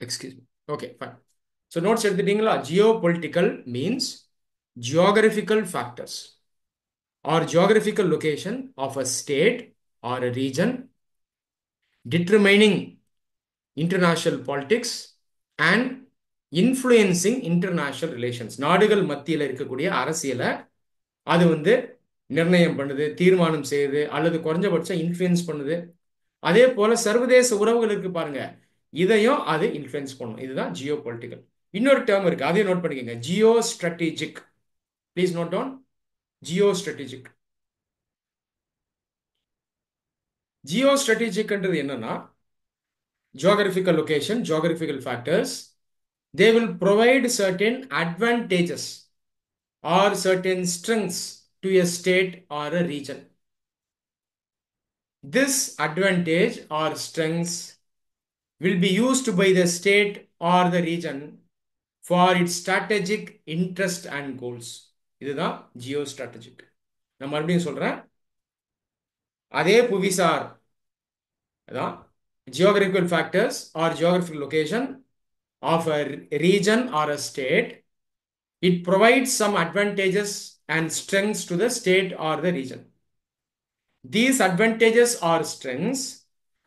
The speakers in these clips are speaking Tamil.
excuse me. Okay, fine. So notes எடுத்துட்டீங்களா? Geopolitical means geographical factors or geographical location of a state or a region determining international politics and influencing international relations. நாடுகள் மத்தியில் இருக்கக்கூடிய அரசியலை அது வந்து நிர்ணயம் பண்ணுது, தீர்மானம் செய்யுது, அல்லது குறைஞ்சபட்சம் இன்ஃப்ளூயன்ஸ் பண்ணுது. அதே போல சர்வதேச உறவுகள் இருக்கு பாருங்க, இதையும் அது இன்ஃப்ளூயன்ஸ் பண்ணும். இதுதான் ஜியோ பொலிட்டிக்கல். இன்னொரு டேர்ம் இருக்கு, அதையும் நோட் பண்ணிக்கோங்க, geostrategic. Please note down geostrategic. ஜியோ ஸ்ட்ராட்டஜிக்ன்றது என்னன்னா, geographical location, geographical factors, they will provide certain advantages or certain strengths to a state or a region. This advantage or strengths will be used by the state or the region for its strategic interest and goals. இதுதான் ஜியோ ஸ்ட்ராட்டஜிக். நான் மறுபடியும் சொல்றேன், அதே புவிசார் அதான் geographical factors or geographical location of a region or a state. It provides some advantages and strengths to the state or the region. These advantages or strengths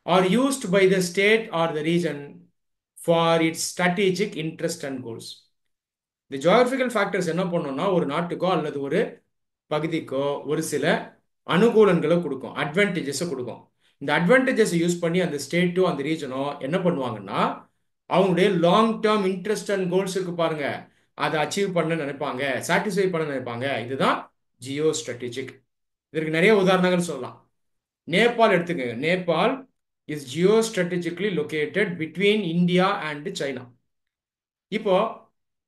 are used by the state or the region for its strategic interest and goals. The geographical factors என்ன பண்ணோம்னா, ஒரு நாட்டுக்கோ அல்லது ஒரு பகுதிக்கோ ஒரு சில அனுகூலங்களை கொடுக்கும், அட்வான்டேஜஸை கொடுக்கும். இந்த அட்வான்டேஜஸை யூஸ் பண்ணி அந்த ஸ்டேட்டோ அந்த ரீஜனோ என்ன பண்ணுவாங்கன்னா, அவங்களுடைய long term interest and goals இருக்கு பாருங்க, அதை அச்சீவ் பண்ண நினைப்பாங்க, சாட்டிஸ்ஃபை பண்ண நினைப்பாங்க. இதுதான் ஜியோ ஸ்ட்ராட்டஜிக். இதற்கு நிறைய உதாரணங்கள் சொல்லலாம். நேபாள் எடுத்துக்கங்க. Nepal is Jio strategically located between India and China. இப்போ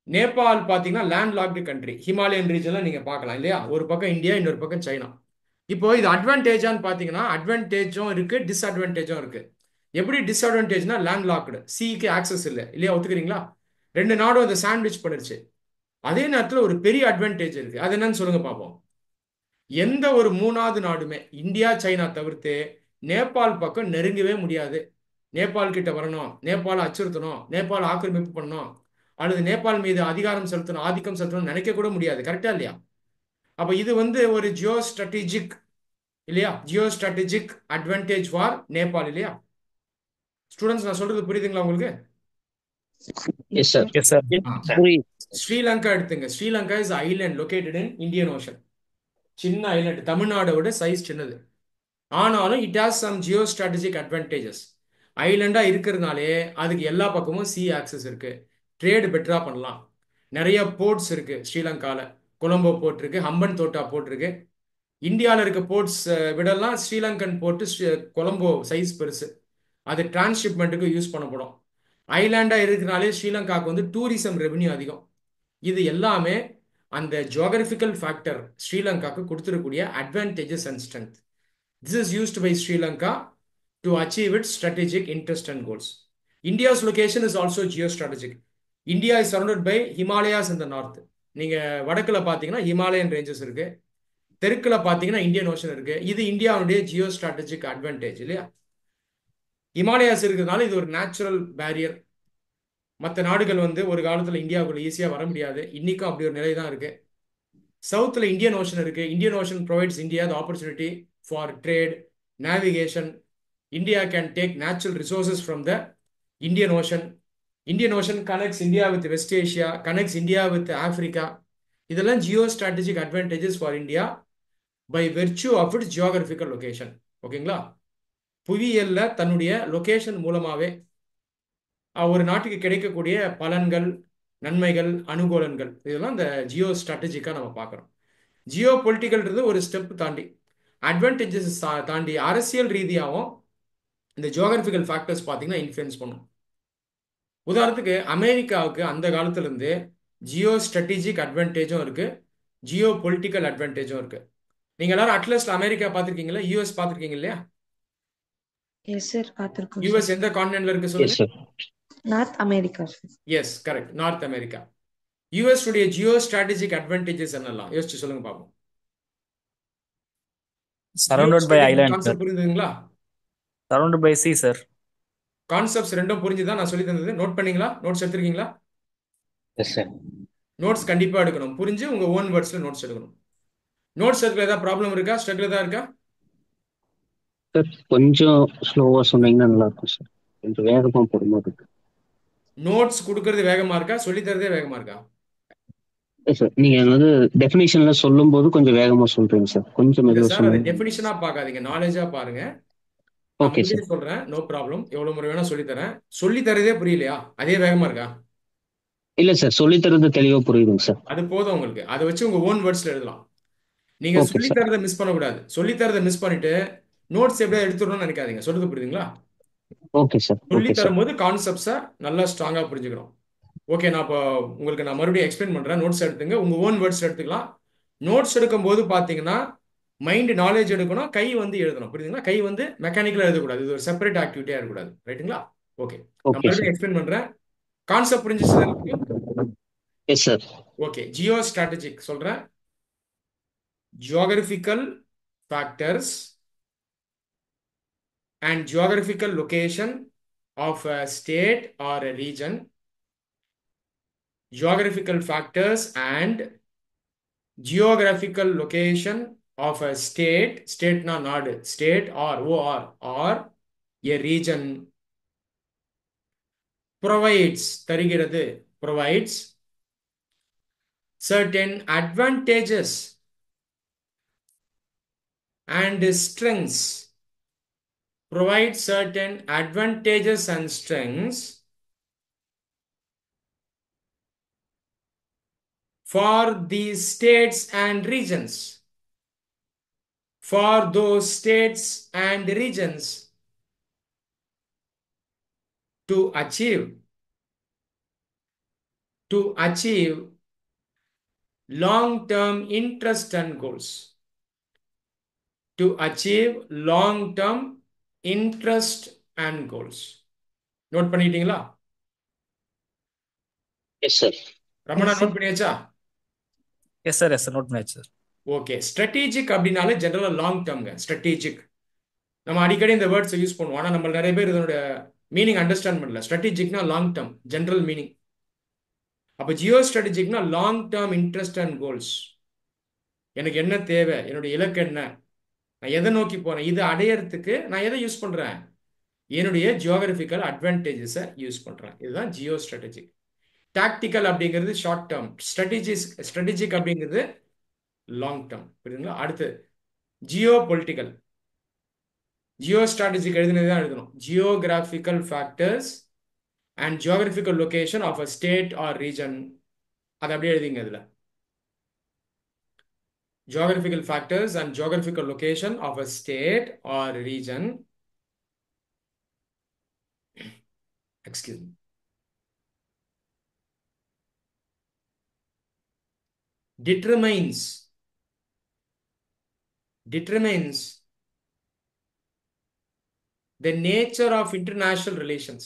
நேபாள் பார்த்தீங்கன்னா லேண்ட் லாக்டு கண்ட்ரி, ஹிமாலயன் ரீஜன்ல நீங்க பார்க்கலாம் இல்லையா, ஒரு பக்கம் இந்தியா, இன்னொரு பக்கம் சைனா. இப்போ இது அட்வான்டேஜான்னு பார்த்தீங்கன்னா அட்வான்டேஜும் இருக்கு, டிஸ்அட்வான்டேஜும் இருக்கு. எப்படி டிஸ்அட்வான்டேஜ்னா, லேண்ட் லாக்டு, சிக்கு ஆக்சஸ் இல்லை இல்லையா, ஒத்துக்கிறீங்களா? ரெண்டு நாடும் அதை சாண்ட்விச் பண்ணிருச்சு. அதே நேரத்தில் ஒரு பெரிய அட்வான்டேஜ் இருக்கு, அது என்னன்னு சொல்லுங்க பார்ப்போம். எந்த ஒரு மூணாவது நாடுமே இந்தியா சைனா தவிர்த்து நேபாள் பக்கம் நெருங்கவே முடியாது. நேபாள் கிட்ட வரணும், நேபாள அச்சுறுத்தணும், நேபாள் ஆக்கிரமிப்பு பண்ணணும், அல்லது நேபாள் மீது அதிகாரம் செலுத்தணும், ஆதிக்கம் செலுத்தணும் நினைக்க கூட முடியாது. கரெக்டா இல்லையா? அப்ப இது வந்து ஒரு ஜியோ ஸ்ட்ராட்டஜிக் இல்லையா, Jio strategic advantage for Nepal இல்லையா? ஸ்டூடெண்ட்ஸ், நான் சொல்றது புரியுதுங்களா உங்களுக்கு? Yes, sir. Yes, sir. புரியுது. ஸ்ரீலங்கா எடுத்துங்க. Sri Lanka is island located in Indian Ocean. சின்ன ஐலண்ட், தமிழ்நாடோட சைஸ் சின்னது. ஆனாலும் it has some geostrategic advantages. ஐலண்டா இருக்கிறதுனாலே அதுக்கு எல்லா பக்கமும் சி ஆக்சஸ் இருக்கு, ட்ரேடு பெட்டரா பண்ணலாம். நிறைய போர்ட்ஸ் இருக்கு ஸ்ரீலங்கால. கொலம்போ போர்ட் இருக்கு, ஹம்பன் தோட்டா போர்ட் இருக்கு. இந்தியாவில் இருக்க போர்ட்ஸ் விடலாம் ஸ்ரீலங்கன் போர்ட்டு கொலம்போ சைஸ் பெருசு, அது டிரான்ஸ்ஷிப்மெண்ட்டுக்கு யூஸ் பண்ணப்படும். ஐலாண்டா இருக்கிறனாலே ஸ்ரீலங்காவுக்கு வந்து டூரிசம் ரெவென்யூ அதிகம். இது எல்லாமே அந்த ஜியோகிராபிக்கல் ஃபேக்டர் ஸ்ரீலங்காவுக்கு கொடுத்துருக்கூடிய advantages and strength. This is used by Sri Lanka to achieve its strategic interest and goals. India's location is also geostrategic. India is surrounded by Himalayas in the north. நீங்க வடக்குல பாத்தீங்கன்னா ஹிமாலயன் ரேஞ்சஸ் இருக்கு, தெற்குல பாத்தீங்கன்னா இந்தியன் ஓஷன் இருக்கு. இது இந்தியாவுடைய ஜியோ ஸ்ட்ராட்டஜிக் அட்வான்டேஜ் இல்லையா? ஹிமாலயாஸ் இருக்கிறதுனால இது ஒரு நேச்சுரல் பேரியர். மற்ற நாடுகள் வந்து ஒரு காலத்துல இந்தியாவுக்குள்ள ஈஸியா வர முடியாது, இன்னைக்கும் அப்படி ஒரு நிலை தான் இருக்கு. சவுத்தில் இந்தியன் ஓஷன் இருக்கு. Indian Ocean provides India the opportunity for trade, navigation. India can take natural resources from the Indian Ocean. Indian Ocean connects India with West Asia, connects India with Africa. இதெல்லாம் geostrategic advantages for India by virtue of its geographical location. ஓகேங்களா? புவியியல்ல தன்னுடைய லொகேஷன் மூலமாவே ஒரு நாட்டுக்கு கிடைக்கக்கூடிய பலன்கள், நன்மைகள், அனுகூலங்கள், இதெல்லாம் இந்த ஜியோ ஸ்ட்ராட்டஜிக்காக நம்ம பார்க்குறோம். ஜியோ பொலிட்டிக்கல்ன்றது ஒரு ஸ்டெப் தாண்டி, அட்வான்டேஜஸ் தாண்டி அரசியல் ரீதியாகவும் இந்த ஜியோகிராபிக்கல் ஃபேக்டர்ஸ் பார்த்தீங்கன்னா இன்ஃப்ளூயன்ஸ் பண்ணும். உதாரணத்துக்கு அமெரிக்காவுக்கு அந்த காலத்துலேருந்து ஜியோ ஸ்ட்ராட்டஜிக் அட்வான்டேஜும் இருக்கு, ஜியோ பொலிட்டிக்கல் அட்வான்டேஜும் இருக்கு. நீங்க எல்லாரும் அட்லஸ்ட் அமெரிக்கா பார்த்துருக்கீங்களா, யூஎஸ் பார்த்துருக்கீங்க இல்லையா? எஸ் சார், பார்த்துருக்கோம். யூஎஸ் எந்த கான்டினென்ட்ல இருக்கு Yes, சொல்லுங்க? sir. North America sir. Yes, correct, North America. US உடைய ஜியோ ஸ்ட்ராட்டஜிக் அட்வான்டேஜஸ் என்னெல்லாம் யோசிச்சு சொல்லுங்க பார்ப்போம். Surrounded by islands, sir. Concept புரியுதுங்களா? Surrounded by sea, sir. Concepts ரெண்டும் புரிஞ்சுதான் நான் சொல்லி தந்தது. நோட் பண்ணீங்களா? நோட்ஸ் எடுத்திருக்கீங்களா? Yes sir. நோட்ஸ் கண்டிப்பா எடுக்கணும். புரிஞ்சு உங்க ஓன் வேர்ட்ஸ்ல நோட்ஸ் எடுக்கணும். நோட்ஸ் எடுக்கல ஏதாவது ப்ராப்ளம் இருக்கா? ஸ்ட்ரகிள் ஏதாவது இருக்கா? சார் கொஞ்சம் ஸ்லோவா சொன்னீங்கன்னா நல்லா இருக்கும் சார். கொஞ்சம் வேகமா போடுற மாதிரி இருக்கு. நோட்ஸ் கொடுக்கறது வேகமா இருக்கா? சொல்லி தரதே வேகமா இருக்கா? எஸ் சார், நீங்க வந்து டெஃபினேஷன்ல சொல்லும் போது கொஞ்சம் வேகமா சொல்றீங்க சார். கொஞ்சம் இல்ல மெதுவா சார், அதை சொன்னீங்கன்னா. டெஃபினிஷனா பார்க்காதீங்க, நாலேஜா பாருங்க. நான் ஓகே சார். மறுபடியும் சொல்றேன், நோ ப்ராப்ளம். எவ்வளவு முறை வேணா சொல்லி தரேன். சொல்லி தரதே புரியலையா? அதே வேகமா இருக்கா? இல்ல சார், சொல்லி தரது தெளிவா புரியுதுங்க சார். அது போதும் உங்களுக்கு. அதை வச்சு உங்க ஓன் வேர்ட்ஸ்ல எழுதலாம். நீங்க ஓகே சொல்லி சார். தரதை மிஸ் பண்ணக்கூடாது. சொல்லி தரதை மிஸ் பண்ணிட்டு நோட்ஸ் எப்படியா எடுத்துடணும்னு நினைக்காதீங்க. சொல்றது புரியுதுங்களா? Okay sir. சொல்லி ஓகே சார். தரும்போது கான்செப்ட்ஸை நல்லா ஸ்ட்ராங்கா புரிஞ்சுக்கணும். ஓகே, நான் இப்போ உங்களுக்கு நான் மறுபடியும் எக்ஸ்பிளைன் பண்றேன். நோட்ஸ் எடுத்துங்க, உங்க ஓன் வேர்ட்ஸ் எடுத்துக்கலாம். நோட்ஸ் எடுக்கும்போது பாத்தீங்கன்னா மைண்ட் நாலேஜ் எடுக்கணும், கை வந்து எழுதணும். புரியுதுங்களா? கை வந்து மெக்கானிக்கலா எழுதக்கூடாது. இது ஒரு செப்பரேட் ஆக்டிவிட்டியா இருக்கக்கூடாது. ரைட்டுங்களா? ஓகே, நான் ஓகே மறுபடியும் சார். எக்ஸ்பிளைன் பண்றேன். கான்செப்ட் புரிஞ்சிச்சு உங்களுக்கு? Yes sir. Okay, geostrategic சொல்றேன். Geographical factors and geographical location of a state or a region. Geographical factors and geographical location of a state na நாடு, state or a region தருகிறது, provides certain advantages and strengths, provides certain advantages and strengths for these states and regions, for those states and regions to achieve long-term interest and goals. To achieve long-term interest and goals. Note பண்ணிட்டீங்களா? Yes sir. Ramana, Yes, sir. Note பண்ணியாச்சா? Yes sir, yes sir, note பண்ணியாச்சு சார். ஓகே, ஸ்ட்ராட்டஜிக் அப்படின்னாலே ஜெனரலா லாங் டேர்ம்ங்க. ஸ்ட்ராட்டஜிக் நம்ம அடிக்கடி இந்த வேர்ட்ஸ் யூஸ் பண்ணுவோம், ஆனா நம்ம நிறைய பேர் இதோட மீனிங் அண்டர்ஸ்டாண்ட் பண்ணல. ஸ்ட்ராட்டஜிக்னா லாங் டேர்ம், ஜெனரல் மீனிங். அப்ப ஜியோ ஸ்ட்ராட்டஜிக்னா long term interest and goals. எனக்கு என்ன தேவை, என்னுடைய இலக்கு என்ன, நான் எதை நோக்கி போறேன், இது அடையறதுக்கு நான் எதை யூஸ் பண்றேன், என்னுடைய ஜியோகிராபிக்கல் அட்வான்டேஜஸை யூஸ் பண்றேன். இதுதான் ஜியோ ஸ்ட்ராட்டஜிக். டாக்டிக்கல் அப்படிங்கிறது ஷார்ட் டேர்ம், ஸ்ட்ராட்டஜிக் அப்படிங்கிறது லாங் டேர்ம். புரியுதுங்களா? அடுத்து ஜியோ பொலிட்டிக்கல். ஜியோ ஸ்ட்ராட்டஜிக் எழுதினது தான் எழுதணும். Geographical factors and geographical location of a state or region. அதை அப்படியே எழுதிங்க. இதுல geographical factors and geographical location of a state or region, excuse me, determines the nature of international relations.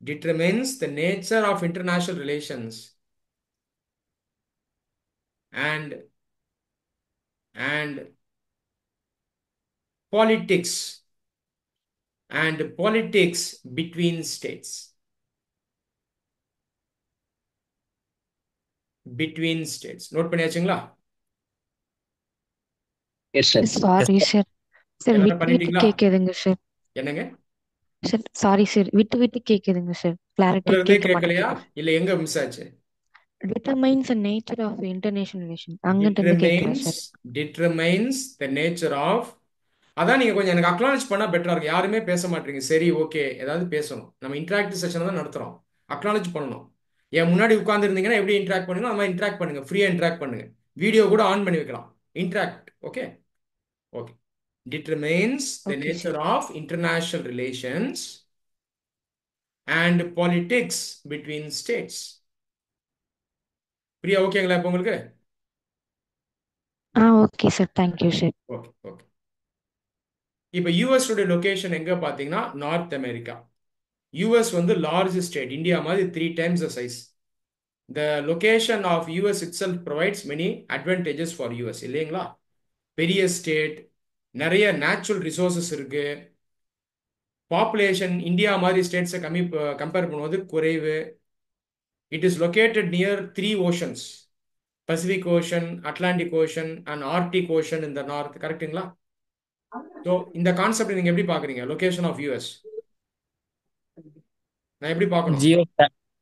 Determines the nature of international relations and politics between states. Note பண்ணியாச்சுங்களா? Yes sir. Sorry sir. Sir எல்லாரும் விட்டு விட்டு பண்ணிட்டீங்களா? கேக்குதுங்க சார். என்னங்க? சார் சாரி சார், விட்டு விட்டு கேக்குதுங்க சார். கிளாரிட்டி சொல்றதே கேட்க கேட்கலையா? மாட்டேங்குது. இல்ல எங்க மிஸ் ஆச்சு? Determines the nature of international relation அங்கிட்ட இருந்து கேட்கல sir. determines the nature of. அதான் நீங்க கொஞ்சம் எனக்கு அக்னாலஜ் பண்ணா பெட்டரா இருக்கு. யாருமே பேச மாட்டீங்க. சரி, ஓகே, ஏதாவது பேசணும். நம்ம இன்டராக்டிவ் செஷன் தான் நடத்துறோம். அக்னாலஜ் பண்ணணும். என் முன்னாடி உட்கார்ந்து இருந்தீங்கன்னா எப்படி இன்டராக்ட் பண்ணுங்க, அந்த மாதிரி இன்டராக்ட் பண்ணுங்க. ஃப்ரீயா இன்டராக்ட் பண்ணுங்க. வீடியோ கூட ஆன் பண்ணி வைக்கலாம். Interact. Okay okay. determines the okay nature sir. of international relations and politics between states. Priya, ஓகேங்களா இப்போ உங்களுக்கு? Okay sir, thank you sir. Okay okay. இப்போ யூஎஸ் உடைய லொகேஷன் எங்க பாத்தீங்கன்னா நார்த் அமெரிக்கா. யூஎஸ் வந்து லார்ஜ் ஸ்டேட், இந்தியா மாதிரி 3 times the size. The location of US itself provides many advantages for US, இல்லைங்களா? பெரிய ஸ்டேட், நிறைய நேச்சுரல் ரிசோர்சஸ் இருக்கு, பாப்புலேஷன் இந்தியா மாதிரி ஸ்டேட்ஸை கம்பேர் பண்ணும்போது குறைவு. It is located near 3 oceans: Pacific Ocean, Atlantic Ocean and Arctic Ocean இந்த நார்த். கரெக்ட்டுங்களா? ஸோ இந்த கான்செப்ட் நீங்க எப்படி பாக்குறீங்க? லொகேஷன் ஆஃப் யூஎஸ் நான் எப்படி பார்க்கணும்? Geo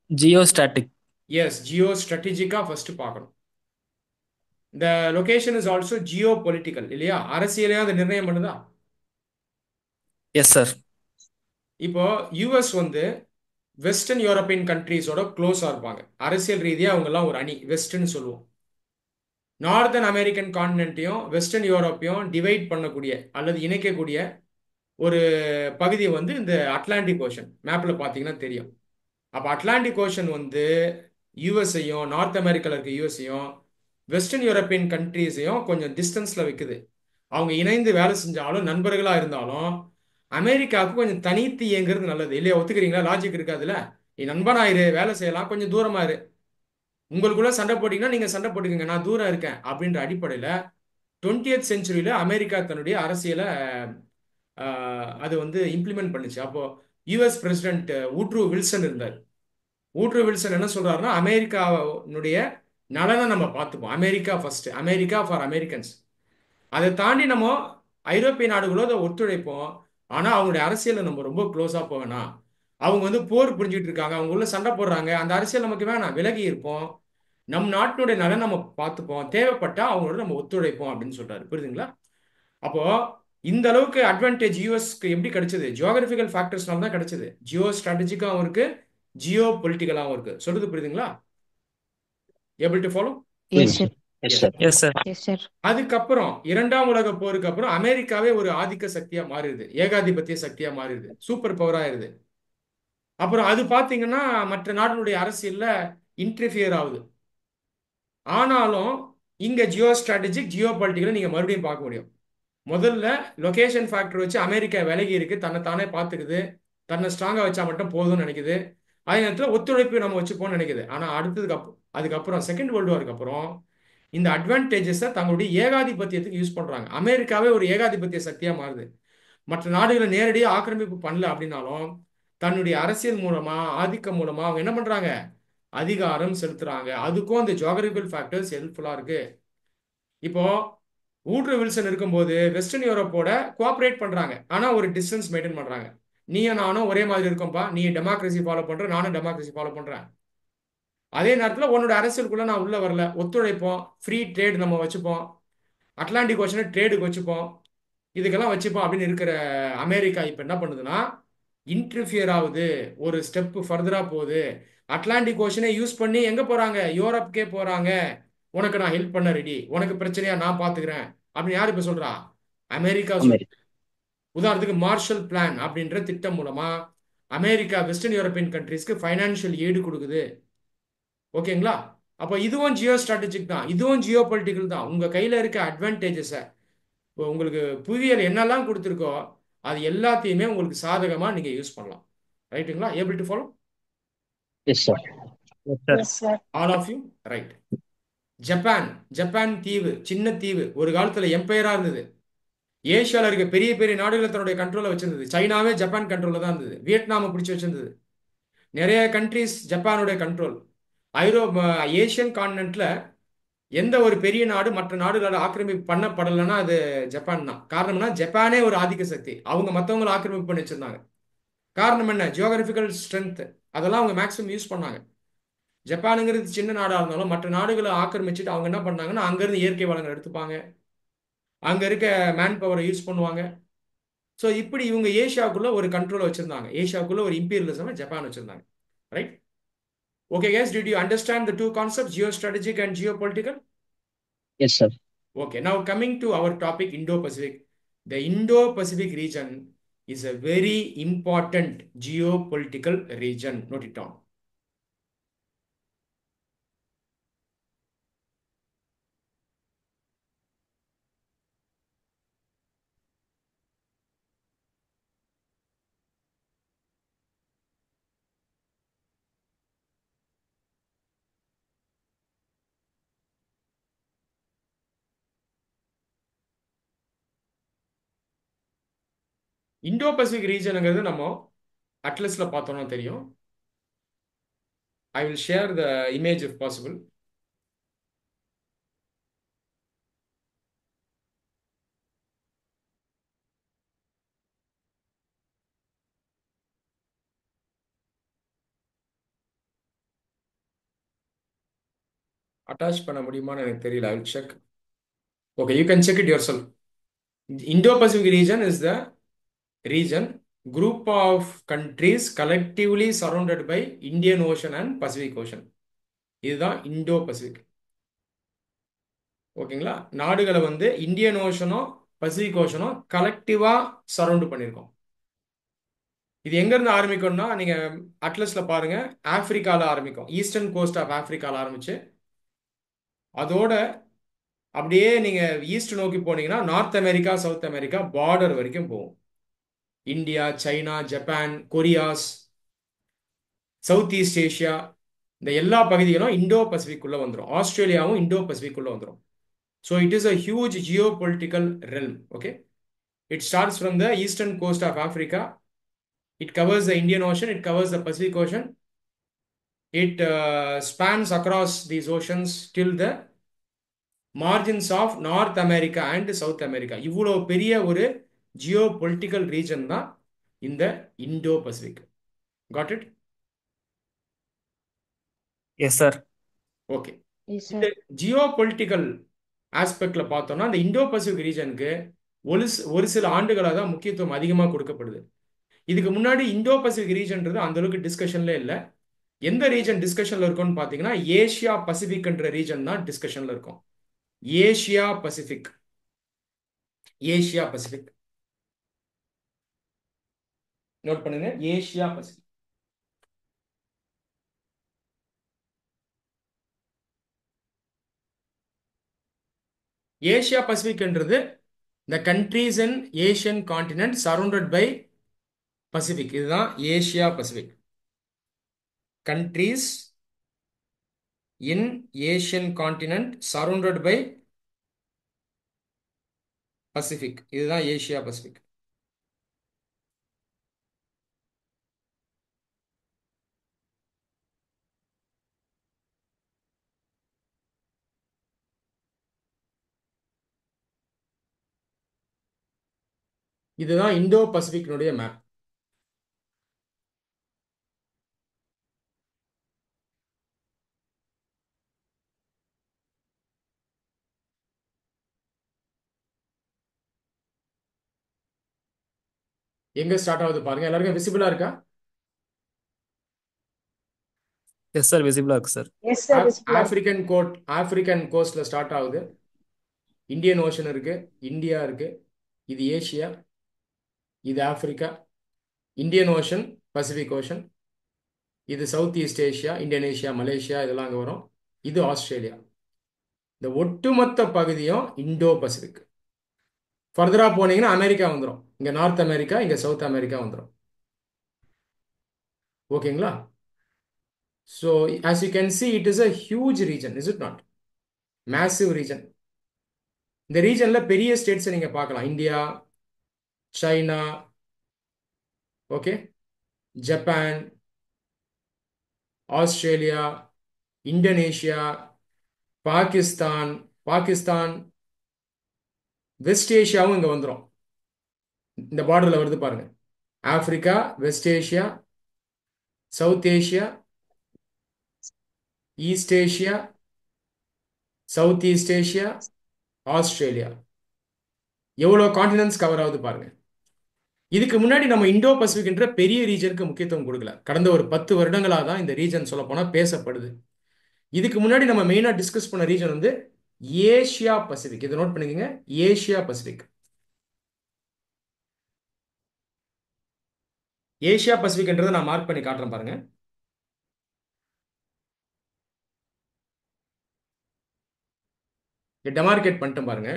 geostatic. எஸ், ஜியோ ஸ்ட்ராட்டஜிக்கா ஃபர்ஸ்ட் பார்க்கணும். இந்த location is also geopolitical இல்லையா? அரசியலையும் அதை நிர்ணயம் பண்ணுதா? Yes sir. இப்போ யூஎஸ் வந்து வெஸ்டர்ன் யூரோப்பியன் கண்ட்ரீஸோட க்ளோஸா இருப்பாங்க. அரசியல் ரீதியா அவங்க எல்லாம் ஒரு அணி, வெஸ்ட்னு சொல்லுவோம். நார்தன் அமெரிக்கன் கான்டினென்ட்டையும் வெஸ்டர்ன் யூரோப்பையும் டிவைட் பண்ணக்கூடிய அல்லது இணைக்கக்கூடிய ஒரு பகுதி வந்து இந்த அட்லாண்டிக் ஓஷன். மேப்ல பார்த்தீங்கன்னா தெரியும். அப்போ அட்லாண்டிக் ஓஷன் வந்து யூஎஸ்ஐயும், நார்த் அமெரிக்காவில் இருக்க யூஎஸ்ஐயும் வெஸ்டர்ன் யூரோப்பியன் கண்ட்ரீஸையும் கொஞ்சம் டிஸ்டன்ஸ்ல வைக்குது. அவங்க இணைந்து வேலை செஞ்சாலும், நண்பர்களா இருந்தாலும், அமெரிக்காவுக்கு கொஞ்சம் தனித்து இயங்குறது நல்லது இல்லையா? ஒத்துக்கிறீங்களா? லாஜிக் இருக்காதுல்ல. நீ நண்பனாயிரு, வேலை செய்யலாம், கொஞ்சம் தூரமா இரு. உங்களுக்குள்ள சண்டை போட்டீங்கன்னா நீங்க சண்டை போட்டுக்கங்க, நான் தூரம் இருக்கேன் அப்படின்ற அடிப்படையில 20th செஞ்சுரியில அமெரிக்கா தன்னுடைய அரசியலை அது வந்து இம்ப்ளிமெண்ட் பண்ணுச்சு. அப்போ யுஎஸ் பிரசிடென்ட் வூட்ரூ வில்சன் இருந்தார். வூட்ரூ வில்சன் என்ன சொல்றாருன்னா, அமெரிக்காவுடைய நலனை நம்ம பார்த்துப்போம், America first, America for Americans. அதை தாண்டி நம்ம ஐரோப்பிய நாடுகளோட ஒத்துழைப்போம். ஆனா அவங்களுடைய அரசியலை நம்ம ரொம்ப க்ளோஸா போவேணாம். அவங்க வந்து போர் புரிஞ்சுட்டு இருக்காங்க, அவங்க உள்ள சண்டை போடுறாங்க, அந்த அரசியல் நமக்கு வேணாம், விலகி இருப்போம். நம் நாட்டினுடைய நலன் நம்ம பார்த்துப்போம், தேவைப்பட்டா அவங்களோட நம்ம ஒத்துழைப்போம் அப்படின்னு சொல்றாரு. புரியுதுங்களா? அப்போ இந்த அளவுக்கு அட்வான்டேஜ் யூஎஸ்க்கு எப்படி கிடைச்சது? ஜியோகிராபிக்கல் ஃபேக்டர்ஸ்னால தான் கிடைச்சது. ஜியோ ஸ்ட்ராட்டஜிக்காகவும் இருக்கு, ஜியோ பொலிட்டிக்கலாகவும் இருக்கு. சொல்றது புரியுதுங்களா? Able to follow? Yes sir. Yes yes. Sir. Yes sir. Yes sir. அதுக்கப்புறம் 2ஆம் உலக போருக்கு அப்புறம் அமெரிக்காவே ஒரு ஆதிக்க சக்தியா மாறிடுது, ஏகாதிபத்திய சக்தியா மாறிடுது, சூப்பர் பவர் ஆயிருது. அப்புறம் அது பாத்தீங்கன்னா மற்ற நாடுகளுடைய அரசியல்ல இன்டர்ஃபியர் ஆகுது. ஆனாலும் இங்க ஜியோ ஸ்ட்ராட்டஜிக், ஜியோ பொலிட்டிக்கலை நீங்க மறுபடியும் பார்க்க முடியும். முதல்ல லொகேஷன் ஃபேக்டர் வச்சு அமெரிக்கா விலகி இருக்கு, தன்னை தானே பார்த்துக்குது, தன்னை ஸ்ட்ராங்கா வச்சா மட்டும் போதும்னு நினைக்குது. அதே நேரத்தில் ஒத்துழைப்பு நம்ம வச்சுப்போம்னு நினைக்குது. ஆனா அதுக்கப்புறம் செகண்ட் வேர்ல்டு வாருக்கு அப்புறம் இந்த அட்வான்டேஜஸை தங்களுடைய ஏகாதிபத்தியத்துக்கு யூஸ் பண்றாங்க. அமெரிக்காவே ஒரு ஏகாதிபத்திய சக்தியா மாறுது. மற்ற நாடுகளை நேரடியாக ஆக்கிரமிப்பு பண்ணல அப்படின்னாலும் தன்னுடைய அரசியல் மூலமா, ஆதிக்கம் மூலமா அவங்க என்ன பண்றாங்க? அதிகாரம் செலுத்துறாங்க. அதுக்கும் அந்த ஜியோகிராபிக்கல் ஃபேக்டர்ஸ் ஹெல்ப்ஃபுல்லா இருக்கு. இப்போ வூட்ரூ வில்சன் இருக்கும்போது வெஸ்டர்ன் யூரோப்போட கோஆப்ரேட் பண்றாங்க, ஆனா ஒரு டிஸ்டன்ஸ் மெயின்டைன் பண்றாங்க. நீயும் நானும் ஒரே மாதிரி இருக்கோம்ப்பா, நீ டெமோக்ரஸி ஃபாலோ பண்ற, நானும் டெமோக்ரஸி ஃபாலோ பண்றேன். அதே நேரத்தில் உன்னோட அரசியலுக்குள்ள நான் உள்ள வரல, ஒத்துழைப்போம், ஃப்ரீ ட்ரேட் நம்ம வச்சுப்போம், அட்லாண்டிக் ஓஷனை ட்ரேடுக்கு வச்சுப்போம், இதுக்கெல்லாம் வச்சுப்போம் அப்படின்னு இருக்கிற அமெரிக்கா இப்போ என்ன பண்ணுதுன்னா இன்டர்ஃபியர் ஆகுது, ஒரு ஸ்டெப் ஃபர்தரா போகுது. அட்லாண்டிக் ஓஷனை யூஸ் பண்ணி எங்க போறாங்க? யூரோப்புக்கே போறாங்க. உனக்கு நான் ஹெல்ப் பண்ண ரெடி, உனக்கு பிரச்சனையா நான் பாத்துக்கிறேன் அப்படின்னு யார் இப்ப சொல்றா? அமெரிக்கா சொல்லுது. அமெரிக்கா. உதாரணத்துக்கு மார்ஷல் பிளான் அப்படின்ற திட்டம் மூலமா அமெரிக்கா வெஸ்டர்ன் யூரோப்பியன் கண்ட்ரீஸ்க்கு ஃபைனான்சியல் எய்டு கொடுக்குது. ஓகேங்களா? அப்போ இதுவும் ஜியோ ஸ்ட்ராட்டஜிக் தான், இதுவும் ஜியோ பொலிட்டிக்கல் தான். உங்க கையில இருக்க அட்வான்டேஜஸை, உங்களுக்கு புவியியல் என்னெல்லாம் கொடுத்துருக்கோ அது எல்லாத்தையுமே உங்களுக்கு சாதகமா நீங்க யூஸ் பண்ணலாம். ரைட்டுங்களா? Able to follow? Yes sir. Yes sir. All of you right. Japan, Japan தீவு, சின்ன தீவு, ஒரு காலத்துல எம்பையரா இருந்தது. ஏசியால இருக்க பெரிய பெரிய நாடுகளை தன்னுடைய கண்ட்ரோல வச்சிருந்தது. சைனாவே ஜப்பான் கண்ட்ரோல்ல தான் இருந்தது. வியட்நாமை பிடிச்சி வச்சிருந்தது. நிறைய கண்ட்ரீஸ் ஜப்பானுடைய கண்ட்ரோல். ஏசியன் கான்டினென்ட்ல எந்த ஒரு பெரிய நாடு மற்ற நாடுகளால் ஆக்கிரமிப்பு பண்ணப்படலைன்னா அது ஜப்பான் தான். காரணம்னா ஜப்பானே ஒரு ஆதிக்க சக்தி, அவங்க மற்றவங்களை ஆக்கிரமிப்பு பண்ணி வச்சிருந்தாங்க. காரணம் என்ன? ஜியோகிராபிக்கல் ஸ்ட்ரென்த், அதெல்லாம் அவங்க மேக்ஸிமம் யூஸ் பண்ணாங்க. ஜப்பானுங்கிறது சின்ன நாடா இருந்தாலும் மற்ற நாடுகளை ஆக்கிரமிச்சுட்டு அவங்க என்ன பண்ணாங்கன்னா அங்கிருந்து இயற்கை வளங்கள் எடுத்துப்பாங்க, அங்க இருக்க மேன் பவரை யூஸ் பண்ணுவாங்க. ஸோ இப்படி இவங்க ஏஷியாவுக்குள்ள ஒரு கண்ட்ரோலை வச்சிருந்தாங்க, ஏஷியாவுக்குள்ள ஒரு இம்பீரியலிசம் ஜப்பான் வச்சிருந்தாங்க. Right? Okay guys, did you understand the two concepts, geostrategic and geopolitical? S sir. Okay, now coming to our topic, Indo-Pacific. The Indo-Pacific region is a very important geopolitical region. Note it down. Indo Pacific ரீஜனுங்கிறது நம்ம அட்லஸ்ல பார்த்தோம்னா தெரியும். I will share the image if possible. Attach பண்ண முடியுமான்னு எனக்கு தெரியல. I will check. Okay, you can check it yourself. Indo Pacific region is the region, group of countries collectively surrounded by Indian Ocean and Pacific Ocean. இதுதான் இந்தோ பசிபிக். ஓகேங்களா? நாடுகளை வந்து இந்தியன் ஓஷனும் பசிபிக் ஓஷனும் கலெக்டிவா சரௌண்ட் பண்ணியிருக்கோம். இது எங்க இருந்து ஆரம்பிக்கும்னா, நீங்க அட்லஸ்ல பாருங்க, ஆப்பிரிக்கால ஆரம்பிக்கும். ஈஸ்டர்ன் கோஸ்ட் ஆஃப் ஆப்பிரிக்கால ஆரம்பிச்சு அதோட அப்படியே நீங்க ஈஸ்ட் நோக்கி போனீங்கன்னா North America, South America border வரைக்கும் போகும். India, China, Japan, Koreas, South East Asia, இந்த எல்லா பகுதிகளும் இண்டோ பசிபிக் உள்ள வந்துடும். ஆஸ்திரேலியாவும் இண்டோ பசிபிக் உள்ள வந்துடும். So it is a huge geo political realm. Okay, it starts from the eastern coast of Africa. It covers the Indian Ocean, it covers the Pacific Ocean, it spans across these oceans till the margins of North America and South America. இவ்வளோ பெரிய ஒரு ஜியோ பொலிட்டிக்கல் ரீஜன் தான் இந்த Indo Pacific. Got it? Yes sir. Okay, Yes, இந்த sir. ஜியோ பொலிட்டிக்கல் ஆஸ்பெக்ட்ல பார்த்தோம்னா இந்த இண்டோ பசிபிக் ரீஜனுக்கு ஒரு சில ஆண்டுகளாக தான் முக்கியத்துவம் அதிகமாக கொடுக்கப்படுது. இதுக்கு முன்னாடி இண்டோ பசிபிக் ரீஜன்றது அந்த அளவுக்கு டிஸ்கஷன்ல இல்லை. எந்த ரீஜன் டிஸ்கஷன்ல இருக்கும்னு பார்த்தீங்கன்னா ஏஷியா பசிபிக்ன்ற ரீஜன் தான் டிஸ்கஷன்ல இருக்கும். Asia Pacific, Asia Pacific note பண்ணுங்க, ஏஷியா பசிபிக். ஏஷியா பசிபிக்ன்றது the countries in Asian continent surrounded by Pacific. இதுதான் Asia Pacific. countries in Asian continent surrounded by Pacific. இதுதான் ஏஷியா பசிபிக். இதுதான் இந்தோ பசிபிக்னுடைய மேப். எங்க ஸ்டார்ட் ஆகுது பாருங்க. எல்லாருக்கும் விசிபிளா இருக்கா? எஸ் சார், விசிபிளா இருக்கு sir. Yes, sir. It's blood. African கோஸ்ட்ல ஸ்டார்ட் ஆகுது. இந்தியன் ஓஷன் இருக்கு, இந்தியா இருக்கு, இது ஏஷியா, இது Africa, Indian Ocean, Pacific Ocean, இது South East Asia, Indonesia, Malaysia, இதெல்லாம் அங்கே வரும். இது ஆஸ்திரேலியா. இந்த ஒட்டுமொத்த பகுதியும் இண்டோ பசிபிக். ஃபர்தரா போனீங்கன்னா அமெரிக்கா வந்துடும். இங்க நார்த் அமெரிக்கா, இங்க சவுத் அமெரிக்கா வந்துடும். ஓகேங்களா? So as you can see it is a huge region, is it not? Massive region. இந்த ரீஜன்ல பெரிய ஸ்டேட்ஸை நீங்க பார்க்கலாம். India, China, okay, Japan, Australia, Indonesia, Pakistan, west ஏஷியாவும் இங்க வந்துடும். இந்த பார்டர்ல வருது பாருங்க. Africa, West Asia, South Asia, East Asia, South East Asia, Australia. எவ்வளோ கான்டினென்ட்ஸ் கவர் ஆகுது பாருங்க. இதுக்கு முன்னாடி நம்ம இண்டோ பசிபிக்ன்ற பெரிய ரீஜனுக்கு முக்கியத்துவம் கொடுக்கல. கடந்த ஒரு 10 வருடங்களாக தான் இந்த ரீஜன் சொல்ல போனா பேசப்படுது. இதுக்கு முன்னாடி நம்ம மெயினா டிஸ்கஸ் பண்ண ரீஜன் வந்து ஏஷியா பசிபிக். இதை நோட் பண்ணிக்கங்க, ஏஷியா பசிபிக். ஏஷியா பசிபிக்ன்றதை நான் மார்க் பண்ணி காட்டுறேன் பாருங்க. டெமார்கேட் பண்ணிட்டேன் பாருங்க.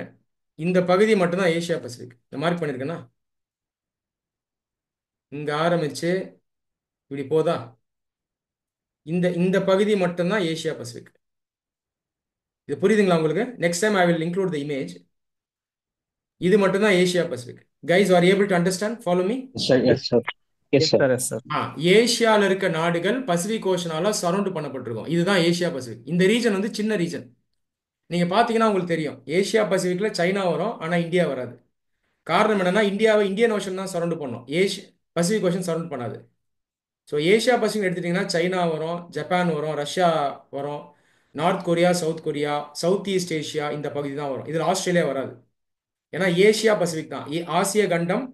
இந்த பகுதி மட்டும்தான் ஏஷியா பசிபிக். இந்த மார்க் பண்ணிருக்கேன்னா இங்க ஆரம்பிச்சு இப்படி போதா, இந்த இந்த பகுதி மட்டும்தான் ஏஷியா பசிபிக். இது புரியுதுங்களா உங்களுக்கு? Next time I will include the image. இது மட்டும்தான் Asia Pacific. Guys are able to understand, follow me. Yes sir. Yes yes sir. Sir. Yes sir. ஏசியால இருக்க நாடுகள் பசிபிக் ஓஷனால சரௌண்ட் பண்ணப்பட்டிருக்கும். இதுதான் ஏசியா பசிபிக். இந்த ரீஜன் வந்து சின்ன ரீஜன். நீங்க பாத்தீங்கன்னா உங்களுக்கு தெரியும், ஏசியா பசிபிக்ல சைனா வரும், ஆனா இந்தியா வராது. காரணம் என்னன்னா, இந்தியாவை இந்தியன் ஓஷன் தான் சரௌண்ட் பண்ணும், பசிபிக் ஓஷன் சரௌண்ட் பண்ணாது. ஸோ ஏசியா பசிபிக் எடுத்துட்டீங்கன்னா சைனா வரும், ஜப்பான் வரும், ரஷ்யா வரும், North Korea, South Korea, South East Asia இந்த பகுதி தான் வரும். இதில் ஆஸ்திரேலியா வராது. ஏன்னா ஏசியா பசிபிக் தான், ஆசிய கண்டம்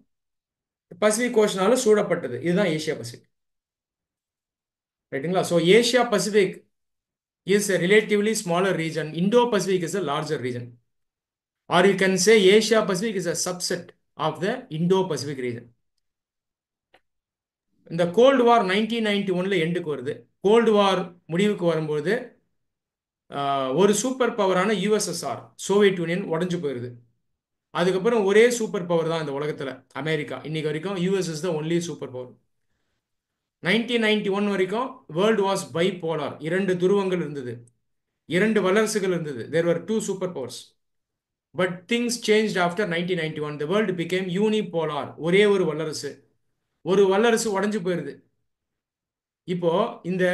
பசிபிக் ஓஷனால சூழப்பட்டது. இதுதான் ஏசியா பசிபிக், ரைட்டுங்களா? So Asia Pacific is a relatively smaller region. Indo-Pacific is a larger region. Or you can say Asia Pacific is a subset of the Indo-Pacific region. இந்த கோல்டு வார் 1991ல எண்டுக்கு வருது. கோல்டு வார் முடிவுக்கு வரும்போது ஒரு சூப்பர் பவரான யுஎஸ்எஸ்ஆர், சோவியத் யூனியன் உடஞ்சு போயிருது. அதுக்கப்புறம் ஒரே சூப்பர் பவர் தான் இந்த உலகத்துல, அமெரிக்கா. இன்னைக்கு வரைக்கும் US is the only super power. 1991 வரைக்கும் வேர்ல்டு வாஸ் பை போலார், 2 துருவங்கள் இருந்தது, 2 வல்லரசுகள் இருந்தது. தேர் வர் 2 super powers. But things changed after 1991. The world became unipolar, ஒரே ஒரு வல்லரசு. ஒரு வல்லரசு உடஞ்சு போயிருது. இப்போ இந்த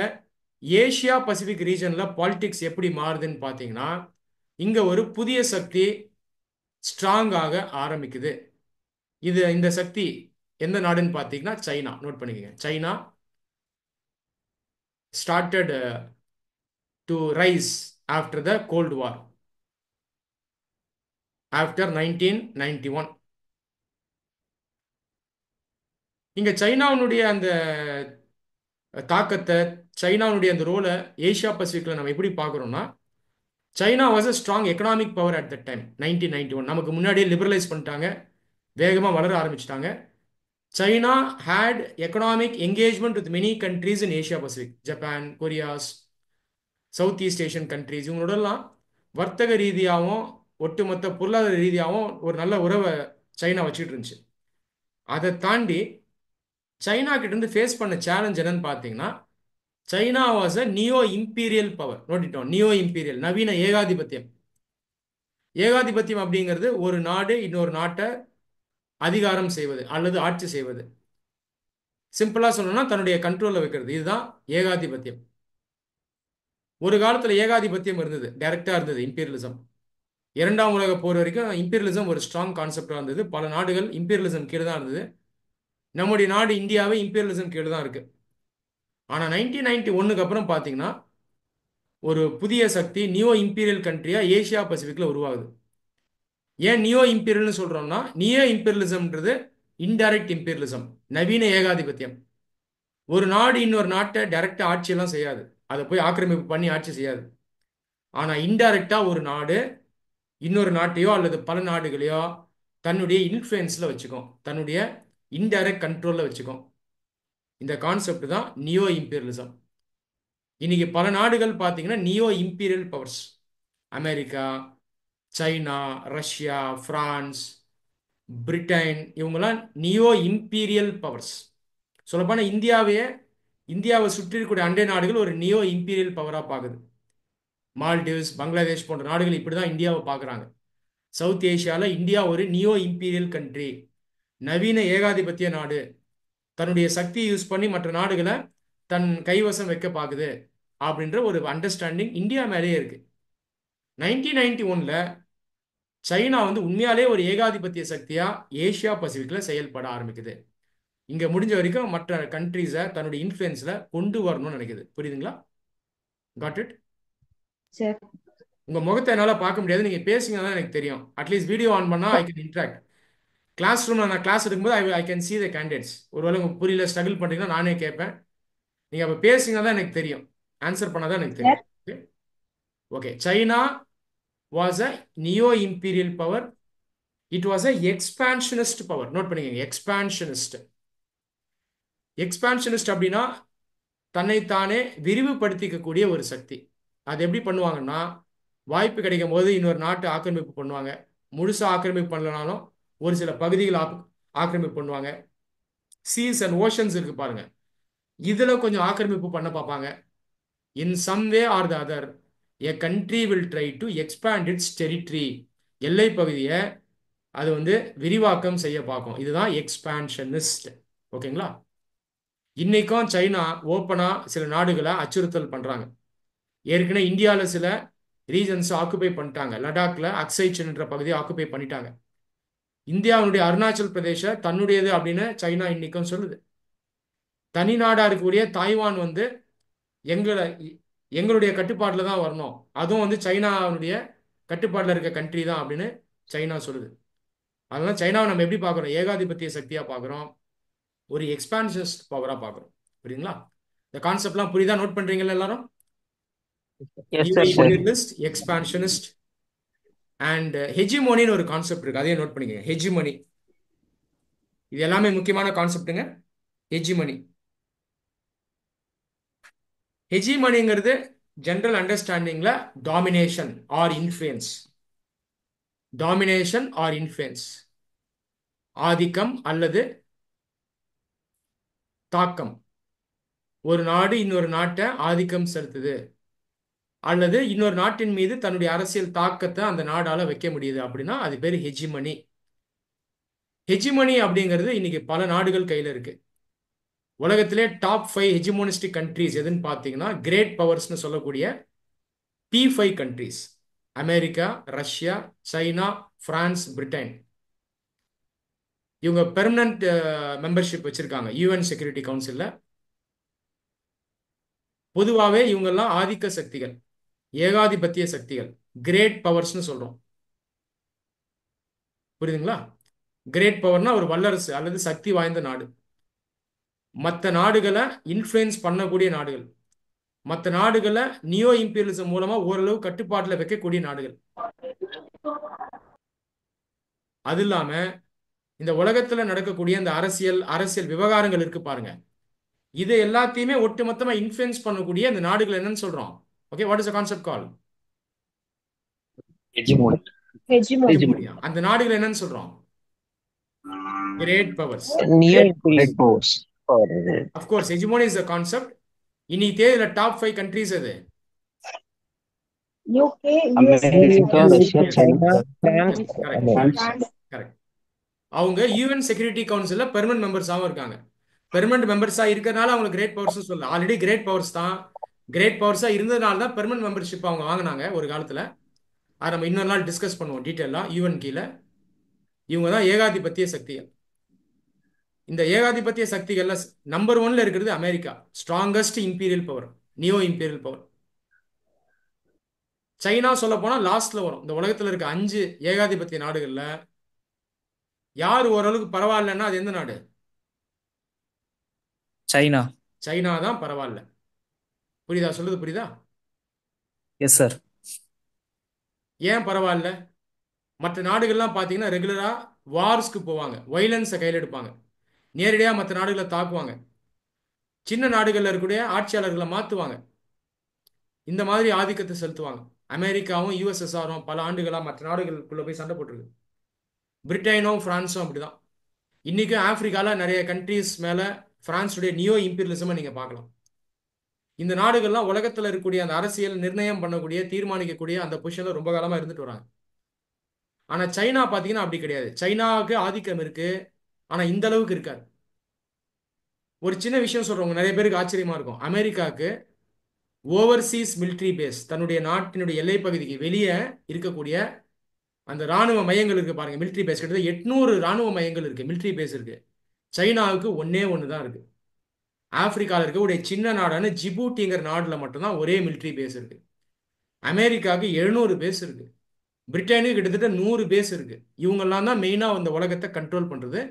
ஏசியா பசிபிக் ரீஜன்ல பாலிடிக்ஸ் எப்படி மாறுதுன்னு பார்த்தீங்கன்னா, இங்க ஒரு புதிய சக்தி ஸ்ட்ராங் ஆக ஆரம்பிக்குது. இந்த சக்தி எந்த நாடுன்னு பார்த்தீங்கன்னா சைனா. நோட் பண்ணிக்கங்க, China started to rice after the gold war, after 1991. இங்க சைனாவுடைய அந்த தாக்கத்தை, சைனாவுடைய அந்த ரோலை ஏசியா பசிபிக்ல நம்ம எப்படி பார்க்குறோம்னா, China was a strong economic power at that time 1991. நமக்கு முன்னாடியே லிபரலைஸ் பண்ணிட்டாங்க, வேகமாக வளர ஆரம்பிச்சிட்டாங்க. China had economic engagement with many countries in Asia Pacific, Japan, Koreas, South East Asian countries. இவங்களோடலாம் வர்த்தக ரீதியாகவும் ஒட்டுமொத்த பொருளாதார ரீதியாகவும் ஒரு நல்ல உறவை சைனா வச்சுட்டு இருந்துச்சு. அதை தாண்டி சைனா கிட்ட இருந்து ஃபேஸ் பண்ண சேலஞ்ச் என்னன்னு பார்த்தீங்கன்னா, China was a neo imperial power. நோட்டிட்டோம், நியோ இம்பீரியல், நவீன ஏகாதிபத்தியம். ஏகாதிபத்தியம் அப்படிங்கிறது ஒரு நாடு இன்னொரு நாட்டை அதிகாரம் செய்வது அல்லது ஆட்சி செய்வது. சிம்பிளா சொல்லணும்னா தன்னுடைய கண்ட்ரோல்ல வைக்கிறது. இதுதான் ஏகாதிபத்தியம். ஒரு காலத்துல ஏகாதிபத்தியம் இருந்தது, டைரக்டா இருந்தது இம்பீரியலிசம். 2ஆம் உலக போர் வரைக்கும் இம்பீரியலிசம் ஒரு ஸ்ட்ராங் கான்செப்டா இருந்தது. பல நாடுகள் இம்பீரியலிசம் கீழே தான் இருந்தது. நம்முடைய நாடு இந்தியாவே இம்பீரியலிசம் கீழே தான் இருக்கு. ஆனா 1991க்கு அப்புறம் பாத்தீங்கன்னா ஒரு புதிய சக்தி நியோ இம்பீரியல் கண்ட்ரியா ஏசியா பசிபிக்ல உருவாகுது. ஏன் நியோ இம்பீரியல்னு சொல்றோம்னா, நியோ இம்பீரியலிசம்ன்றது இன்டைரக்ட் இம்பீரியலிசம், நவீன ஏகாதிபத்தியம். ஒரு நாடு இன்னொரு நாட்டை டைரக்டா ஆட்சியெல்லாம் செய்யாது, அதை போய் ஆக்கிரமிப்பு பண்ணி ஆட்சி செய்யாது. ஆனா இன்டைரக்டா ஒரு நாடு இன்னொரு நாட்டையோ அல்லது பல நாடுகளையோ தன்னுடைய இன்ஃப்ளூயன்ஸ்ல வச்சுக்கும், தன்னுடைய இன்டைரக்ட் கண்ட்ரோல்ல வச்சுக்கும். இந்த கான்செப்ட் தான் நியோ இம்பீரியலிசம். இன்னைக்கு பல நாடுகள் பார்த்தீங்கன்னா neo imperial powers, America, China, Russia, France, Britain, இவங்கெல்லாம் நியோ இம்பீரியல் பவர்ஸ். சொல்லப்போனால் இந்தியாவை சுற்றி இருக்கக்கூடிய அண்டை நாடுகள் ஒரு நியோ இம்பீரியல் பவராக பார்க்குது. மால்டிவ்ஸ், பங்களாதேஷ் போன்ற நாடுகள் இப்படி தான் இந்தியாவை பார்க்குறாங்க. சவுத் ஏஷியாவில் இந்தியா ஒரு நியோ இம்பீரியல் கண்ட்ரி, நவீன ஏகாதிபத்திய நாடு, தன்னுடைய சக்தியை யூஸ் பண்ணி மற்ற நாடுகளை தன் கைவசம் வைக்க பார்க்குது அப்படின்ற ஒரு அண்டர்ஸ்டாண்டிங் இந்தியா மேலேயே இருக்கு. 1991ல சைனா வந்து உண்மையாலே ஒரு ஏகாதிபத்திய சக்தியா ஏசியா பசிபிக்ல செயல்பட ஆரம்பிக்குது. இங்க முடிஞ்ச வரைக்கும் மற்ற கண்ட்ரீஸை தன்னுடைய இன்ஃப்ளூயன்ஸ்ல கொண்டு வரணும்னு நினைக்குது. புரியுதுங்களா? Got it? சார் உங்க முகத்தை என்னால பார்க்க முடியாது, நீங்க பேசுங்க தான் எனக்கு தெரியும். அட்லீஸ்ட் வீடியோ ஆன் பண்ணா ஐ கேன் இன்ட்ராக்ட். கிளாஸ் ரூம்ல நான் கிளாஸ் எடுக்கும்போது I can see the candidates. ஒருவேளை உங்களுக்கு புரியல, ஸ்ட்ரகிள் பண்றீங்கன்னா நானே கேட்பேன். நீங்க அப்ப பேசுங்க தான் எனக்கு தெரியும், ஆன்சர் பண்ணாதான் எனக்கு தெரியும். Okay, China was a neo imperial power. It was a expansionist power. Note பண்ணிக்கங்க, எக்ஸ்பான்ஷனிஸ்ட். எக்ஸ்பான்ஷனிஸ்ட் அப்படின்னா தன்னைத்தானே விரிவுபடுத்திக்கக்கூடிய ஒரு சக்தி. அது எப்படி பண்ணுவாங்கன்னா, வாய்ப்பு கிடைக்கும் போது இன்னொரு நாட்டை ஆக்கிரமிப்பு பண்ணுவாங்க. முழுசா ஆக்கிரமிப்பு பண்ணலனாலும் ஒரு சில பகுதிகள் ஆக்கிரமிப்பு பண்ணுவாங்க. சீஸ் அண்ட் ஓஷன்ஸ் இருக்கு பாருங்க, இதுல கொஞ்சம் ஆக்கிரமிப்பு பண்ண பார்ப்பாங்க. In some way are the other a country will try to expand its territory. எல்லை பகுதியை அது வந்து விரிவாக்கம் செய்ய பார்க்கும். இதுதான் எக்ஸ்பான்ஷனிஸ்ட். ஓகேங்களா? இன்னைக்கும் சைனா ஓப்பனா சில நாடுகளை அச்சுறுத்தல் பண்றாங்க. ஏற்கனவே இந்தியாவில் சில ரீஜன்ஸ் ஆக்குபை பண்ணிட்டாங்க. லடாக்ல அக்சை சின்ன்ற பகுதியை ஆக்குபை பண்ணிட்டாங்க. இந்தியாவுடைய அருணாச்சல் பிரதேச தன்னுடையது அப்படின்னு சைனா இன்னைக்கும் சொல்லுது. தனி நாடா இருக்கக்கூடிய தாய்வான் வந்து எங்களை எங்களுடைய கட்டுப்பாட்டில் தான் வரணும், அதுவும் வந்து சைனாவுடைய கட்டுப்பாட்டில் இருக்க கண்ட்ரி தான் அப்படின்னு சைனா சொல்லுது. அதனால சைனாவை நம்ம எப்படி பார்க்குறோம்? ஏகாதிபத்திய சக்தியாக பார்க்குறோம், ஒரு எக்ஸ்பான்ஷனிஸ்ட் பவராக பார்க்குறோம். புரியுதுங்களா? இந்த கான்செப்ட்லாம் புரியுதா? நோட் பண்ணுறீங்களா எல்லாரும்? Yes new sir. Imperialist, expansionist and ஹெஜிமோனின்னு ஒரு கான்செப்ட் இருக்கு, அதையும் நோட் பண்ணிக்கங்க. ஹெஜிமனி, இது எல்லாமே முக்கியமான கான்செப்ட்டுங்க. ஹெஜிமனி ஹெஜிமனிங்கிறது ஜென்ரல் அண்டர்ஸ்டாண்டிங்ல domination or influence. Domination or influence, ஆதிக்கம் அல்லது தாக்கம். ஒரு நாடு இன்னொரு நாட்டை ஆதிக்கம் செலுத்துது அல்லது இன்னொரு நாட்டின் மீது தன்னுடைய அரசியல் தாக்கத்தை அந்த நாடால வைக்க முடியுது அப்படின்னா அது பேர் ஹெஜிமனி. ஹெஜிமனி அப்படிங்கிறது இன்னைக்கு பல நாடுகள் கையில இருக்கு. உலகத்திலே டாப் 5 ஹெஜிமோனிஸ்டிக் கண்ட்ரீஸ் எதுன்னு பார்த்தீங்கன்னா கிரேட் பவர்ஸ்னு சொல்லக்கூடிய P5 countries: America, Russia, China, France, Britain. இவங்க பெர்மனன்ட் மெம்பர்ஷிப் வச்சிருக்காங்க யூஎன் செக்யூரிட்டி கவுன்சில்ல. பொதுவாகவே இவங்கெல்லாம் ஆதிக்க சக்திகள், ஏகாதிபத்திய சக்திகள், கிரேட் பவர்ஸ்னு சொல்றோம். புரியுதுங்களா? கிரேட் பவர்னா ஒரு வல்லரசு அல்லது சக்தி வாய்ந்த நாடு, மற்ற நாடுகளை இன்ஃப்ளூயன்ஸ் பண்ணக்கூடிய நாடுகள், மற்ற நாடுகளை நியோ இம்பீரியலிசம் மூலமா ஓரளவு கட்டுப்பாட்டில் வைக்கக்கூடிய நாடுகள். அது இல்லாம இந்த உலகத்துல நடக்கக்கூடிய இந்த அரசியல் விவகாரங்கள் இருக்கு பாருங்க, இது எல்லாத்தையுமே ஒட்டுமொத்தமா இன்ஃப்ளூயன்ஸ் பண்ணக்கூடிய இந்த நாடுகள் என்னன்னு சொல்றோம்? Okay, what is the concept call? Hegemony. அந்த நாடுகள் என்னன்னு சொல்றோம்? Great powers. Neo imperial powers. Of course, hegemony is a concept. இன்னைக்கு தேதியில டாப் 5 கண்ட்ரீஸ் எது? UK, America, Yes, Russia, yes, China, yes, France, correct. Correct. அவங்க யூஎன் செக்யூரிட்டி கவுன்சில்ல பெர்மனன்ட் மெம்பர்ஸாகவும் இருக்காங்க. பெர்மனன்ட் மெம்பர்ஸா இருக்கிறதுனால அவங்க கிரேட் பவர்ஸ் சொல்லல, ஆல்ரெடி கிரேட் பவர்ஸ் தான். கிரேட் பவர்ஸா இருந்ததுனால தான் பெர்மனன்ட் மெம்பர்ஷிப் அவங்க வாங்கினாங்க ஒரு காலத்துல. அதை நம்ம இன்னொரு நாள் டிஸ்கஸ் பண்ணுவோம் டீட்டெயிலா. யூஎன் கீழே இவங்க தான் ஏகாதிபத்திய சக்திகள். இந்த ஏகாதிபத்திய சக்திகள்ல நம்பர் 1ல இருக்கிறது America, strongest imperial power, neo imperial power. China சொல்ல போனா லாஸ்ட்ல வரும். இந்த உலகத்துல இருக்க 5 ஏகாதிபத்திய நாடுகள்ல யார் ஓரளவுக்கு பரவாயில்லன்னா அது எந்த நாடு? சைனா. சைனா தான் பரவாயில்ல. புரியுதா? சொல்றது புரியுதா? Yes sir. ஏன் பரவாயில்ல? மற்ற நாடுகள்லாம் பார்த்தீங்கன்னா ரெகுலரா வார்ஸ்க்கு போவாங்க, வைலன்ஸை கையில் எடுப்பாங்க, நேரடியாக மற்ற நாடுகளை தாக்குவாங்க, சின்ன நாடுகளில் இருக்கக்கூடிய ஆட்சியாளர்களை மாற்றுவாங்க, இந்த மாதிரி ஆதிக்கத்தை செலுத்துவாங்க. அமெரிக்காவும் யுஎஸ்எஸ்ஆரும் பல ஆண்டுகளாக மற்ற நாடுகளுக்குள்ள போய் சண்டை போட்டிருக்கு. பிரிட்டனும் பிரான்ஸும் அப்படிதான். இன்னைக்கும் ஆப்பிரிக்காவில் நிறைய கண்ட்ரீஸ் மேலே பிரான்ஸுடைய நியோ இம்பீரியலிசமை நீங்கள் பார்க்கலாம். இந்த நாடுகள்லாம் உலகத்தில் இருக்கக்கூடிய அந்த அரசியல் நிர்ணயம் பண்ணக்கூடிய, தீர்மானிக்கக்கூடிய அந்த பொசிஷனில் ரொம்ப காலமாக இருந்துட்டு வராங்க. ஆனால் சைனா பார்த்தீங்கன்னா அப்படி கிடையாது. சைனாவுக்கு ஆதிக்கம் இருக்கு, ஆனால் இந்த அளவுக்கு இருக்காது. ஒரு சின்ன விஷயம் சொல்றவங்க நிறைய பேருக்கு ஆச்சரியமா இருக்கும். அமெரிக்காவுக்கு ஓவர்சீஸ் மிலிட்ரி பேஸ், தன்னுடைய நாட்டினுடைய எல்லை பகுதிக்கு வெளியே இருக்கக்கூடிய அந்த ராணுவ மையங்கள் இருக்கு பாருங்க, மிலிட்ரி பேஸ் கிட்டத்தட்ட 800 ராணுவ மையங்கள் இருக்கு, மிலிட்ரி பேஸ் இருக்கு. சைனாவுக்கு ஒன்னே ஒன்று தான் இருக்கு. ஆப்பிரிக்காவில் இருக்கக்கூடிய சின்ன நாடான ஜிபூட்டிங்கிற நாடுல மட்டும்தான் ஒரே மிலிட்ரி பேஸ் இருக்கு. அமெரிக்காவுக்கு 700 பேஸ் இருக்கு. பிரிட்டனுக்கு கிட்டத்தட்ட 100 பேஸ் இருக்கு. இவங்கெல்லாம் தான் மெயினா இந்த உலகத்தை கண்ட்ரோல் பண்றது.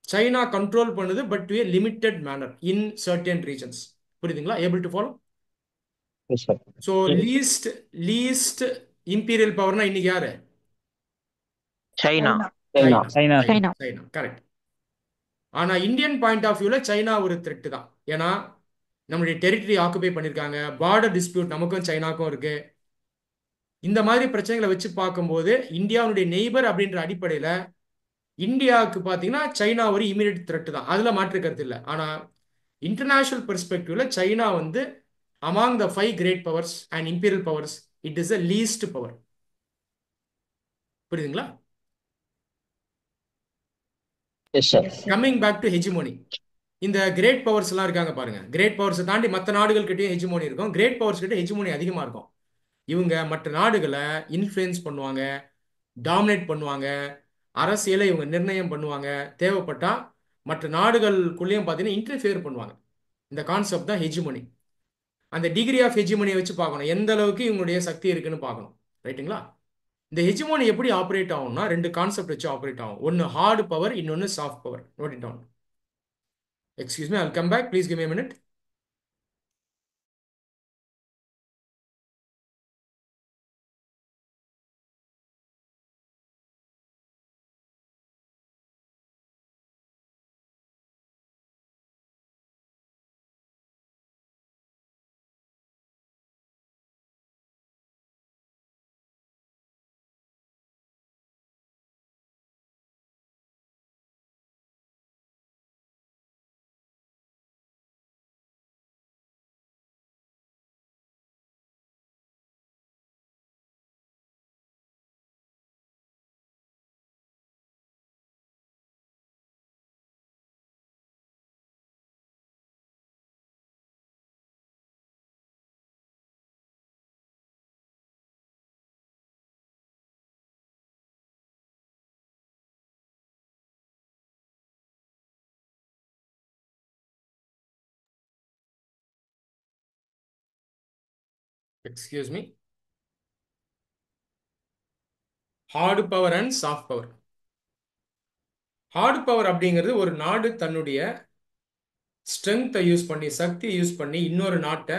சைனா கண்ட்ரோல் பண்ணுது, but to a limited manner in certain regions. புரியுதுங்களா? able to follow? So least imperial பவர்னா இன்னைக்கு யாரு? China. China. China. China, correct. ஆனா இந்தியன் பாயிண்ட் ஆஃப் வியூல சைனா ஒரு த்ரெட் தான். ஏன்னா நம்மளுடைய டெரிட்டரி ஆக்குபை பண்ணியிருக்காங்க, பார்டர் டிஸ்பியூட் நமக்கும் சைனாக்கும் இருக்கு. இந்த மாதிரி பிரச்சனைகளை வச்சு பார்க்கும்போது இந்தியாவுடைய நெய்பர் அப்படின்ற அடிப்படையில் இந்தியாவுக்கு பார்த்தீங்கன்னா சைனா ஒரு இமீடியட் த்ரெட் தான், அதுல மாற்று கருத்து இல்லை. ஆனா இன்டர்நேஷனல் பெர்ஸ்பெக்டிவ்ல சைனா வந்து among the 5 great powers and imperial powers, it is the least power. புரியுதுங்களா? Yes sir. Coming back to hegemony. இந்த கிரேட் பவர்ஸ் எல்லாம் இருக்காங்க பாருங்க. கிரேட் பவர்ஸை தாண்டி மற்ற நாடுகள் கிட்டயும் ஹெஜிமோனி இருக்கும். கிரேட் பவர்ஸ் கிட்ட ஹெஜிமோனி அதிகமா இருக்கும். இவங்க மற்ற நாடுகளை இன்ஃப்ளூயன்ஸ் பண்ணுவாங்க, டாமினேட் பண்ணுவாங்க, அரசியலை இவங்க நிர்ணயம் பண்ணுவாங்க. தேவைப்பட்டா மற்ற நாடுகளுக்குள்ளேயும் பார்த்தீங்கன்னா இன்டர்ஃபியர் பண்ணுவாங்க. இந்த கான்செப்ட் தான் ஹெஜிமோனி. அந்த டிகிரி ஆஃப் ஹெஜிமோனியை வச்சு பார்க்கணும், எந்த அளவுக்கு இவங்களுடைய சக்தி இருக்குன்னு பார்க்கணும். ரைட்டுங்களா? இந்த ஹெஜிமோனி எப்படி ஆப்ரேட் ஆகும்னா ரெண்டு கான்செப்ட் வச்சு ஆப்ரேட் ஆகும். ஒன்று ஹார்டு பவர், இன்னொன்று soft power. Note it down. Excuse me, I'll come back. Please give me a minute. Excuse me. Hard power and soft power. Hard power அப்படிங்கிறது ஒரு நாடு தன்னுடைய ஸ்ட்ரென்த்தை யூஸ் பண்ணி, சக்தியை யூஸ் பண்ணி இன்னொரு நாட்டை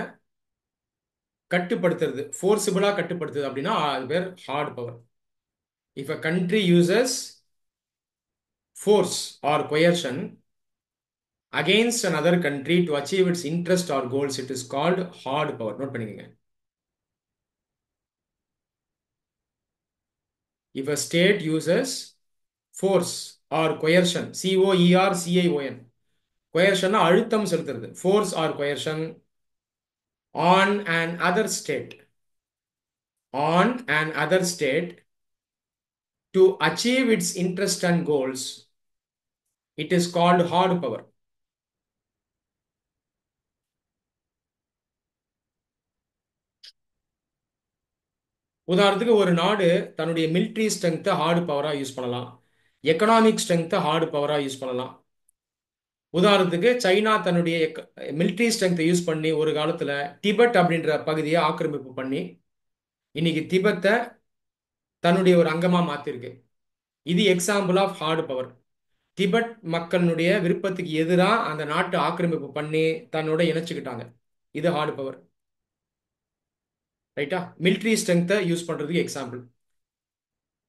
கட்டுப்படுத்துறது, ஃபோர்ஸிபிளா கட்டுப்படுத்துது அப்படின்னா அது பேர் hard power. If a country uses force or coercion against another country to achieve its interest or goals, it is called hard power. Note பண்ணிக்கங்க. If a state uses force or coercion, coercion, coercion அழுத்தம் செலுத்துறது, force or coercion on an other state to achieve its interest and goals, it is called hard power. உதாரணத்துக்கு ஒரு நாடு தன்னுடைய மிலிட்ரி ஸ்ட்ரென்த்தை ஹார்டு பவரா யூஸ் பண்ணலாம், எக்கனாமிக் ஸ்ட்ரென்த்தை ஹார்டு பவரா யூஸ் பண்ணலாம். உதாரணத்துக்கு சைனா தன்னுடைய மிலிட்ரி ஸ்ட்ரென்த்தை யூஸ் பண்ணி ஒரு காலத்துல திபெத் அப்படின்ற பகுதியை ஆக்கிரமிப்பு பண்ணி இன்னைக்கு திபெத்தை தன்னுடைய ஒரு அங்கமா மாத்திருக்கு. இது example of hard power. Tibet மக்களுடைய விருப்பத்துக்கு எதிராக அந்த நாட்டை ஆக்கிரமிப்பு பண்ணி தன்னோட இணைச்சுக்கிட்டாங்க. இது ஹார்டு பவர். ரைட்டா? மிலிட்ரி ஸ்ட்ரென்த்தை யூஸ் பண்றதுக்கு எக்ஸாம்பிள்.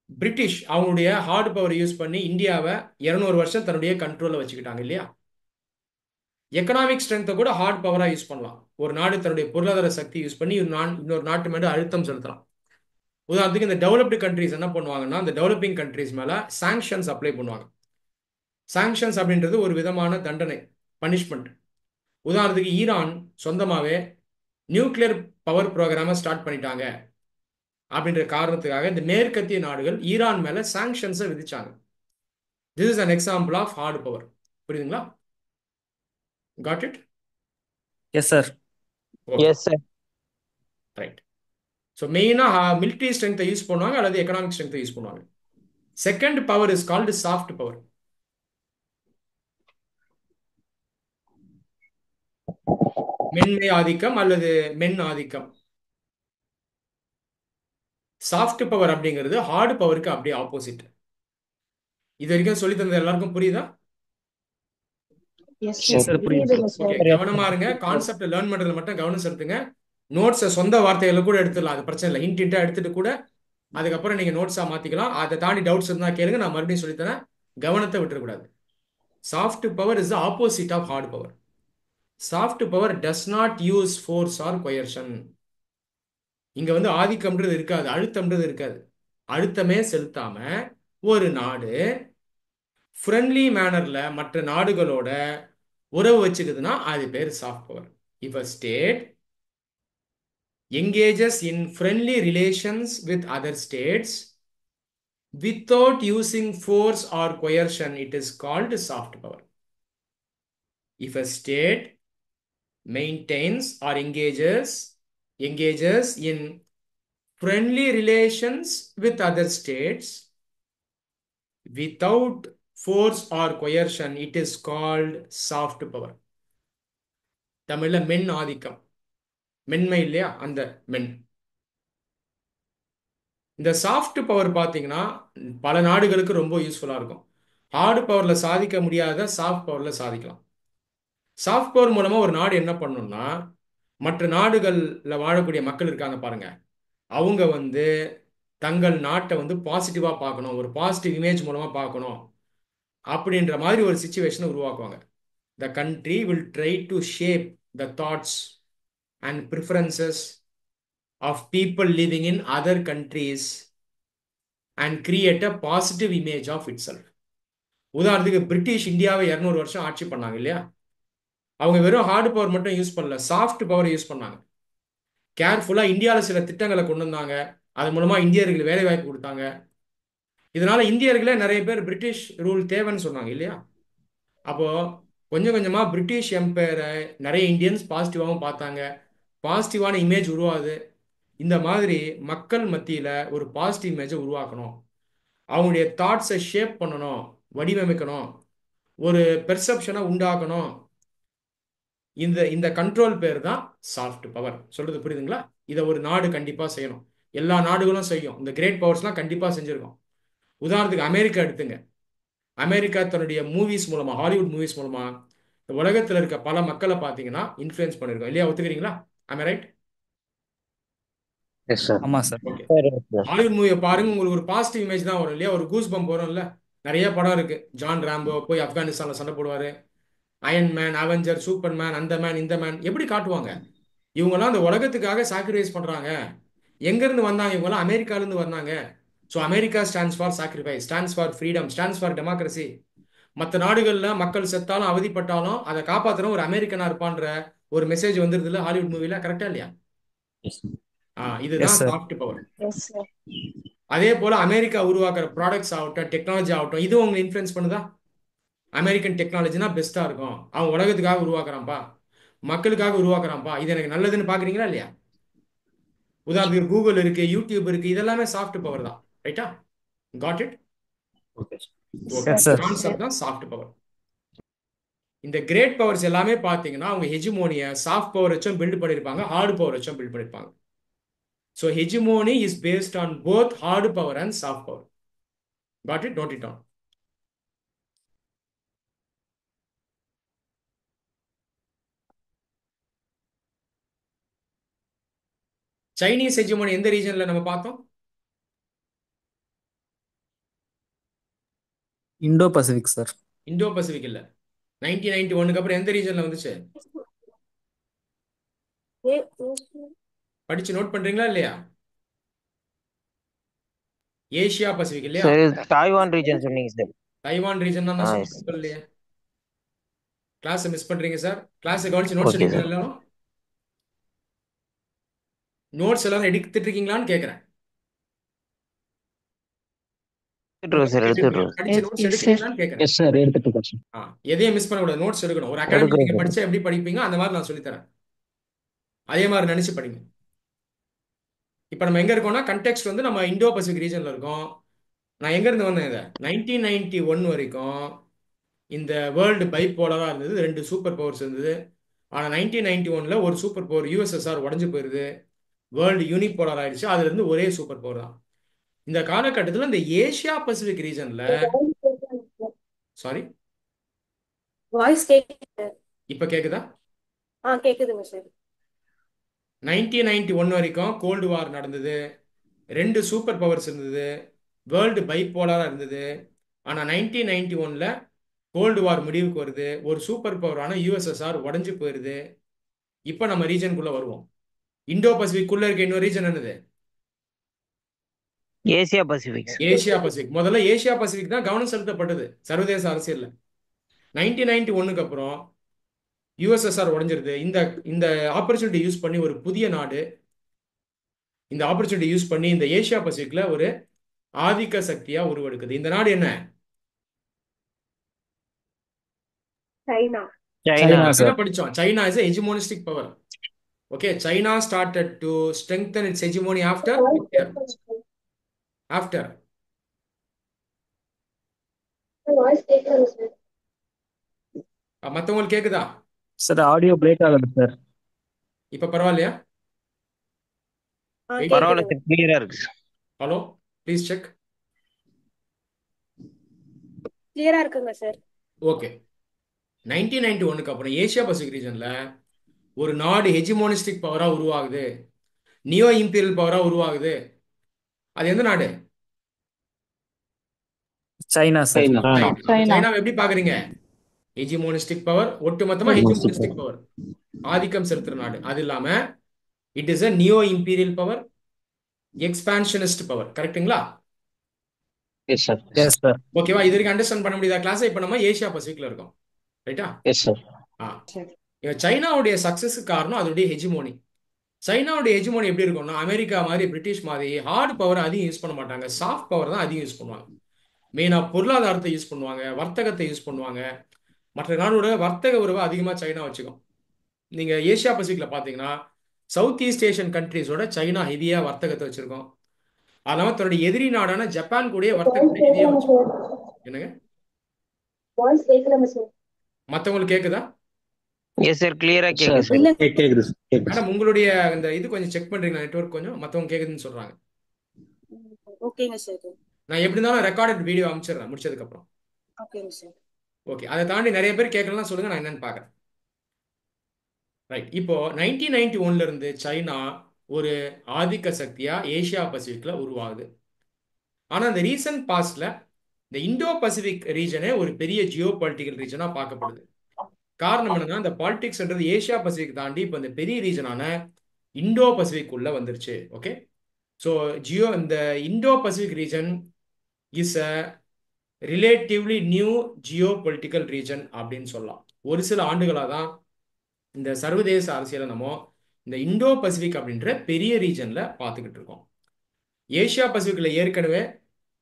பிரிட்டிஷ் அவங்களுடைய ஹார்டு பவர் யூஸ் பண்ணி இந்தியாவை 200 வருஷம் தன்னுடைய கண்ட்ரோல்ல வச்சுக்கிட்டாங்க இல்லையா? எக்கனாமிக் ஸ்ட்ரென்த்தை கூட ஹார்ட் பவரா யூஸ் பண்ணலாம். ஒரு நாடு தன்னுடைய பொருளாதார சக்தி யூஸ் பண்ணி இன்னொரு நாட்டு மேல அழுத்தம் செலுத்தலாம். உதாரணத்துக்கு இந்த டெவலப்டு கண்ட்ரிஸ் என்ன பண்ணுவாங்கன்னா, இந்த டெவலப்பிங் கண்ட்ரிஸ் மேல சாங்ஷன்ஸ் அப்ளை பண்ணுவாங்க. சாங்ஷன்ஸ் அப்படின்றது ஒரு விதமான தண்டனை, பனிஷ்மெண்ட். உதாரணத்துக்கு ஈரான் சொந்தமாவே நியூக்ளியர் பவர் ப்ரோக்ராமை ஸ்டார்ட் பண்ணிட்டாங்க அப்படின்ற காரணத்துக்காக இந்த மேற்கத்திய நாடுகள் ஈரான் மேல சாங்ஷன்ஸை விதிச்சாங்க. This is an example of hard power. புரியுதுங்களா? Got it? Yes, sir. Okay. Yes sir. Right. So மெயினாக மிலிட்ரி ஸ்ட்ரென்த்தை யூஸ் பண்ணுவாங்க அல்லது எக்கனாமிக் ஸ்ட்ரென்த்தை யூஸ் பண்ணுவாங்க. Second power is called soft power. மென்மை ஆதிக்கம் அல்லது மென் ஆதிக்கம். சாஃப்ட் பவர் அப்படிங்கிறது ஹார்டு பவருக்கு அப்படியே ஆப்போசிட். இது வரைக்கும் சொல்லி தந்தது எல்லாருக்கும் புரியுதா? Yes, sir. புரியுது. ஓகே, கவனமா இருங்க. கான்செப்ட் லேர்ன் பண்றதுல மட்டும் கவனம் செலுத்துங்க. நோட்ஸை சொந்த வார்த்தைகளை கூட எடுத்துடலாம், அது பிரச்சனை இல்லை. ஹிண்டா எடுத்துட்டு கூட அதுக்கப்புறம் நீங்க நோட்ஸா மாத்திக்கலாம். அதை தாண்டி டவுட்ஸ் இருந்தா கேளுங்க, நான் மறுபடியும் சொல்லித்தரேன். கவனத்தை விட்டுறக்கூடாது. Soft power is the opposite of hard power. Soft power does not use force or coercion. இங்க வந்து ஆதிக்கம்ன்றது இருக்காது, அழுத்தம்ன்றது இருக்காது. அழுத்தமே செலுத்தாம ஒரு நாடு ஃப்ரெண்ட்லி மேனர்ல மற்ற நாடுகளோட உறவு வச்சுக்குதுன்னா அது பேர் soft power. If a state engages in friendly relations with other states Without using force or coercion, it is called soft power. If a state maintains or engages in friendly relations with other states without force or coercion, it is called soft power. தமிழ்ல மென் ஆதிக்கம், மென்மை இல்லையா, அந்த மென். இந்த சாஃப்ட் பவர் பார்த்தீங்கன்னா பல நாடுகளுக்கு ரொம்ப யூஸ்ஃபுல்லாக இருக்கும். ஹார்டு பவரில் சாதிக்க முடியாத சாஃப்ட் பவரில் சாதிக்கலாம். சாஃப்ட் பவர் மூலமாக ஒரு நாடு என்ன பண்ணணும்னா, மற்ற நாடுகளில் வாழக்கூடிய மக்கள் இருக்காங்க பாருங்க, அவங்க வந்து தங்கள் நாட்டை வந்து பாசிட்டிவாக பார்க்கணும், ஒரு பாசிட்டிவ் இமேஜ் மூலமாக பார்க்கணும் அப்படின்ற மாதிரி ஒரு சுச்சுவேஷனை உருவாக்குவாங்க. The country will try to shape the thoughts and preferences of people living in other countries and create a positive image of itself. உதாரணத்துக்கு பிரிட்டிஷ் இந்தியாவை 200 வருஷம் ஆட்சி பண்ணாங்க இல்லையா? அவங்க வெறும் ஹார்டு பவர் மட்டும் யூஸ் பண்ணல, சாஃப்ட் பவர் யூஸ் பண்ணாங்க. கேர்ஃபுல்லாக இந்தியாவில் சில திட்டங்களை கொண்டு வந்தாங்க, அது மூலமாக இந்தியர்களுக்கு வேலை வாய்ப்பு கொடுத்தாங்க. இதனால இந்தியர்களே நிறைய பேர் பிரிட்டிஷ் ரூல் தேவைன்னு சொன்னாங்க இல்லையா? அப்போ கொஞ்சம் கொஞ்சமாக பிரிட்டிஷ் எம்பையரை நிறைய இந்தியன்ஸ் பாசிட்டிவாகவும் பார்த்தாங்க, பாசிட்டிவான இமேஜ் உருவாகுது. இந்த மாதிரி மக்கள் மத்தியில் ஒரு பாசிட்டிவ் இமேஜை உருவாக்கணும், அவங்களுடைய தாட்ஸை ஷேப் பண்ணணும், வடிவமைக்கணும், ஒரு பெர்செப்ஷனை உண்டாக்கணும். இந்த இந்த கண்ட்ரோல் பேர் தான் சாஃப்ட் பவர். சொல்றது புரியுதுங்களா? இதை ஒரு நாடு கண்டிப்பாக செய்யணும், எல்லா நாடுகளும் செய்யும், இந்த கிரேட் பவர்ஸ்லாம் கண்டிப்பாக செஞ்சுருக்கோம். உதாரணத்துக்கு அமெரிக்கா எடுத்துங்க. அமெரிக்கா தன்னுடைய மூவிஸ் மூலமா, ஹாலிவுட் மூவிஸ் மூலமா இந்த உலகத்தில் இருக்க பல மக்களை பார்த்தீங்கன்னா இன்ஃப்ளூயன்ஸ் பண்ணியிருக்கோம் இல்லையா? ஒத்துக்கிறீங்களா? am I right? Yes sir. ஆமா சார். ஓகே. சரி சார். ஹாலிவுட் மூவியை பாருங்க, உங்களுக்கு ஒரு பாசிட்டிவ் இமேஜ் தான் வரும் இல்லையா? ஒரு கூஸ் பம்ப் வரும்ல. நிறைய படம் இருக்கு. ஜான் ராம்போ போய் ஆப்கானிஸ்தான்ல சண்டை போடுவாரு, Iron Man, Avenger, Superman, அந்த மேன் இந்த மேன் எப்படி காட்டுவாங்க? இவங்கெல்லாம் அந்த உலகத்துக்காக சாக்ரிஃபைஸ் பண்றாங்க. எங்கேருந்து வந்தாங்க இவங்கெல்லாம்? அமெரிக்காலேருந்து வந்தாங்க. So America stands for sacrifice, stands for freedom, stands for democracy. மற்ற நாடுகளில் மக்கள் செத்தாலும் அவதிப்பட்டாலும் அதை காப்பாற்றுற ஒரு அமெரிக்கனா இருப்பான்ற ஒரு மெசேஜ் வந்துருது இல்லை ஹாலிவுட் மூவில? கரெக்டா இல்லையா? இதுதான் yes sir. Soft power. Yes sir. அதே போல அமெரிக்கா உருவாக்குற ப்ராடக்ட்ஸ் ஆகட்டும், டெக்னாலஜி ஆகட்டும், இது உங்களை இன்ஃப்ளூயன்ஸ் பண்ணுதா? அமெரிக்கன் டெக்னாலஜினா பெஸ்ட்டாக இருக்கும், அவன் உலகத்துக்காக உருவாக்குறான்ப்பா, மக்களுக்காக உருவாக்குறான்ப்பா, இது எனக்கு நல்லதுன்னு பார்க்குறீங்களா இல்லையா? உதாரணத்துக்கு கூகுள் இருக்கு, யூடியூப் இருக்கு, இதெல்லாமே சாஃப்ட் பவர் தான். ரைட்டா? Got it? Okay sir. Okay. Yes sir. Concept தான் சாஃப்ட் பவர். இந்த கிரேட் பவர்ஸ் எல்லாமே பார்த்தீங்கன்னா அவங்க ஹெஜிமோனியை சாஃப்ட் பவர் வச்சும் பில்ட் பண்ணியிருப்பாங்க, ஹார்டு பவர் வச்சும் பில்ட் பண்ணியிருப்பாங்க. So hegemony is based on both hard power and soft power. Got it? Note it on. Chinese hegemony எந்த ரீஜன்ல நம்ம பார்த்தோம்? Indo Pacific sir. Indo Pacific இல்ல, 1991க்கு அப்புறம் எந்த ரீஜன்ல வந்துச்சு? படிச்சு நோட் பண்றீங்களா இல்லையா? ஏசியா பசிபிக் இல்லையா? சார் தாய்வான் ரீஜன் சொன்னீங்க சார். தைவான் ரீஜன் தான் நான் yes. சொல்லலையே. கிளாஸ் மிஸ் பண்றீங்க சார். கிளாஸ் கவனிச்சு நோட்ஸ் Okay, எடுக்கிறீங்க எல்லாரும்? நோட்ஸ் எல்லாரும் எடுத்துட்டு இருக்கீங்களான்னு கேட்கறேன். எடுத்துடுறோம் சார், எடுத்துடுறோம். படிச்சு Yes, நோட்ஸ் yes, sir. எடுக்கிறீங்களான்னு கேட்கறேன். எஸ் சார், எடுத்துட்டு இருக்கேன் சார். எதையும் மிஸ் பண்ணக்கூடாது, நோட்ஸ் எடுக்கணும். ஒரு அகாடமி எடுக்கிறோம் நீங்க சார். படிச்சா எப்படி படிப்பீங்க அந்த மாதிரி நான் சொல்லித்தரேன், அதே மாதிரி நினைச்சு படிங்க. இப்போ நம்ம எங்க இருக்கோம்னா, கண்டெக்ஸ்ட் வந்து நம்ம இந்தோ பசிபிக் ரீஜன்ல இருக்கோம். நான் எங்க இருந்து வந்தேன்? இதை 1991 வரைக்கும் இந்த வேர்ல்டு பைப்போலராக இருந்தது, 2 சூப்பர் பவர்ஸ் இருந்தது. ஆனால் 1991ல் ஒரு சூப்பர் பவர் யூஎஸ்எஸ்ஆர் உடஞ்சு போயிருது, வேர்ல்டு யூனிபோலர் ஆயிடுச்சு. அதுல இருந்து ஒரே சூப்பர் பவர் தான். இந்த காலகட்டத்தில் இந்த ஏசியா பசிபிக் ரீஜன்ல, சாரி வாய்ஸ் கேக்குது. இப்போ கேக்குதா? கேக்குதுங்க சார். 1991 வரைக்கும் கோல்டு வார் நடந்தது, 2 சூப்பர் பவர்ஸ் இருந்தது, வேர்ல்டு பைப்போலராக இருந்தது. ஆனால் 1991ல் கோல்டு வார் முடிவுக்கு வருது, ஒரு சூப்பர் பவரான யூஎஸ்எஸ்ஆர் உடஞ்சு போயிருது. இப்போ நம்ம ரீஜனுக்குள்ள வருவோம். இந்தோ பசிபிக்குள்ள இருக்க இன்னொரு ரீஜன் என்னது? Asia Pacific sir. Asia Pacific. முதல்ல ஏசியா பசிபிக் தான் கவனம் செலுத்தப்பட்டது சர்வதேச அரசியல்ல. 1991க்கு அப்புறம் யூஎஸ்எஸ்ஆர் உடஞ்சிருது. இந்த இந்த ஆப்பர்ச்சுனிட்டி யூஸ் பண்ணி ஒரு புதிய நாடு, இந்த ஆப்பர்ச்சுனிட்டி யூஸ் பண்ணி இந்த ஏசியா பசிபிக்ல ஒரு ஆதிக்க சக்தியா உருவெடுக்குது. இந்த நாடு என்ன? சைனா. சைனா. சைனா என்ன சார். படிச்சோம்? China is a hegemonistic power. Okay, China started to strengthen its hegemony after which year? After voice கேட்கல சார். மத்தவங்களுக்கு கேக்குதா? சார் ஆடியோ பிரேக் ஆகுது சார். இப்ப பரவாயில்லையா? வெயிட். பரவாயில்ல கேக்குது. சார், கிளியரா இருக்கு. Hello, please check. கிளியரா இருக்குங்க சார். ஓகே. 1991க்கு அப்புறம் ஏசியா பசிபிக் ரீஜன்ல ஒரு நாடு ஹெஜிமோனிஸ்டிக் பவரா உருவாகுது, நியோ இம்பீரியல் பவரா உருவாகுது. அது எந்த நாடு? China sir. சைனா. Right. அப்ப சைனா. சைனாவை எப்படி பாக்குறீங்க? ஹெஜிமோனிஸ்டிக் பவர், ஒட்டுமொத்தமா ஹெஜிமோனிஸ்டிக் பவர், ஆதிக்கம் செலுத்துற நாடு. அது இல்லாம it is a neo imperial power, expansionist power. கரெக்ட்டுங்களா? Yes sir. Yes sir. ஓகேவா? இது வரைக்கும் அண்டர்ஸ்டாண்ட் பண்ண முடியுதா கிளாஸ்? இப்ப நம்ம ஏசியா பசிபிக்ல இருக்கோம். ரைட்டா? Yes sir. சைனாவுடைய சக்சஸுக்கு காரணம் அதோடைய ஹெஜிமோனி. சைனாவுடைய ஹெஜிமோனி எப்படி இருக்கும்னா, அமெரிக்கா மாதிரி, பிரிட்டிஷ் மாதிரி ஹார்ட் பவர் அதிகம் யூஸ் பண்ண மாட்டாங்க. சாஃப்ட் பவர் தான் அதிகம் யூஸ் பண்ணுவாங்க. மெயினா பொருளாதாரத்தை யூஸ் பண்ணுவாங்க, வர்த்தகத்தை யூஸ் பண்ணுவாங்க. மற்ற நாடோட வர்த்தக உறவை அதிகமா சைனா வச்சுக்கும். நீங்க ஏசியா பசிபிக்ல பாத்தீங்கன்னா சவுத் ஈஸ்ட் ஏஷியன் கண்ட்ரீஸோட சைனா ஹெவியா வர்த்தகத்தை வச்சிருக்கோம். அதனால தன்னுடைய எதிரி நாடான ஜப்பான் கூட வர்த்தகத்தை ஹெவியா வச்சிருக்கோம். என்னங்க? வாய்ஸ் கேட்கல சார். மத்தவங்களுக்கு கேக்குதா? எஸ் சார், கிளியரா சார் கேக்குது சார். இல்ல கேக்குது கேக்குது. மேடம், உங்களுடைய இந்த இது கொஞ்சம் செக் பண்றீங்களா? நெட்வொர்க் கொஞ்சம் மத்தவங்க கேக்குதுன்னு சொல்றாங்க. ஓகேங்க சார். நான் எப்படி இருந்தாலும் ரெக்கார்டட் வீடியோ அனுப்பிச்சிடுறேன் முடிச்சதுக்கு அப்புறம். ஓகேங்க சார். ஓகே, அதை தாண்டி நிறைய பேர் கேட்கலாம், சொல்லுங்க, நான் என்னன்னு பார்க்குறேன். ரைட். இப்போ 1991ல இருந்து சைனா ஒரு ஆதிக்க சக்தியா ஏசியா பசிபிக்ல உருவாகுது. ஆனா இந்த ரீசன்ட் பாஸ்ட்ல இந்த இந்தோ பசிபிக் ரீஜனே ஒரு பெரிய ஜியோ பொலிட்டிக்கல் ரீஜனா பார்க்கப்படுது. காரணம் என்னன்னா, இந்த பாலிடிக்ஸ்ன்றது ஏசியா பசிபிக் தாண்டி இப்போ இந்த பெரிய ரீஜனான இந்தோ பசிபிக் உள்ள வந்துருச்சு. ஓகே, ஸோ இந்த Indo Pacific region is a relatively new Jio political region அப்படின்னு சொல்லலாம். ஒரு சில ஆண்டுகளாக தான் இந்த சர்வதேச அரசியலை நம்ம இந்த இந்தோ பசிபிக் அப்படின்ற பெரிய ரீஜன்ல பார்த்துக்கிட்டு இருக்கோம். ஏசியா பசிபிக்ல ஏற்கனவே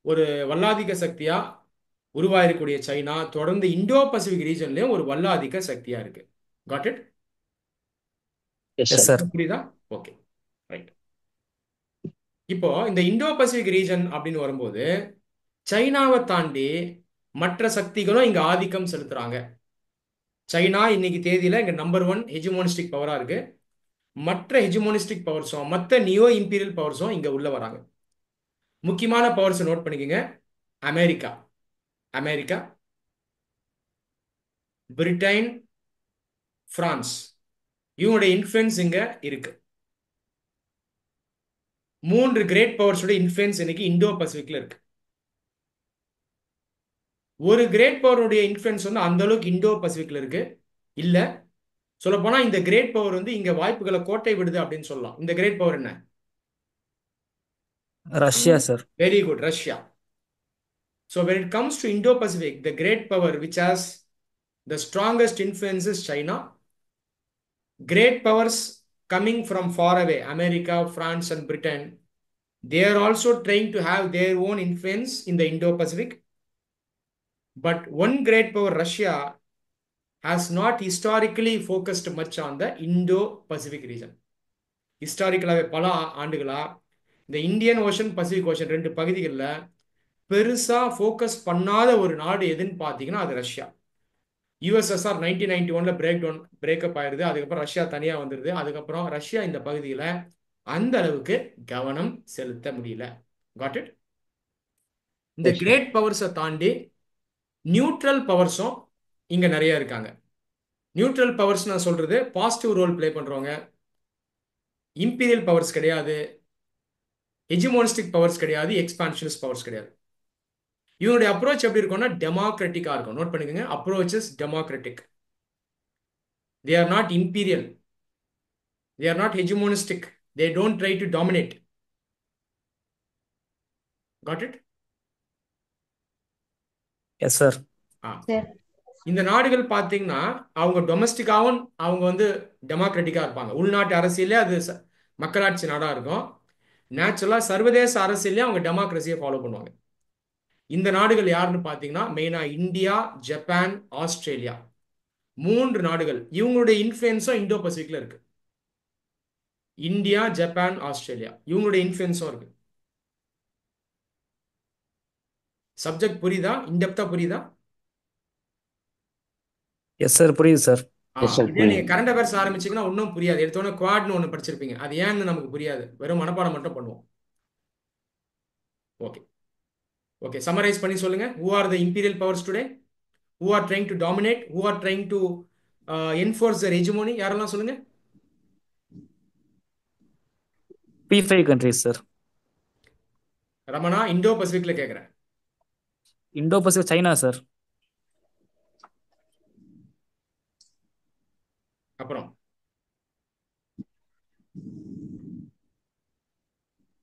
ஒரு வல்லாதிக்க சக்தியா உருவாயிருக்கக்கூடிய சைனா தொடர்ந்து இந்தோ பசிபிக் ரீஜன்லயும் ஒரு வல்லாதிக்க சக்தியா இருக்கு. Got it? Yes yes sir. Sir. புரியுதா? Okay, right. இப்போ இந்த இந்தோ பசிபிக் ரீஜன் அப்படின்னு வரும்போது சைனாவை தாண்டி மற்ற சக்திகளும் இங்க ஆதிக்கம் செலுத்துறாங்க. சைனா இன்னைக்கு தேதியில இங்க நம்பர் 1 ஹெஜிமோனிஸ்டிக் பவரா இருக்கு. மற்ற ஹெஜிமோனிஸ்டிக் பவர்ஸும் மற்ற நியோ இம்பீரியல் பவர்ஸும் இங்க உள்ள வராங்க. முக்கியமான பவர்ஸ் நோட் பண்ணிக்கங்க. அமெரிக்கா, அமெரிக்கா, பிரிட்டன், பிரான்ஸ், இவங்களுடைய இன்ஃப்ளூயன்ஸ் இங்க இருக்கு. 3 கிரேட் பவர்ஸோட இன்ஃப்ளூயன்ஸ் இன்னைக்கு இந்தோ பசிபிக்ல இருக்கு. ஒரு கிரேட் பவருடைய இன்ஃப்ளூயன்ஸ் வந்து அந்த அளவுக்கு இந்தோ பசிபிக்ல இருக்கு இல்ல. சொல்ல போனா இந்த கிரேட் பவர் வந்து இங்க வாய்ப்புகளை கோட்டை விடுது அப்படின்னு சொல்லலாம். இந்த கிரேட் பவர் என்ன? Russia sir. Very good, Russia. So when it comes to Indo-Pacific, the great power which has the strongest influence is China. Great powers coming from far away, America, France, and Britain, they are also trying to have their own influence in the Indo-Pacific. But one great power, Russia, has not historically focused much on the Indo-Pacific region. ஹிஸ்டாரிக்கலாகவே பல ஆண்டுகளா இந்த இந்தியன் ஓஷன், பசிபிக் ஓஷன் ரெண்டு பகுதிகளில் பெருசா ஃபோக்கஸ் பண்ணாத ஒரு நாடு எதுன்னு பார்த்தீங்கன்னா அது ரஷ்யா. யுஎஸ்எஸ்ஆர் 1991ல பிரேக்கப் ஆயிடுது. அதுக்கப்புறம் ரஷ்யா தனியா வந்துடுது. அதுக்கப்புறம் ரஷ்யா இந்த பகுதியில அந்த அளவுக்கு கவனம் செலுத்த முடியல. Got it? இந்த கிரேட் பவர்ஸை தாண்டி நியூட்ரல் பவர்ஸும் இங்க நிறைய இருக்காங்க. நியூட்ரல் பவர்ஸ் நான் சொல்றது பாசிட்டிவ் ரோல் பிளே பண்றவங்க. இம்பீரியல் பவர்ஸ் கிடையாது, ஹெஜிமோனிஸ்டிக் பவர்ஸ் கிடையாது, எக்ஸ்பான்ஷனிஸ்ட் பவர்ஸ் கிடையாது. இவனுடைய அப்ரோச் எப்படி இருக்கும்னா டெமோக்ராட்டிக்கா இருக்கும். நோட் பண்ணிக்கோங்க, approach is democratic. They are not imperial. They are not hegemonistic. They don't try to dominate. Got it? Yes sir. இந்த நாடுகள் பார்த்தீங்கன்னா அவங்க டொமஸ்டிக்காவும் அவங்க வந்து டெமோக்ராட்டிக்கா இருப்பாங்க. உள்நாட்டு அரசியலே அது மக்களாட்சி நாடா இருக்கும். நேச்சுரலா சர்வதேச அரசியலே அவங்க டெமோக்ரஸியை ஃபாலோ பண்ணுவாங்க. இந்த நாடுகள் யாருன்னு பார்த்தீங்கன்னா மெயினா இந்தியா, ஜப்பான், ஆஸ்திரேலியா, 3 நாடுகள். இவங்களுடைய இன்ஃப்ளூயன்ஸும் இந்தோ பசிபிக்ல இருக்கு. இந்தியா, ஜப்பான், ஆஸ்திரேலியா இவங்களுடைய இன்ஃப்ளூயன்ஸும் இருக்கு. சப்ஜெக்ட் புரியுதா? இன்டெப்தா புரியுதா? எஸ் சார், புரியுது சார். எஸ் சார், இதே நீங்க கரண்ட் அஃபேர்ஸ் ஆரம்பிச்சீங்கன்னா ஒன்றும் புரியாது. எடுத்தோன்னே குவாட்னு ஒன்று படிச்சிருப்பீங்க. அது ஏன்னு நமக்கு புரியாது. வெறும் மனப்பாடம் மட்டும் பண்ணுவோம். ஓகே ஓகே, சம்மரைஸ் பண்ணி சொல்லுங்க. Who are the imperial powers today? Who are trying to dominate? Who are trying to enforce their hegemony? யாரெல்லாம் சொல்லுங்க. P5 countries sir. Ramana, Indo பசிபிக்ல கேட்குறேன். Indo Pacific China sir. அப்புறம்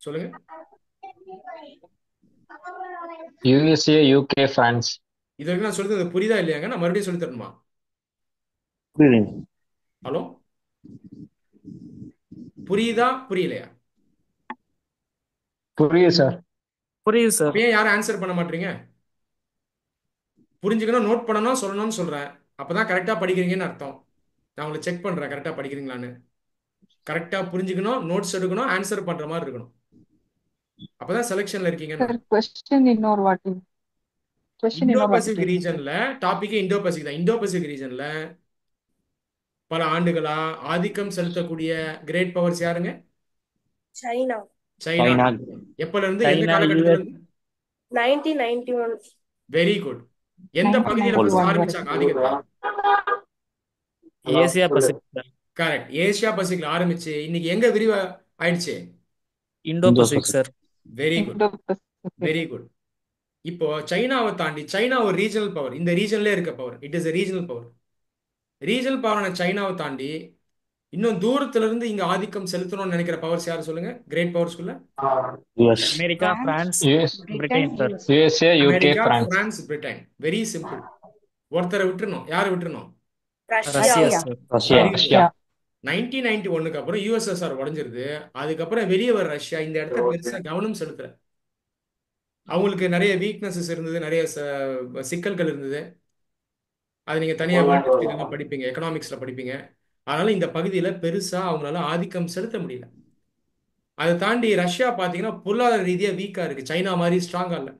சொல்லுங்க. USA, UK, France. இது வரைக்கும் நான் சொல்றது புரியுதா இல்லையாங்க? நான் மறுபடியும் சொல்லி தரணுமா? புரியுதுங்க. ஹலோ, புரியுதா புரியலையா? புரியுது சார். புரியுது சார். அப்ப ஏன் யாரும் ஆன்சர் பண்ண மாட்டீங்க? புரிஞ்சுக்கணும், நோட் பண்ணணும், சொல்லணும்னு சொல்றேன். அப்பதான் கரெக்டா படிக்கிறீங்கன்னு அர்த்தம். நான் உங்களை செக் பண்றேன் கரெக்டா படிக்கிறீங்களான்னு. கரெக்டா புரிஞ்சுக்கணும், நோட்ஸ் எடுக்கணும், ஆன்சர் பண்ற மாதிரி இருக்கணும். அப்பதான் செலெக்ஷன்ல இருக்கீங்கன்னு Sir, அர்த்தம். question in or what? Question in Indo or what? Pacific ரீஜன்ல டாபிக்கே இந்தோ பசிபிக் தான். இந்தோ பசிபிக் ரீஜன்ல பல ஆண்டுகளா ஆதிக்கம் செலுத்தக்கூடிய கிரேட் பவர்ஸ் யாருங்க? சைனா. சைனா. சைனா. எப்பல இருந்து, எந்த சைனா, காலகட்டத்துல US, இருந்து? 1991. Very good. எந்த பகுதியில ஃபர்ஸ்ட் 1991 ஆரம்பிச்சாங்க ஆதிக்கத்தை? Asia Pacific sir. Correct. Asia பசிபிக்ல ஆரம்பிச்சு இன்னைக்கு எங்க விரிவா ஆயிடுச்சு? Indo Indo Pacific Pacific. Sir. Very good, Indo-Pacific. Very good. இப்போ சைனாவை தாண்டி, சைனா ஒரு ரீஜனல் பவர், இந்த ரீஜன்ல இருக்க power. It is a regional power. Regional பவரான சைனாவை தாண்டி இன்னும் தூரத்துல இருந்து இங்க ஆதிக்கம் செலுத்தணும்னு நினைக்கிற பவர்ஸ் யாரு சொல்லுங்க? கிரேட் பவர்ஸ்குள்ள US. America, France, France, US, Britain sir. USA, UK, America, France. France, Britain. Very simple. ஒருத்தரை விட்டுறணும். யாரை விட்டுறணும்? Russia. Russia Russia. Sir. Russia. Very good. Russia. 1991க்கு அப்புறம் யுஎஸ்எஸ்ஆர் உடைஞ்சிருது. அதுக்கப்புறம் வெளியே வர ரஷ்யா இந்த இடத்த பெருசா கவனம் செலுத்தல. அவங்களுக்கு நிறைய வீக்னஸஸ் இருந்தது, நிறைய சிக்கல்கள் இருந்தது. அது நீங்க தனியா வேர்ல்ட் ஹிஸ்டரியில படிப்பீங்க, எக்கனாமிக்ஸ்ல படிப்பீங்க. அதனால இந்த பகுதியில பெருசா அவங்களால ஆதிக்கம் செலுத்த முடியல. அதை தாண்டி ரஷ்யா பாத்தீங்கன்னா பொருளாதார ரீதியா வீக்கா இருக்கு. சைனா மாதிரி ஸ்ட்ராங்கா இல்ல.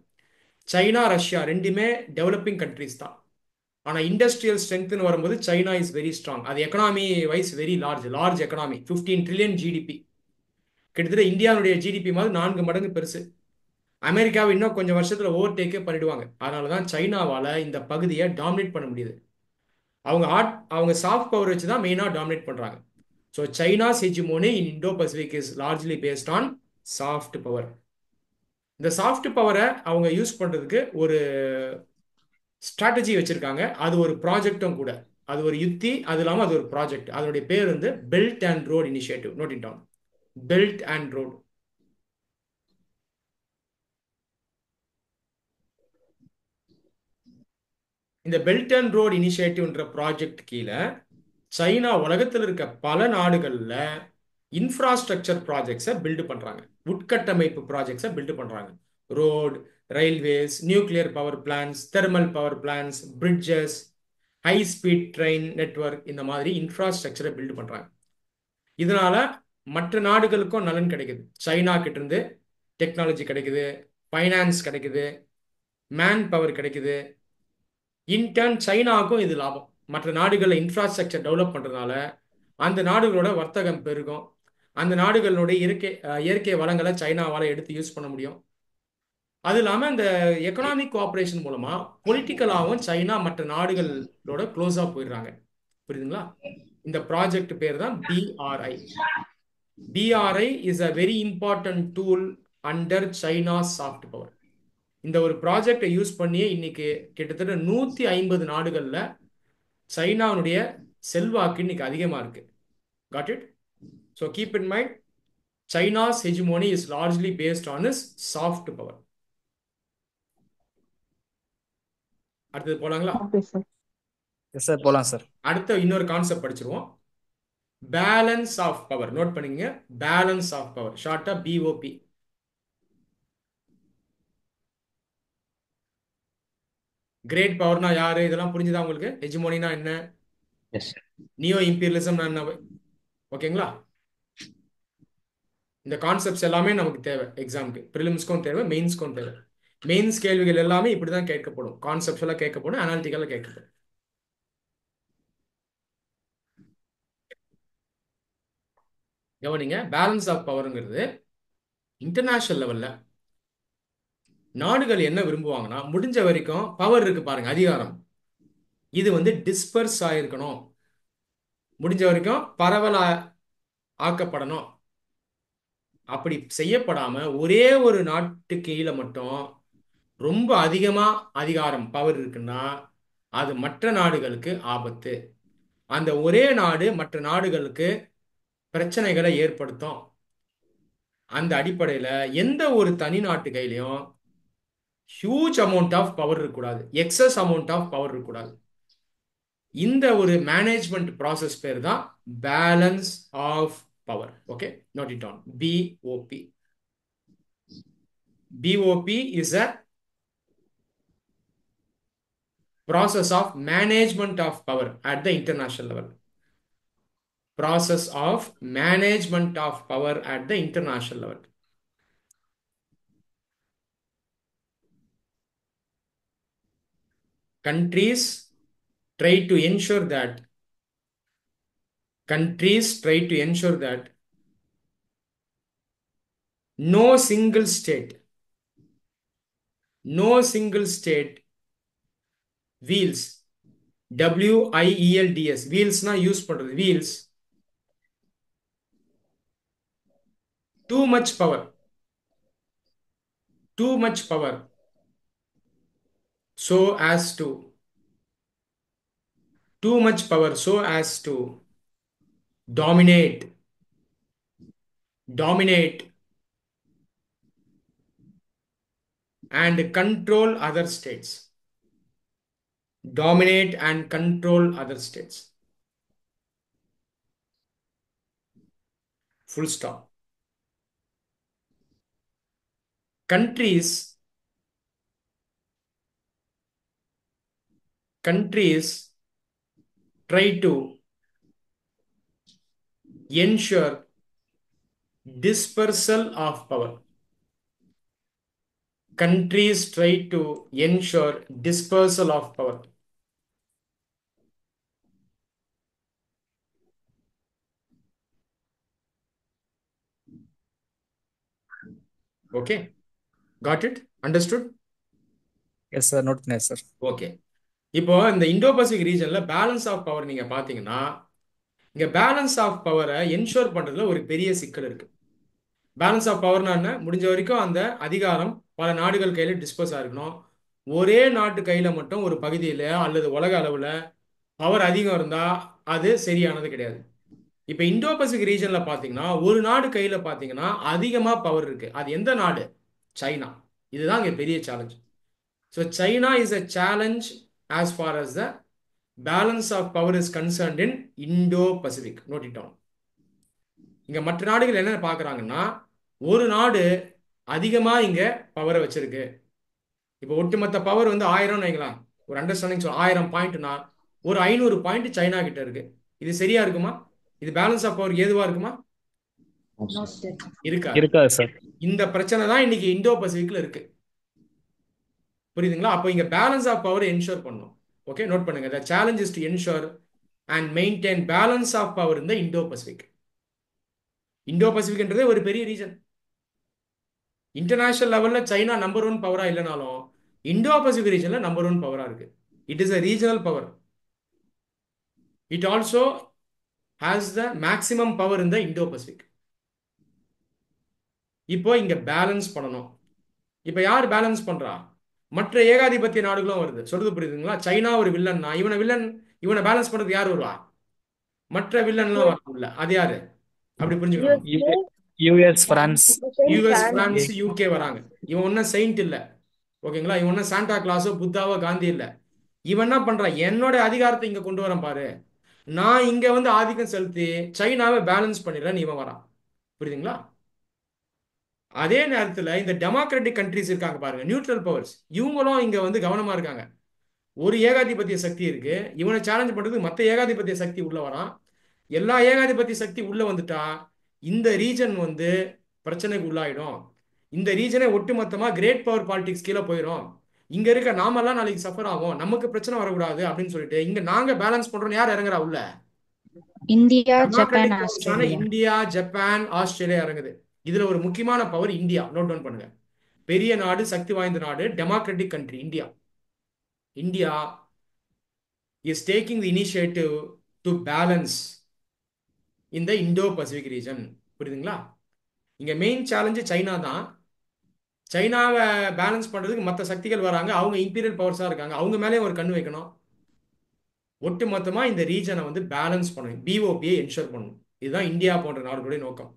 சைனா, ரஷ்யா ரெண்டுமே டெவலப்பிங் கண்ட்ரிஸ் தான். ஆனா இண்டஸ்ட்ரியல் ஸ்ட்ரென்த்னு வரும்போது சைனா இஸ் வெரி ஸ்ட்ராங். அது economy wise very large economy. 15 trillion GDP. கிட்டத்தட்ட இந்தியாவுடைய ஜிடிபி மாதிரி 4 மடங்கு பெருசு. அமெரிக்காவை இன்னும் கொஞ்சம் வருஷத்துல ஓவர்டேக்கே பண்ணிடுவாங்க. அதனால தான் சைனாவால இந்த பகுதியை டாமினேட் பண்ண முடியுது. அவங்க சாஃப்ட் பவர் வச்சு தான் மெயினா டாமினேட் பண்றாங்க. So China's hegemony in Indo Pacific is largely based on soft power. இந்த சாஃப்ட் பவரை அவங்க யூஸ் பண்றதுக்கு ஒரு ஸ்ட்ராட்டஜி வச்சிருக்காங்க. அது ஒரு ப்ராஜெக்டும் கூட. அது ஒரு யுக்தி, அது இல்லாமல் அது ஒரு ப்ராஜெக்ட். அதனுடைய பேர் வந்து belt and road initiative. Note it down. Belt and road. இந்த பெல்ட் அண்ட் ரோட் இனிஷியேட்டிவ்ன்ற ப்ராஜெக்ட் கீழே சைனா உலகத்தில் இருக்க பல நாடுகளில் இன்ஃப்ராஸ்ட்ரக்சர் ப்ராஜெக்ட்ஸை பில்டு பண்ணுறாங்க. உட்கட்டமைப்பு ப்ராஜெக்ட்ஸை பில்டு பண்ணுறாங்க. Road, railways, nuclear power plans, thermal power plans, bridges, high speed train network, இந்த மாதிரி இன்ஃப்ராஸ்ட்ரக்சரை பில்டு பண்ணுறாங்க. இதனால மற்ற நாடுகளுக்கும் நலன் கிடைக்குது. சைனா கிட்ட இருந்து டெக்னாலஜி கிடைக்குது, ஃபைனான்ஸ் கிடைக்குது, மேன் பவர் கிடைக்குது. இன்டர்ன் சைனாவுக்கும் இது லாபம். மற்ற நாடுகளில் இன்ஃப்ராஸ்ட்ரக்சர் டெவலப் பண்ணுறதுனால அந்த நாடுகளோட வர்த்தகம் பெருகும். அந்த நாடுகளுடைய இயற்கை வளங்களை சைனாவால் எடுத்து யூஸ் பண்ண முடியும். அது இல்லாமல் இந்த எக்கனாமிக் கோஆப்ரேஷன் மூலமாக பொலிட்டிக்கலாகவும் சைனா மற்ற நாடுகளோட க்ளோஸாக போயிடுறாங்க. புரியுதுங்களா? இந்த ப்ராஜெக்ட் பேர் தான் BRI. BRI is a very important tool under China soft power. இந்த ஒரு ப்ராஜெக்டை யூஸ் பண்ணியே இன்னைக்கு கிட்டத்தட்ட 150 நாடுகளில் சைனாவுடைய செல்வாக்கு இன்னைக்கு அதிகமாக இருக்கு. Got it? So keep in mind, China's hegemony is largely based on is soft power. அடுத்தது போலாங்களா? Okay, sir. எஸ் சார், போலாம் சார். அடுத்த இன்னொரு கான்செப்ட் படிச்சிருவோம். Balance of power. நோட் பண்ணிங்க, பேலன்ஸ் ஆஃப் பவர், ஷார்ட்டா பிஓபி. கிரேட் பவர்னா யாரு? இதெல்லாம் புரிஞ்சுதா உங்களுக்கு? ஹெஜிமோனினா என்ன, எஸ் சார். நியோ இம்பீரியலிசம் என்ன? ஓகேங்களா? இந்த கான்செப்ட்ஸ் எல்லாமே நமக்கு தேவை எக்ஸாமுக்கு, ப்ரிலிம்ஸ்க்கும் தேவை, மெயின்ஸ்க்கும் தேவை. மெயின்ஸ் கேள்விகள் எல்லாமே இப்படிதான் கேட்கப்படும், கான்செப்ட்ஸ்லாம் கேட்கப்படும், அனாலிட்டிக்கலாக கேட்கப்படும். கவனிங்க, பேலன்ஸ் ஆஃப் பவருங்கிறது இன்டர்நேஷனல் லெவல்ல நாடுகள் என்ன விரும்புவாங்கன்னா, முடிஞ்ச வரைக்கும் பவர் இருக்கு பாருங்க, அதிகாரம், இது வந்து டிஸ்பர்ஸ் ஆயிருக்கணும், முடிஞ்ச வரைக்கும் பரவலா ஆக்கப்படணும். அப்படி செய்யப்படாம ஒரே ஒரு நாட்டு கீழே மட்டும் ரொம்ப அதிகமா அதிகாரம் பவர் இருக்குன்னா அது மற்ற நாடுகளுக்கு ஆபத்து. அந்த ஒரே நாடு மற்ற நாடுகளுக்கு பிரச்சனைகளை ஏற்படுத்தும். அந்த அடிப்படையில எந்த ஒரு தனி நாட்டு கையிலையும் ஹியூஜ் அமௌண்ட் ஆஃப் பவர் இருக்கக்கூடாது, எக்ஸஸ் அமௌண்ட் ஆஃப் பவர் இருக்கக்கூடாது. இந்த ஒரு மேனேஜ்மெண்ட் ப்ராசஸ் பேர் தான் balance of power. Okay, note it on. BOP. BOP is a process of management of power at the international level. Process of management of power at the international level. Countries try to ensure that no single state wheels, WIELDS, wheels na use பண்றது, wheels too much power so as to dominate and control other states. Full stop. Countries try to ensure dispersal of power. Okay, got it? Understood? Yes, sir. Not nice, sir. Okay, இப்போ இந்த இந்தோ பசிபிக் ரீஜன்ல பேலன்ஸ் ஆஃப் பவர் நீங்க பாத்தீங்கன்னா, இங்க பேலன்ஸ் ஆஃப் பவரை என்ஷோர் பண்றதுல ஒரு பெரிய சிக்கல் இருக்கு. பேலன்ஸ் ஆஃப் பவர்னா என்ன? முடிஞ்ச வரைக்கும் அந்த அதிகாரம் பல நாடுகள் கையில டிஸ்போஸ் ஆயிருக்கணும். ஒரே நாட்டு கையில மட்டும் ஒரு பகுதியில அல்லது உலக அளவுல பவர் அதிகம் இருந்தா அது சரியானது கிடையாது. இப்ப இந்தோ பசிபிக் ரீஜன்ல பாத்தீங்கன்னா ஒரு நாடு கையில பாத்தீங்கன்னா அதிகமா பவர் இருக்கு. அது எந்த நாடு? சைனா. இதுதான் இங்க பெரிய challenge. So China is a challenge as far as the balance of power is concerned in Indo-Pacific. Note it down. இங்க மற்ற நாடுகள் என்ன பார்க்கறாங்கன்னா, ஒரு நாடு அதிகமா இங்க பவரை வச்சிருக்கு. இப்போ ஒட்டுமொத்த பவர் வந்து 1000 வைங்களேன், ஒரு அண்டர்ஸ்டாண்டிங் 1000 பாயிண்ட்னா ஒரு 500 பாயிண்ட் சைனா கிட்ட இருக்கு. இது சரியா இருக்குமா? இது பேலன்ஸ் ஆஃப் பவர் ஏதுவா இருக்குமா? இருக்காது. இருக்காது சார். இந்த பிரச்சனை தான் இன்னைக்கு இந்தோ பசிபிக்ல இருக்கு. புரியுதுங்களா? அப்போ இங்க பேலன்ஸ் ஆஃப் பவர் என்ஷோர் பண்ணும். ஓகே, நோட் பண்ணுங்க. the challenge is to ensure and maintain balance of power in the Indo-Pacific. இந்தோ-பசிபிக்ன்றது ஒரு பெரிய ரீஜன். இன்டர்நேஷனல் லெவல்ல சைனா நம்பர் 1 பவரா இல்லைனாலும் இந்தோ-பசிபிக் ரீஜன்ல நம்பர் 1 பவரா இருக்கு. It is a regional power. It also has the maximum power in the Indo-Pacific. இப்போ இங்க பேலன்ஸ் பண்ணணும். இப்போ யார் பேலன்ஸ் பண்றா? மற்ற ஏகாதிபத்திய நாடுகளும் வருது. சொல்றது புரியுதுங்களா? சைனா ஒரு வில்லன்னா இவனை பேலன்ஸ் பண்றதுக்கு யார் வருவா? மற்ற வில்லன்லாம் வரல. அது யாரு? அப்படி புரிஞ்சுக்கணும். US, France. US, France, UK வராங்க. இவன் ஒன்னும் செயின்ட் இல்ல. ஓகேங்களா? இவன் ஒன்னும் சாண்டா கிளாஸோ புத்தாவோ காந்தி இல்ல. இவன் என்ன பண்றான்? என்னோட அதிகாரத்தை இங்க கொண்டு வரேன் பாரு, நான் இங்க வந்து ஆதிக்கம் செலுத்தி சைனாவை பேலன்ஸ் பண்ணிடுறேன், இவன் வரான். புரியுதுங்களா? அதே நேரத்துல இந்த டெமோக்ராட்டிக் கண்ட்ரிஸ் இருக்காங்க பாருங்க, நியூட்ரல் பவர்ஸ், இவங்களும் இங்க வந்து கவனமா இருக்காங்க. ஒரு ஏகாதிபத்திய சக்தி இருக்கு, இவனை சேலஞ்ச் பண்றதுக்கு மத்த ஏகாதிபத்திய சக்தி உள்ள வரான். எல்லா ஏகாதிபத்திய சக்தி உள்ள வந்துட்டா இந்த ரீஜன் வந்து பிரச்சனைக்கு உள்ளாயிடும். இந்த ரீஜனே ஒட்டுமொத்தமா கிரேட் பவர் பாலிடிக்ஸ் கீழே போயிடும். இங்க இருக்க நாமெல்லாம் நாளைக்கு சஃபர் ஆகும், நமக்கு பிரச்சனை வரக்கூடாது அப்படின்னு சொல்லிட்டு இங்க நாங்க பேலன்ஸ் பண்றோம். யார் இறங்குறா உள்ள? இந்தியா, ஜப்பான், டெமோக்ராட்டிக் பவர்ஸான ஆஸ்திரேலியா. இந்தியா, ஜப்பான், ஆஸ்திரேலியா இறங்குது. இதுல ஒரு முக்கியமான பவர் இந்தியா. நோட் டவுன் பண்ணுங்க. பெரிய நாடு, சக்தி வாய்ந்த நாடு, democratic country India. India is taking the initiative to balance இந்த இந்தோ பசிபிக் ரீஜன். புரியுதுங்களா? இங்க மெயின் சேலஞ்சு சைனா தான். சைனாவை பேலன்ஸ் பண்றதுக்கு மற்ற சக்திகள் வராங்க, அவங்க இம்பீரியல் பவர்ஸா இருக்காங்க, அவங்க மேலே ஒரு கண்ணு வைக்கணும். ஒட்டு மொத்தமா இந்த ரீஜனை வந்து பேலன்ஸ் பண்ணணும், பிஓபியை என்ஷூர் பண்ணணும். இதுதான் இந்தியா போன்ற நாடுகளுடைய நோக்கம்.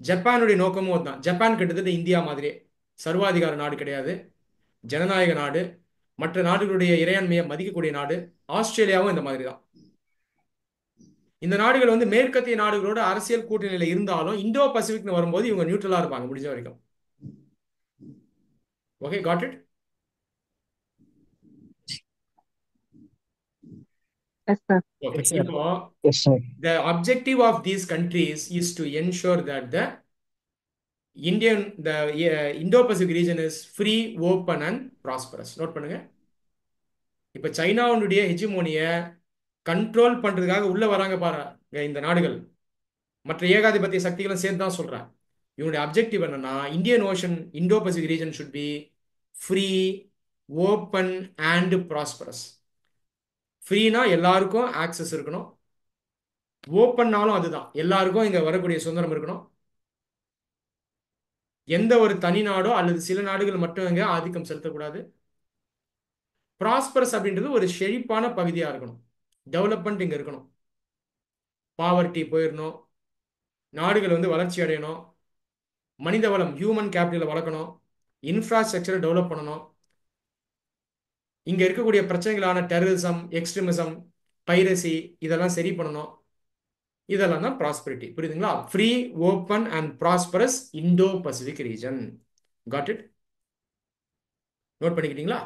ஜப்பானுடைய நோக்கமும் அதுதான். ஜப்பான் கிட்டத்தட்ட இந்தியா மாதிரியே சர்வாதிகார நாடு கிடையாது, ஜனநாயக நாடு, மற்ற நாடுகளுடைய இறையாண்மையை மதிக்கக்கூடிய நாடு. ஆஸ்திரேலியாவும் இந்த மாதிரி தான். இந்த நாடுகள் வந்து மேற்கத்திய நாடுகளோட அரசியல் கூட்டணியில இருந்தாலும் இந்தோ பசிபிக்னு வரும்போது இவங்க நியூட்ரலா இருப்பாங்க முடிஞ்ச வரைக்கும். Okay, God it? Yes, sir. Okay. Yes, sir. இப்போ yes sir. the objective of these countries is to ensure that the Indo-Pacific region is free, open and prosperous. Note பண்ணுங்க. இப்ப சைனாவுடைய ஹெஜிமோனிய கண்ட்ரோல் பண்றதுக்காக உள்ள வராங்க பாருங்க இந்த நாடுகள், மற்ற ஏகாதிபத்திய சக்திகளும் சேர்ந்து தான் சொல்றேன். இவனுடைய அப்ஜெக்டிவ் என்னன்னா, Indian Ocean, Indo Pacific region should be free, open and prosperous. ஃப்ரீனா எல்லாருக்கும் ஆக்சஸ் இருக்கணும், ஓப்பன்னாலும் அதுதான், எல்லாருக்கும் இங்க வரக்கூடிய சுதந்திரம் இருக்கணும். எந்த ஒரு தனி நாடோ அல்லது சில நாடுகள் மட்டும் இங்க ஆதிக்கம் செலுத்தக்கூடாது. ப்ராஸ்பரஸ் அப்படின்றது ஒரு செழிப்பான பகுதியா இருக்கணும், டெவலப்மெண்ட் இங்க இருக்கணும், பாவர்ட்டி போயிடணும், நாடுகள் வந்து வளர்ச்சி அடையணும், மனித வளம் ஹியூமன் கேபிட்டலை வளர்க்கணும், இன்ஃப்ராஸ்ட்ரக்சரை டெவலப் பண்ணணும். இங்க இருக்கக்கூடிய பிரச்சனைகளான டெரரிசம், எக்ஸ்ட்ரீமிசம், பைரசி இதெல்லாம் சரி பண்ணணும். இதெல்லாம் தான் ப்ராஸ்பரிட்டி. புரியுதுங்களா? Free, open and prosperous Indo Pacific region. Got it? Note பண்ணிக்கிட்டீங்களா?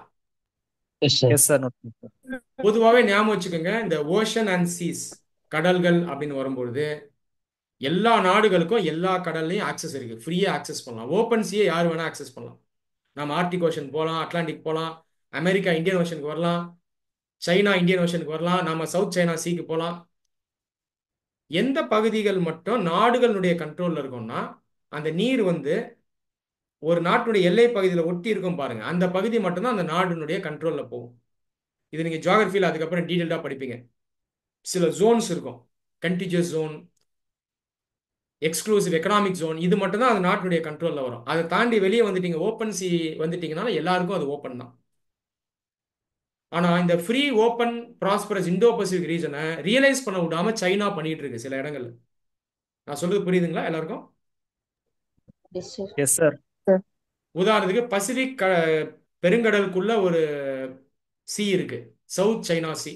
Yes sir. Yes, sir. Note down, sir. பொதுவாகவே ஞாபகம் வச்சுக்கோங்க, இந்த ஓஷன் அண்ட் சீஸ், கடல்கள் அப்படின்னு வரும்பொழுது எல்லா நாடுகளுக்கும் எல்லா கடல்லையும் ஆக்சஸ் இருக்கு, ஃப்ரீயா ஆக்சஸ் பண்ணலாம். ஓப்பன் சீயை யார் வேணா ஆக்சஸ் பண்ணலாம். நம்ம ஆர்டிக் ஓஷன் போகலாம், அட்லாண்டிக் போகலாம், அமெரிக்கா இந்தியன் ஓஷனுக்கு வரலாம், சைனா இந்தியன் ஓஷனுக்கு வரலாம், நம்ம சவுத் சைனா சீக்கு போகலாம். எந்த பகுதிகள் மட்டும் நாடுகளுடைய கண்ட்ரோல்ல இருக்கும்னா அந்த நீர் வந்து ஒரு நாட்டுடைய எல்லை பகுதியில் ஒட்டி இருக்கும் பாருங்க, அந்த பகுதி மட்டும்தான் அந்த நாடுனுடைய கண்ட்ரோல்ல போகும். இது நீங்க ஜியாகிரபியில் அதுக்கப்புறம் டீடைல்டா படிப்பீங்க. சில ஜோன்ஸ் இருக்கும், contiguous zone, exclusive economic zone, இது மட்டும் தான் அந்த நாட்டினுடைய கண்ட்ரோல்ல வரும். அதை தாண்டி வெளியே வந்துட்டீங்க, ஓப்பன் சி வந்துட்டீங்கன்னா எல்லாருக்கும் அது ஓப்பன் தான். ஆனா இந்த free, open, prosperous Indo Pacific ரீஜனை ரியலைஸ் பண்ண விடாம சைனா பண்ணிட்டு இருக்கு சில இடங்கள்ல. நான் சொல்றது புரியுதுங்களா எல்லாருக்கும்? Yes, sir. Yes, sir. உதாரணத்துக்கு பசிபிக் பெருங்கடலுக்குள்ள ஒரு சி இருக்கு, சவுத் சைனா சி.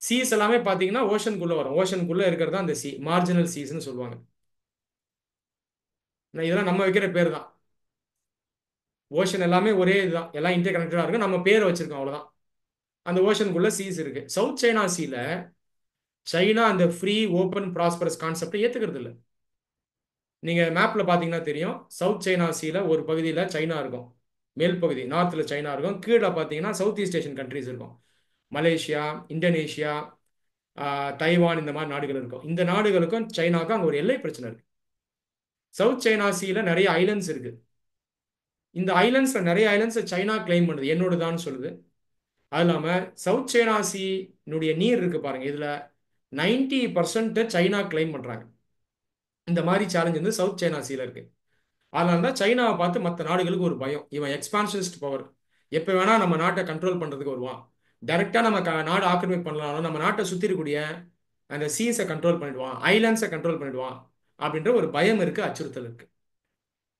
சீஸ் எல்லாமே பாத்தீங்கன்னா ஓஷனுக்குள்ள வரும், ஓஷனுக்குள்ள இருக்கிறது அந்த சி, மார்ஜினல் சீஸ்ன்னு சொல்லுவாங்க. இதெல்லாம் நம்ம வைக்கிற பேர் தான். ஓஷன் எல்லாமே ஒரே இதுதான், எல்லாம் இன்டர் கனெக்டடா இருக்கு, நம்ம பேரை வச்சிருக்கோம் அவ்வளவுதான். அந்த ஓஷனுக்குள்ள சீஸ் இருக்கு. சவுத் சைனா சீல சைனா அந்த ஃப்ரீ, ஓப்பன், ப்ராஸ்பரஸ் கான்செப்டை ஏத்துக்கிறது இல்லை. நீங்க மேப்ல பாத்தீங்கன்னா தெரியும், சவுத் சைனா சீல ஒரு பகுதியில சைனா இருக்கும், மேல் பகுதி நார்த்ல சைனா இருக்கும், கீழே பாத்தீங்கன்னா சவுத் ஈஸ்ட் ஏஷியன் கண்ட்ரிஸ் இருக்கும், மலேசியா, இந்தோனேஷியா, தைவான், இந்த மாதிரி நாடுகள் இருக்கும். இந்த நாடுகளுக்கும் சைனாக்கும் அங்க ஒரு எல்லை பிரச்சனை இருக்கு. சவுத் சைனா சீல நிறைய ஐலண்ட்ஸ் இருக்கு. இந்த ஐலண்ட்ஸ்ல நிறைய ஐலண்ட்ஸ் சைனா கிளைம் பண்ணுது, என்னோடதான்னு சொல்லுது. அது இல்லாம சவுத் சைனா சீனுடைய நீர் இருக்கு பாருங்க, இதுல 90% சைனா கிளைம் பண்றாங்க. இந்த மாதிரி சேலஞ்ச் வந்து சவுத் சைனா சீல இருக்கு. அதனால தான் சைனாவை பார்த்து மற்ற நாடுகளுக்கு ஒரு பயம். இவன் எக்ஸ்பான்ஷனிஸ்ட் பவர், எப்ப வேணா நம்ம நாட்டை கண்ட்ரோல் பண்றதுக்கு வருவான். டைரக்டா நம்ம நாடு ஆக்கிரமிப்பு பண்ணலாம், நம்ம நாட்டை சுத்தி இருக்கக்கூடிய அந்த சீஸை கண்ட்ரோல் பண்ணிடுவான், ஐலாண்ட்ஸை கண்ட்ரோல் பண்ணிடுவான் அப்படின்ற ஒரு பயம் இருக்கு, அச்சுறுத்தல் இருக்கு.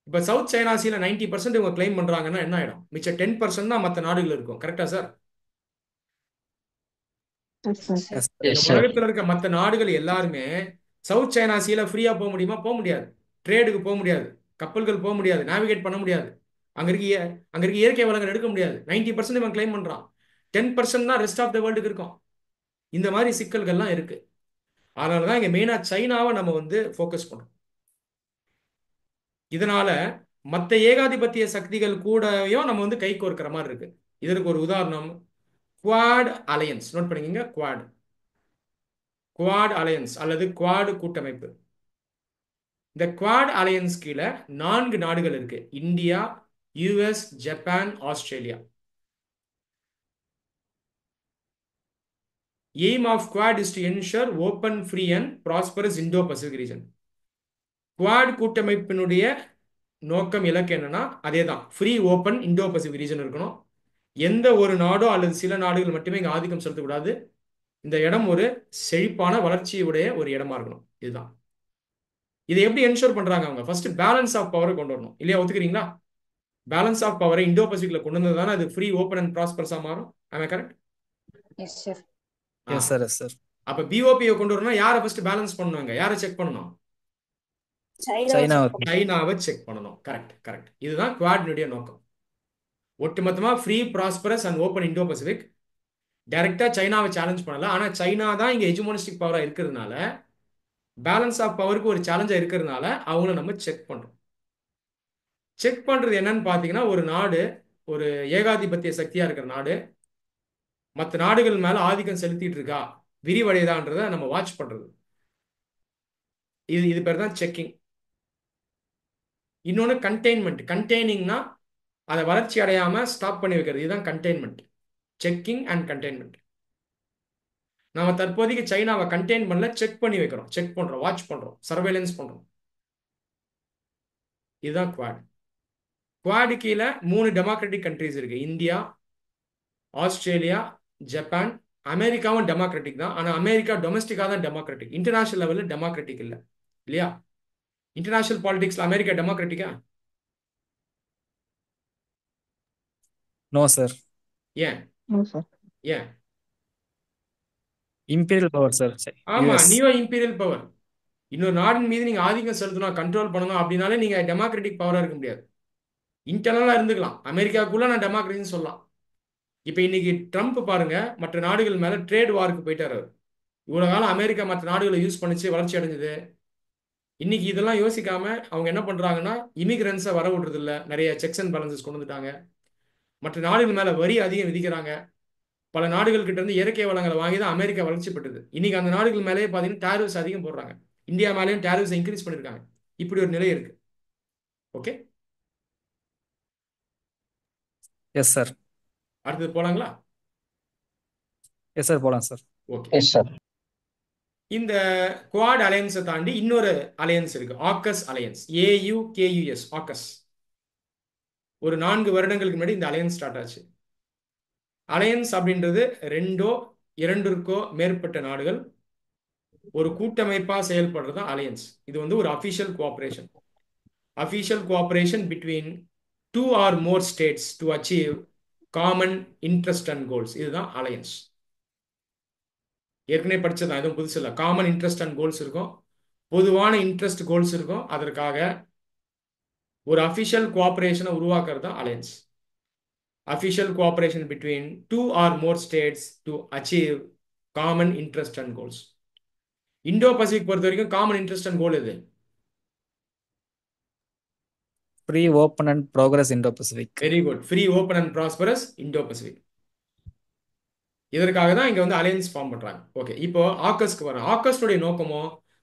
இப்ப சவுத் சைனா சீல 90% இவங்க கிளைம் பண்றாங்கன்னா என்ன ஆயிடும்? மிச்சம் 10% தான் மற்ற நாடுகள் இருக்கும். கரெக்டா sir? Yes, sir. Yes, sir. இந்த Yes, sir. உலகத்துல இருக்க மற்ற நாடுகள் எல்லாருமே சவுத் சைனா சீல ஃப்ரீயா போக முடியுமா? போக முடியாது. ட்ரேடுக்கு போக முடியாது. கப்பல்கள் போக முடியாது. நேவிகேட் பண்ண முடியாது. அங்க இருக்க இயற்கை வளங்கள் எடுக்க முடியாது. 90% இவன் கிளைம் பண்றான். 10% தான் ரெஸ்ட் ஆஃப் த வேர்ல்டுக்கு இருக்கும். இந்த மாதிரி சிக்கல்கள்லாம் இருக்கு. அதனாலதான் இங்க மெயினா சைனாவை நம்ம வந்து ஃபோக்கஸ் பண்றோம். இதனால மற்ற ஏகாதிபத்திய சக்திகள் கூடயும் நம்ம வந்து கை கோர்க்கிற மாதிரி இருக்கு. இதற்கு ஒரு உதாரணம் குவாட் அலையன்ஸ். நோட் பண்ணிக்கங்க, குவாட் அலையன்ஸ் அல்லது குவாட் கூட்டமைப்பு. இந்த குவாட் அலையன்ஸ் கீழே 4 நாடுகள் இருக்கு: India, US, Japan, Australia. Aim of Quad is to ensure open, free and prosperous Indo Pacific region. Quad கூட்டமைப்பினுடைய நோக்கம், இலக்கு என்னன்னா அதே தான், free open Indo Pacific region இருக்கணும். எந்த ஒரு நாடோ அல்லது சில நாடுகள் மட்டுமே இங்க ஆதிக்கம் செலுத்தக்கூடாது. இந்த இடம் ஒரு செழிப்பான வளர்ச்சியுடைய ஒரு இடமா இருக்கணும். இதுதான். இதை எப்படி என்ஷூர் பண்றாங்க அவங்க? ஃபர்ஸ்ட் பேலன்ஸ் ஆஃப் பவரை கொண்டு வரணும் இல்லையா? ஒத்துக்கிறீங்களா? பேலன்ஸ் ஆஃப் பவரை இந்தோ பசிபிக்ல கொண்டு வந்தது தானே அது ஃப்ரீ ஓப்பன் அண்ட் ப்ராஸ்பரஸா மாறும். ஆமா, correct? Yes, sir. Yes, sir. Yes, sir. அப்ப பிஓபியை கொண்டு வரணும். யாரை ஃபர்ஸ்ட் பேலன்ஸ் பண்ணுவாங்க? யாரை செக் பண்ணணும்? China. China. சைனாவை செக் பண்ணணும். Correct, correct. இதுதான் குவாட்னுடைய நோக்கம். ஒட்டுமொத்தமா free, prosperous and open Indo Pacific. டைரக்டா சைனாவை சேலஞ்ச் பண்ணல. ஆனா சைனா தான் இங்க ஹெஜமோனிஸ்டிக் பவரா இருக்கிறதுனால, பேலன்ஸ் ஆஃப் பவருக்கு ஒரு சேலஞ்சா இருக்கிறதுனால அவங்கள நம்ம செக் பண்றோம். செக் பண்றது என்னன்னு பாத்தீங்கன்னா, ஒரு நாடு ஒரு ஏகாதிபத்திய சக்தியா இருக்கிற நாடு மற்ற நாடுகள் மேல ஆதிக்கம் செலுத்திட்டு இருக்கா, விரிவடையுதான்றத நம்ம வாட்ச் பண்றது. இது பேர் தான் செக்கிங். இன்னொன்னு கண்டெய்ன்மெண்ட். கண்டெய்னிங்னா அதை வளர்ச்சி அடையாம ஸ்டாப் பண்ணி வைக்கிறது. இதுதான் கண்டெய்ன்மெண்ட். Checking and containment. நாம தற்போதைக்கு சைனாவை கண்டெயின் பண்ணல, செக் பண்ணி வைக்கிறோம், செக் பண்றோம், வாட்ச் பண்றோம், சர்வேலன்ஸ் பண்றோம். இதுதான் குவாட். குவாட் கீழே 3 டெமோக்ராட்டிக் கண்ட்ரிஸ் இருக்கு: இந்தியா, ஆஸ்திரேலியா, ஜப்பான். அமெரிக்காவும் டெமோக்ராட்டிக் தான். ஆனா அமெரிக்கா டொமஸ்டிக்கா தான் டெமோக்ராட்டிக், இன்டர்நேஷனல் லெவல்ல டெமோக்ராட்டிக் இல்ல, இல்லையா? இன்டர்நேஷனல் பாலிடிக்ஸ்ல அமெரிக்கா டெமோக்ராட்டிக்கா? No, sir. ஏன்? No, sir. ஏன்? Imperial power, sir. ஆமா, US. Neo imperial power. இன்னொரு நாடின் மீது நீங்க ஆதிக்கம் செலுத்தணும், கண்ட்ரோல் பண்ணணும் அப்படின்னாலே நீங்க டெமோக்ராட்டிக் பவரா இருக்க முடியாது. இன்டர்னலா இருந்துக்கலாம். அமெரிக்காக்குள்ள நான் டெமோக்ரஸின்னு சொல்லலாம். இப்ப இன்னைக்கு ட்ரம்ப் பாருங்க, மற்ற நாடுகள் மேல ட்ரேட் வார்க்கு போயிட்டாரு அவர். இவ்வளவு காலம் அமெரிக்கா மற்ற நாடுகளை யூஸ் பண்ணிச்சு வளர்ச்சி அடைஞ்சது. இன்னைக்கு இதெல்லாம் யோசிக்காம அவங்க என்ன பண்றாங்கன்னா, இமிகிரன்ஸை வர விடுறது இல்ல, நிறைய செக்ஸ் அண்ட் பேலன்சஸ் கொண்டு வந்துட்டாங்க. மற்ற நாடுகள் மேல வரி அதிகம் விதிக்கிறாங்க. பல நாடுகள் கிட்ட இருந்து இயற்கை வளங்களை வாங்கி தான் அமெரிக்கா வளர்ச்சி பெற்றது. இன்னைக்கு அந்த நாடுகள் மேலேயே பாத்தீங்கன்னா டேரிஃப்ஸ் அதிகம் போடுறாங்க. இந்தியா மேலேயும் டேரிஃப்ஸ் இன்க்ரீஸ் பண்ணிருக்காங்க. இப்படி ஒரு நிலை இருக்கு. Okay, Yes, sir. அடுத்தது போலாங்களா? Yes, sir. போலாம் sir. ஓகே. Yes, sir. இந்த குவாட் அலையன்ஸை தாண்டி இன்னொரு அலையன்ஸ் இருக்கு, ஆக்கஸ் அலையன்ஸ். AUKUS, ஆக்கஸ். ஒரு 4 வருடங்களுக்கு முன்னாடி இந்த அலையன்ஸ் ஸ்டார்ட் ஆச்சு. அலையன்ஸ் அப்படின்றது 2 மேற்பட்ட நாடுகள் ஒரு கூட்டமைப்பா செயல்படுறது தான் அலையன்ஸ். இது வந்து ஒரு official cooperation. Official cooperation between 2 or more states to achieve common interest and goals. இதுதான் அலையன்ஸ். ஏற்கனவே படிச்சதான், எதுவும் புதுசு இல்லை. காமன் இன்ட்ரெஸ்ட் அண்ட் கோல்ஸ் இருக்கும், பொதுவான இன்ட்ரெஸ்ட் கோல்ஸ் இருக்கும். அதற்காக ஒரு அபிஷியல் கோஆபரேஷனை உருவாக்குறது தான் alliance. Official cooperation between 2 or more states to achieve common interest and goals. Indo Pacific பொறுத்த வரைக்கும் காமன் இன்ட்ரெஸ்ட் அண்ட் கோல் எது? Free, open and progress Indo-Pacific. Very good. Free, open and prosperous Indo Pacific. இதற்காக தான் இங்க வந்து அலையன்ஸ் ஃபார்ம் பண்றாங்க. ஓகே, இப்போ ஆக்கஸ்க்கு வரோம். ஆக்கஸ்டுடைய நோக்கமோ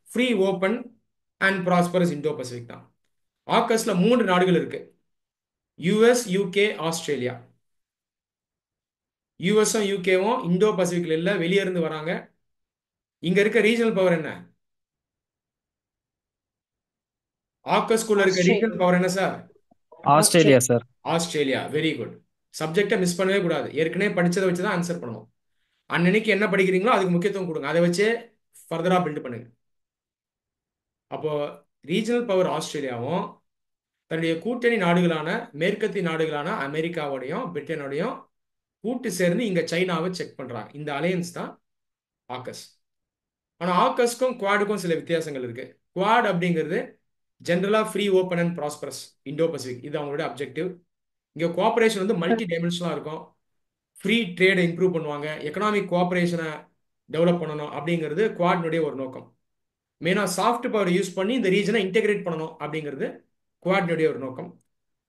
free, open and prosperous Indo Pacific தான். ஆக்கஸ்ல 3 நாடுகள் இருக்கு: யுஎஸ், யூகே, ஆஸ்திரேலியா. யுஎஸும் யூகேவும் இந்தோ பசிபிக்ல இல்ல, வெளியே இருந்து வராங்க. இங்க இருக்க ரீஜனல் பவர் என்ன? ஆக்கஸ்குள்ள இருக்க ரீஜனல் பவர் என்ன sir? Australia, sir. Australia. Very good. சப்ஜெக்டை மிஸ் பண்ணவே கூடாது. ஏற்கனவே படிச்சதை வச்சு தான் ஆன்சர் பண்ணணும். அன்னன்னைக்கு என்ன படிக்கிறீங்களோ அதுக்கு முக்கியத்துவம் கொடுங்க, அதை வச்சே ஃபர்தரா பில்ட் பண்ணுங்க. அப்போ ரீஜனல் பவர் ஆஸ்திரேலியாவும் தன்னுடைய கூட்டணி நாடுகளான மேற்கத்திய நாடுகளான அமெரிக்காவோடையும் பிரிட்டனோடையும் கூட்டு சேர்ந்து இங்க சைனாவை செக் பண்றாங்க. இந்த அலையன்ஸ் தான் ஆக்கஸ். ஆனால் ஆக்கஸ்க்கும் குவாடுக்கும் சில வித்தியாசங்கள் இருக்கு. குவாட் அப்படிங்கிறது ஜென்ரலாக free open and prosperous Indo Pacific, இது அவங்களோட அப்ஜெக்டிவ். இங்கே கோஆப்ரேஷன் வந்து மல்டி டைமென்ஷனலாக இருக்கும். ஃப்ரீ ட்ரேடை இம்ப்ரூவ் பண்ணுவாங்க, எக்கனாமிக் கோஆப்ரேஷனை டெவலப் பண்ணணும் அப்படிங்கிறது குவாட்னுடைய ஒரு நோக்கம். மெயினாக சாஃப்ட் பவர் யூஸ் பண்ணி இந்த ரீஜனை இன்டெகிரேட் பண்ணணும் அப்படிங்கிறது குவாட்னுடைய ஒரு நோக்கம்.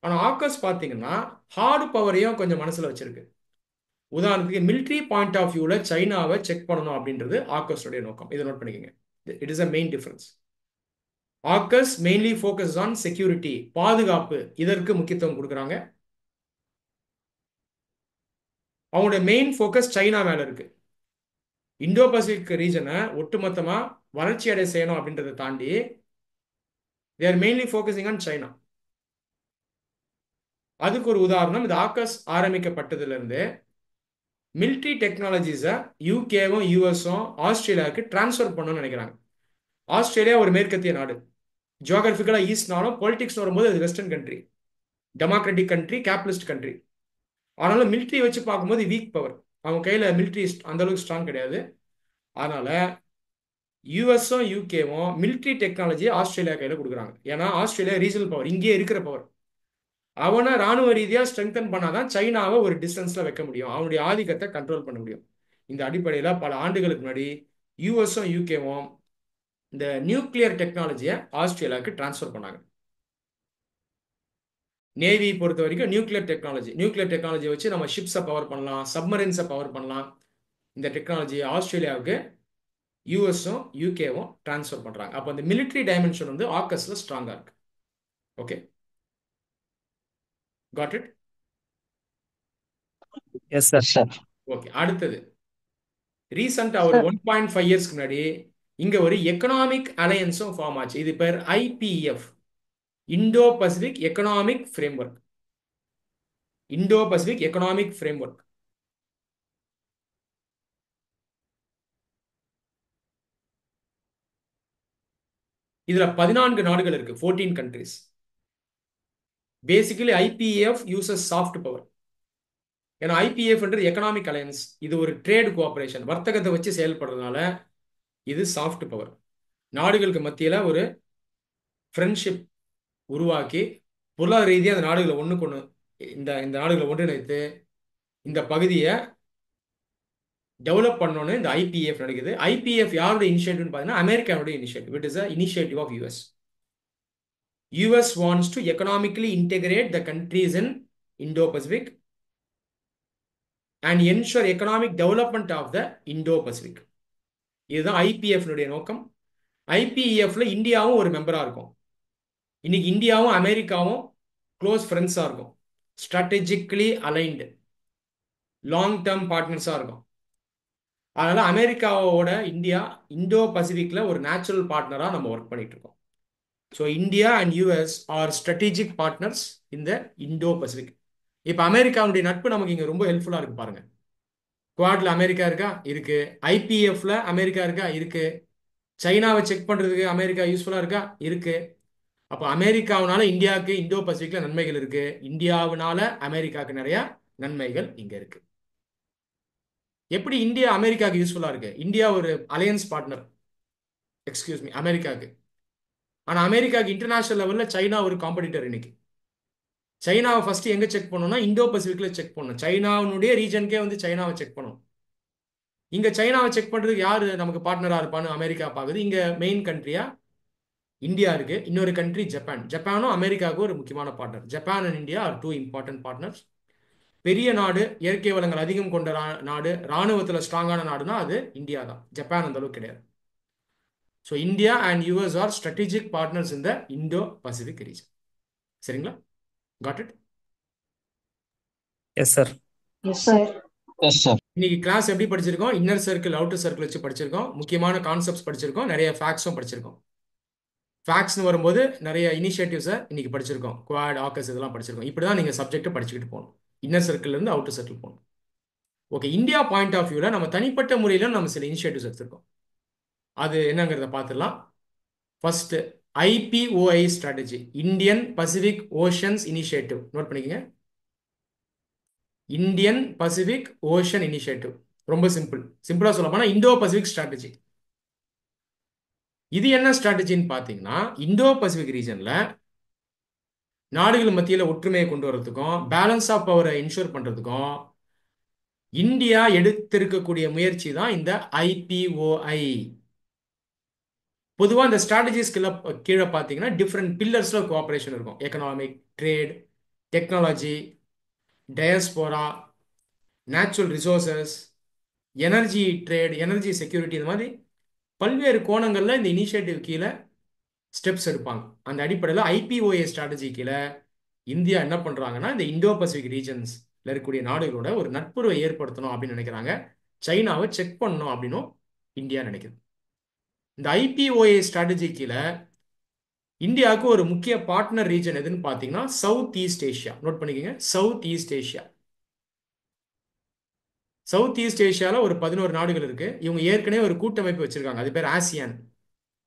ஆனால் ஆக்கஸ் பார்த்தீங்கன்னா ஹார்டு பவரையும் கொஞ்சம் மனசில் வச்சிருக்கு. உதாரணத்துக்கு மிலிட்ரி பாயிண்ட் ஆஃப் வியூவில் சைனாவை செக் பண்ணணும் அப்படின்றது ஆக்கஸோடைய நோக்கம். இதை நோட் பண்ணிக்கோங்க. It is a main difference. ஆக்கஸ் mainly focus on security, பாதுகாப்பு, இதற்கு முக்கியத்துவம் கொடுக்குறாங்க. அவங்களோட மெயின் ஃபோக்கஸ் சைனா மேல இருக்கு. இந்தோ பசிபிக் ரீஜனை ஒட்டுமொத்தமா வளர்ச்சி அடைய செய்யணும் அப்படின்றத தாண்டி they are mainly focusing on China. அதுக்கு ஒரு உதாரணம், இது ஆக்கஸ் ஆரம்பிக்கப்பட்டதுல இருந்து மிலிட்ரி டெக்னாலஜிஸை யூகேவும் யூஎஸும் ஆஸ்திரேலியாவுக்கு டிரான்ஸ்ஃபர் பண்ணணும்னு நினைக்கிறாங்க. ஆஸ்திரேலியா ஒரு மேற்கத்திய நாடு, ஜியோகிராபிக்கலாக ஈஸ்ட்னாலும் பொலிட்டிக்ஸ் வரும்போது அது western country, democratic country, capitalist country. ஆனாலும் மிலிட்ரி வச்சு பார்க்கும்போது வீக் பவர், அவங்க கையில் மிலிட்ரி அந்த அளவுக்கு ஸ்ட்ராங் கிடையாது. அதனால யூஎஸும் யூகேவும் மிலிட்ரி டெக்னாலஜியை ஆஸ்திரேலியா கையில் கொடுக்குறாங்க. ஏன்னா ஆஸ்திரேலியா ரீஜனல் பவர், இங்கேயே இருக்கிற பவர். அவனை ராணுவ ரீதியாக ஸ்ட்ரெங்தன் பண்ணாதான் சைனாவை ஒரு டிஸ்டன்ஸில் வைக்க முடியும், அவனுடைய ஆதிக்கத்தை கண்ட்ரோல் பண்ண முடியும். இந்த அடிப்படையில் பல ஆண்டுகளுக்கு முன்னாடி யூஎஸும் யூகேவும் இந்த நியூக்ளியர் டெக்னாலஜியை ஆஸ்திரேலியாவுக்கு டிரான்ஸ்ஃபர் பண்ணாங்க. நேவி பொறுத்த வரைக்கும் நியூக்ளியர் டெக்னாலஜி வச்சு நம்ம ஷிப்ஸை பவர் பண்ணலாம், சப்மரைன்ஸை பவர் பண்ணலாம். இந்த டெக்னாலஜி ஆஸ்திரேலியாவுக்கு யூஎஸும் யூகேவும் டிரான்ஸ்ஃபர் பண்ணுறாங்க. அப்போ அந்த மிலிட்ரி டைமென்ஷன் வந்து ஆக்கஸில் ஸ்ட்ராங்காக இருக்கு. Okay, God it? Yes sir. Sir okay, அடுத்தது ரீசெண்டாக ஒரு 1.5 இயர்ஸ்க்கு முன்னாடி இங்கே ஒரு எக்கனாமிக் அலையன்ஸும் ஃபார்ம் ஆச்சு. இது பேர் IPF, Indo Pacific economic framework. Indo Pacific economic framework. இதுல 14 நாடுகள் இருக்கு, 14 countries. Basically IPF uses soft power. ஏன்னா ஐபிஎஃப்ன்றது எக்கனாமிக் அலையன்ஸ், இது ஒரு ட்ரேட் கோஆபரேஷன், வர்த்தகத்தை வச்சு செயல்படுறதுனால இது சாஃப்ட் பவர். நாடுகளுக்கு மத்தியில் ஒரு ஃப்ரெண்ட்ஷிப் உருவாக்கி பொருளாதார ரீதியாக அந்த நாடுகளை ஒன்றுக்கு ஒன்று இந்த நாடுகளை ஒன்றிணைத்து இந்த பகுதியை டெவலப் பண்ணணும்னு இந்த ஐபிஎஃப் நடக்குது. ஐபிஎஃப் யாருடைய இனிஷியேட்டிவ்னு பார்த்தீங்கன்னா அமெரிக்காவுடைய initiative. It is a initiative of US. US wants to economically integrate the countries in Indo-Pacific and ensure economic development of the Indo-Pacific. இதுதான் ஐபிஎஃப் நோக்கம். ஐபிஎஃப்ல இந்தியாவும் ஒரு மெம்பரா இருக்கும். இன்னைக்கு இந்தியாவும் அமெரிக்காவும் க்ளோஸ் ஃப்ரெண்ட்ஸா இருக்கும், ஸ்ட்ராட்டஜிக்கலி அலைன்டு, லாங் டேர்ம் பார்ட்னர்ஸா இருக்கும். அதனால அமெரிக்காவோட இந்தியா இண்டோ பசிபிக்ல ஒரு நேச்சுரல் பார்ட்னரா நம்ம ஒர்க் பண்ணிட்டு இருக்கோம். So India and US are strategic partners இந்த இண்டோ பசிபிக். இப்போ அமெரிக்காவுடைய நட்பு நமக்கு இங்கே ரொம்ப ஹெல்ப்ஃபுல்லாக இருக்கு பாருங்க. குவாட்ல அமெரிக்கா இருக்கா? இருக்கு. ஐபிஎஃப்ல அமெரிக்கா இருக்கா? இருக்கு. சைனாவை செக் பண்றதுக்கு அமெரிக்கா யூஸ்ஃபுல்லா இருக்கா? இருக்கு. அப்போ அமெரிக்காவுனால இந்தியாவுக்கு இண்டோ பசிபிக்ல நன்மைகள் இருக்கு, இந்தியாவுனால அமெரிக்காவுக்கு நிறைய நன்மைகள் இங்க இருக்கு. எப்படி இந்தியா அமெரிக்காவுக்கு யூஸ்ஃபுல்லா இருக்கு? இந்தியா ஒரு அலையன்ஸ் பார்ட்னர், அமெரிக்காவுக்கு. ஆனா அமெரிக்காவுக்கு இன்டர்நேஷனல் லெவல்ல சைனா ஒரு காம்படிட்டர். இன்னைக்கு சைனாவை ஃபர்ஸ்ட் எங்க செக் பண்ணணும்னா இண்டோ பசிபிக்ல செக் பண்ணணும். சைனாவுடைய ரீஜனுக்கே வந்து சைனாவை செக் பண்ணணும். இங்க சைனாவை செக் பண்றதுக்கு யாரு நமக்கு பார்ட்னரா இருப்பான்னு அமெரிக்கா பாக்குது. இங்க மெயின் கண்ட்ரியா இந்தியா இருக்கு, இன்னொரு கண்ட்ரி ஜப்பான். ஜப்பானும் அமெரிக்காவுக்கு ஒரு முக்கியமான partner. Japan and India are 2 important partners. பெரிய நாடு, இயற்கை வளங்கள் அதிகம் கொண்ட நாடு, ராணுவத்துல ஸ்ட்ராங்கான நாடுனா அது இந்தியா தான். ஜப்பான் அந்த அளவுக்கு கிடையாது. So India and US are strategic partners in the Indo Pacific region. சரிங்களா? Got it? Yes sir. Yes sir. இன்னைக்கு கிளாஸ் எப்படி படிச்சிருக்கோம்? இன்னர் சர்க்கிள், அவுட்டர் சர்க்கிள் வச்சு படிச்சிருக்கோம். முக்கியமான கான்செப்ட்ஸ் படிச்சிருக்கோம், நிறைய ஃபேக்ட்ஸும் படிச்சிருக்கோம். ஃபேக்ட்ஸ்னு வரும்போது நிறைய இனிஷியேட்டிவ்ஸை இன்னைக்கு படிச்சிருக்கோம். குவாட், ஆக்கஸ் இதெல்லாம் படிச்சிருக்கோம். இப்படி தான் நீங்கள் சப்ஜெக்டை படிச்சுக்கிட்டு போகணும். இன்னர் சர்க்கிள்லேருந்து அவுட்டர் சர்க்கிள் போகணும். ஓகே, இந்தியா பாயிண்ட் ஆஃப் வியூவில் நம்ம தனிப்பட்ட முறையில் நம்ம சில இனிஷியேட்டிவ்ஸ் எடுத்திருக்கோம். அது என்னங்கிறத பார்த்துடலாம். First IPOI strategy, Indian Pacific oceans initiative. Note பண்ணிக்கங்க, இந்தியன் பசிபிக் ஓஷன் இனிஷியேட்டிவ். ரொம்ப சிம்பிளா சொல்ல போனா இந்தோ பசிபிக் ஸ்ட்ராட்டஜி. இது என்ன ஸ்ட்ராட்டஜின்னு பார்த்தீங்கன்னா, இந்தோ பசிபிக் ரீஜன்ல நாடுகள் மத்தியில் ஒற்றுமையை கொண்டு வரதுக்கும் பேலன்ஸ் ஆஃப் பவரை இன்ஷூர் பண்றதுக்கும் இந்தியா எடுத்திருக்கக்கூடிய முயற்சி தான் இந்த ஐபிஓஐ. பொதுவாக இந்த ஸ்ட்ராட்டஜிஸ்க்குள்ள கீழே பார்த்தீங்கன்னா டிஃப்ரெண்ட் பில்லர்ஸ்ல கோஆபரேஷன் இருக்கும். Economic, trade, technology, diaspora, natural resources, energy trade, energy security, இந்த மாதிரி பல்வேறு கோணங்களில் இந்த இனிஷியேட்டிவ் கீழே ஸ்டெப்ஸ் எடுப்பாங்க. அந்த அடிப்படையில் ஐபிஓஏ ஸ்ட்ராட்டஜி கீழே இந்தியா என்ன பண்ணுறாங்கன்னா, இந்த இந்தோ பசிபிக் ரீஜன்ஸ்ல இருக்கக்கூடிய நாடுகளோட ஒரு நட்புறவை ஏற்படுத்தணும் அப்படின்னு நினைக்கிறாங்க. சைனாவை செக் பண்ணணும் அப்படின்னும் இந்தியா நினைக்குது. இந்த ஐபிஓஏ ஸ்ட்ராட்டஜி கீழே இந்தியாவுக்கு ஒரு முக்கிய பார்ட்னர் ரீஜன் எதுன்னு பார்த்தீங்கன்னா சவுத் ஈஸ்ட் ஏஷியா. நோட் பண்ணிக்கோங்க, South East Asia. South East ஏஷியாவில் ஒரு 11 நாடுகள் இருக்கு. இவங்க ஏற்கனவே ஒரு கூட்டமைப்பு வச்சிருக்காங்க, அது பேர் ஆசியான்.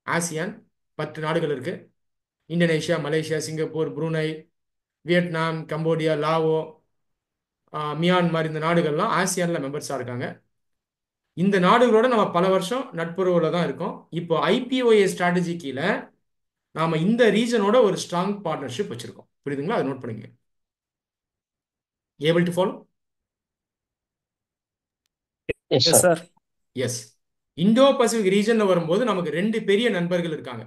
ஆசியான் 10 நாடுகள் இருக்கு. Indonesia, Malaysia, Singapore, Brunei, Vietnam, Cambodia, Lao, Myanmar, இந்த நாடுகள்லாம் ஆசியான்ல மெம்பர்ஸாக இருக்காங்க. இந்த நாடுகளோட நம்ம பல வருஷம் நட்புறவுல தான் இருக்கோம். இப்போ ஐபிஓஏ ஸ்ட்ராட்டஜி கீழே நாம இந்த ரீஜனோட ஒரு ஸ்ட்ராங் பார்ட்னர்ஷிப் வச்சிருக்கோம். புரியுதுங்களா? அதை நோட் பண்ணிக்க. Able to follow? Yes yes sir. Sir. Yes. Indo Pacific ரீஜன்ல வரும்போது நமக்கு 2 பெரிய நண்பர்கள் இருக்காங்க.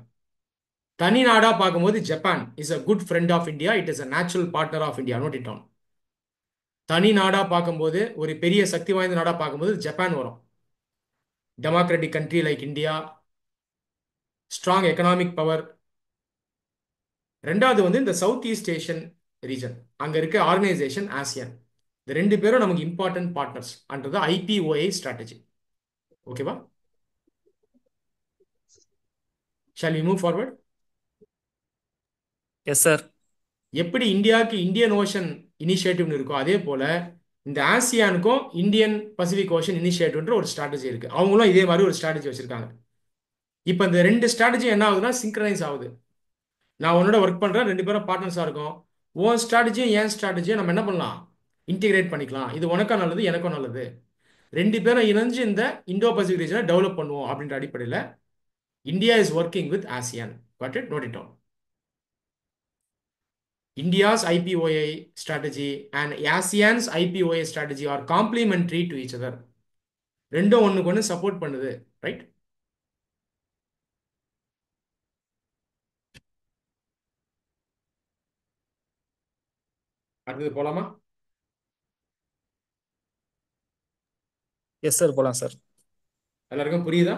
தனி நாடா பார்க்கும்போது Japan is a good friend of India. It is a natural partner of India. Note it on. தனி நாடா பார்க்கும்போது, ஒரு பெரிய சக்தி வாய்ந்த நாடா பார்க்கும்போது ஜப்பான் வரும். Democratic country like India, strong economic power. ரெண்டாவது வந்து இந்த சவுத் ஈஸ்ட் ஏஷியன் ரீஜன், அங்க இருக்க ஆர்கனைசேஷன் ஆசியான். இந்த 2 பேரும் நமக்கு important partners under the IPOA strategy. ஓகேவா? Shall we move forward? Yes sir. எப்படி இந்தியாவுக்கு இந்தியன் ஓஷன் இனிஷியேட்டிவ்னு இருக்கோ, அதே போல இந்த ஆசியானுக்கும் இந்தியன் பசிபிக் ஓஷன் இனிஷியேட்டிவ்ன்ற ஒரு ஸ்ட்ராட்டஜி இருக்கு. அவங்களும் இதே மாதிரி ஒரு ஸ்ட்ராட்டஜி வச்சிருக்காங்க. இப்போ இந்த 2 ஸ்ட்ராட்டஜி என்ன ஆகுதுன்னா சிங்க்ரனைஸ் ஆகுது. நான் உன்னோட ஒர்க் பண்றேன், 2 பேரும் பார்ட்னர்ஸா இருக்கும். உன் ஸ்ட்ராட்டஜியும் என் ஸ்ட்ராட்டஜியும் நம்ம என்ன பண்ணலாம்? இன்டிகிரேட் பண்ணிக்கலாம். இது உனக்கும் நல்லது, எனக்கும் நல்லது. 2 பேரும் இணைஞ்சு இந்த இந்தோ பசிபிக் ரீஜனை டெவலப் பண்ணுவோம் அப்படின்ற அடிப்படையில் India is working with ASEAN. Got it? Note it down. India's IPOA strategy and ASEAN's IPOA strategy are complementary to each other. ரெண்டும் ஒண்ணுக்கு ஒன்று சப்போர்ட் பண்ணுது. ரைட்? அடுத்தது போலாமா? எஸ் சார், போலாம் சார். எல்லாருக்கும் புரியுதா?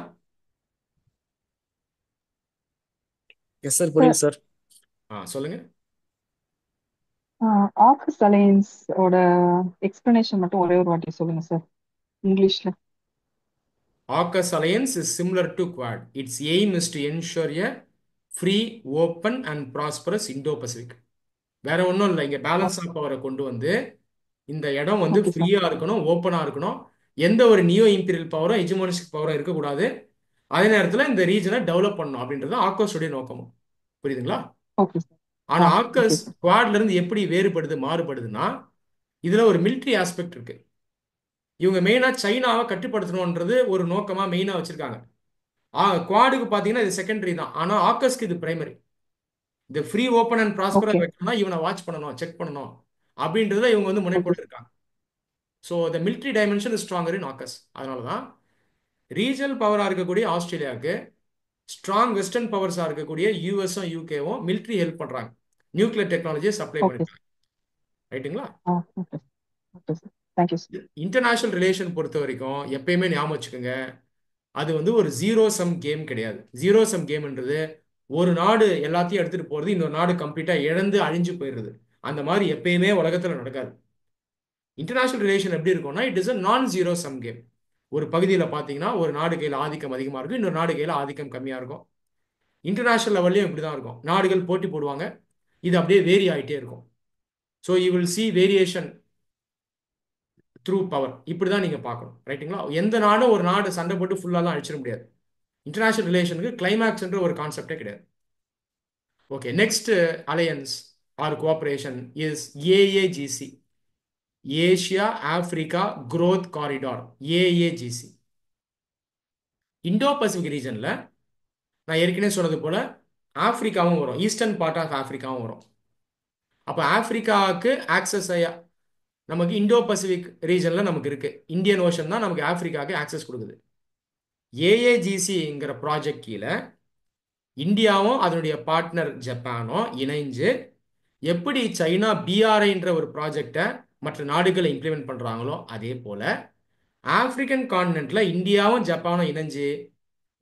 எஸ் சார், புரியுது சார். சொல்லுங்க. ஆக்ஸ் அலையன்ஸ் ஓட எக்ஸ்பிளனேஷன் மட்டும் ஒரே ஒரு வாட்டி சொல்லுங்க சார், இங்கிலீஷ்ல. AUKUS alliance is similar to Quad. Its aim is to ensure a free, open and prosperous Indo-Pacific. வேற ஒன்றும் இல்லை. இங்க பேலன்ஸ் ஆஃப் பவரை கொண்டு வந்து இந்த இடம் வந்து ஓகே சார். ஃப்ரீயா இருக்கணும், ஓப்பனா இருக்கணும். எந்த ஒரு நியோ இம்பீரியல் பவரும் ஹெஜிமோனிஸ்டிக் பவரும் இருக்கக்கூடாது. அதே நேரத்தில் இந்த ரீஜனை டெவலப் பண்ணணும் அப்படின்றது ஆக்கோஸுடைய நோக்கமும். புரியுதுங்களா? Okay sir. ஆனா ஓகே ஆக்கஸ் சார். குவாட்ல இருந்து எப்படி வேறுபடுது, மாறுபடுதுன்னா இதுல ஒரு மிலிட்ரி ஆஸ்பெக்ட் இருக்கு. இவங்க மெயினா சைனாவை கட்டுப்படுத்தணும்ன்றது ஒரு நோக்கமா மெயினா வச்சிருக்காங்க. குவாடுக்கு பாத்தீங்கன்னா இது செகண்டரி தான். ஆனா ஆக்கஸ்க்கு இது பிரைமரி. இந்த ஃப்ரீ ஓப்பன் அண்ட் ப்ராஸ்பரா ஓகே வைக்கணும்னா இவனை வாட்ச் பண்ணணும், செக் பண்ணணும் அப்படின்றத இவங்க வந்து ஓகே முனைப்போட்டு சார். இருக்காங்க. So the military dimension is stronger in ஆக்கஸ். அதனால தான் ரீஜனல் பவராக இருக்கக்கூடிய ஆஸ்திரேலியாவுக்கு ஸ்ட்ராங் வெஸ்டர்ன் பவர்ஸாக இருக்கக்கூடிய யூஎஸும் யூகேவும் மிலிட்ரி ஹெல்ப் பண்ணுறாங்க. நியூக்ளியர் டெக்னாலஜியை சப்ளை ஓகே பண்ணிருக்காங்க. சார். ரைட்டுங்களா? Okay okay sir. Thank you sir. International relation பொறுத்த வரைக்கும் எப்பயுமே ஞாபகம் வச்சுக்கோங்க, அது வந்து ஒரு ஜீரோ சம் கேம் கிடையாது. ஜீரோ சம் கேம்ன்றது ஒரு நாடு எல்லாத்தையும் எடுத்துட்டு போறது, இன்னொரு நாடு கம்ப்ளீட்டா இழந்து அழிஞ்சு போயிடுறது. அந்த மாதிரி எப்பயுமே உலகத்துல நடக்காது. இன்டர்நேஷனல் ரிலேஷன் எப்படி இருக்கும்னா இட் இஸ் அ நான் ஜீரோ சம் கேம். ஒரு பகுதியில் பார்த்தீங்கன்னா ஒரு நாடு கையில் ஆதிக்கம் அதிகமாக இருக்கும், இன்னொரு நாடு கையில் ஆதிக்கம் கம்மியாக இருக்கும். இன்டர்நேஷனல் லெவல்லையும் இப்படி தான் இருக்கும். நாடுகள் போட்டி போடுவாங்க, இது அப்படியே வேரி ஆகிட்டே இருக்கும். So you will see variation through power. இப்படி தான் நீங்கள் பார்க்கணும். ரைட்டுங்களா? எந்த நாடும் ஒரு நாடு சண்டை போட்டு ஃபுல்லாலாம் அழிச்சிட முடியாது. இன்டர்நேஷனல் ரிலேஷனுக்கு கிளைமேக்ஸ்ன்ற ஒரு கான்செப்டே கிடையாது. Okay, next alliance or cooperation is AAGC. Asia Africa growth corridor AAGC. Indo Pacific ரீஜன்ல நான் ஏற்கனவே சொன்னது போல ஆப்பிரிக்காவும் வரும், ஈஸ்டர்ன் பார்ட் ஆஃப் ஆப்பிரிக்காவும் வரும். அப்போ ஆப்பிரிக்காவுக்கு ஆக்சஸ் நமக்கு இந்தோ பசிபிக் ரீஜன்ல நமக்கு இருக்கு. இந்தியன் ஓஷன் தான் நமக்கு ஆப்பிரிக்காவுக்கு ஆக்சஸ் கொடுக்குது. ஏஏஜிசிங்கிற ப்ராஜெக்ட் கீழே இந்தியாவும் அதனுடைய பார்ட்னர் ஜப்பானும் இணைஞ்சு எப்படி சைனா பிஆர்ஐன்ற ஒரு ப்ராஜெக்டை மற்ற நாடுகளை இம்ப்ளிமெண்ட் பண்றாங்களோ அதே போல ஆப்பிரிக்கன் கான்டினென்ட்ல இந்தியாவும் ஜப்பானும் இணைஞ்சு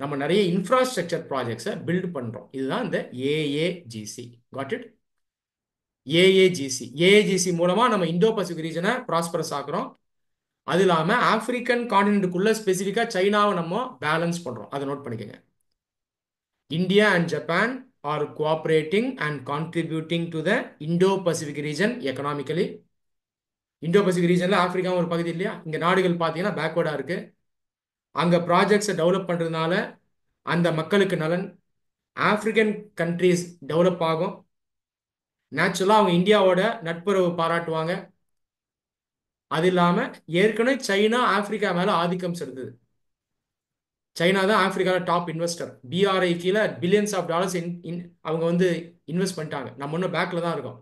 நம்ம நிறைய இன்ஃப்ராஸ்ட்ரக்சர் ப்ராஜெக்ட்ஸை பில்ட் பண்றோம். இதுதான் இந்த ஏஏஜிசி. Got it? ஏஏஜிசி மூலமா நம்ம இந்தோ பசிபிக் ரீஜனை ப்ராஸ்பரஸ் ஆக்குறோம். அது இல்லாம ஆப்பிரிக்கன் கான்டினென்ட்டுக்குள்ள ஸ்பெசிஃபிக்கா சைனாவை நம்ம பேலன்ஸ் பண்றோம். அதை நோட் பண்ணிக்கோங்க. India and Japan are cooperating and contributing to the Indo-Pacific region economically. Indo Pacific ரீஜன்ல ஆப்பிரிக்கா ஒரு பகுதி இல்லையா? இங்க நாடுகள் பார்த்தீங்கன்னா பேக்வர்டா இருக்கு. அங்க ப்ராஜெக்ட்ஸை டெவலப் பண்றதுனால அந்த மக்களுக்கு நலன், ஆப்பிரிக்கன் கண்ட்ரீஸ் டெவலப் ஆகும். நேச்சுரலா அவங்க இந்தியாவோட நட்புறவு பாராட்டுவாங்க. அது இல்லாம ஏற்கனவே சைனா ஆப்பிரிக்கா மேல ஆதிக்கம் செலுத்துது. சைனா தான் ஆப்பிரிக்காவில் டாப் இன்வெஸ்டர். பிஆர்ஐ கீழே பில்லியன்ஸ் ஆஃப் டாலர்ஸ் அவங்க இன்வெஸ்ட் பண்ணிட்டாங்க. நம்ம இன்னும் பேக்ல தான் இருக்கோம்.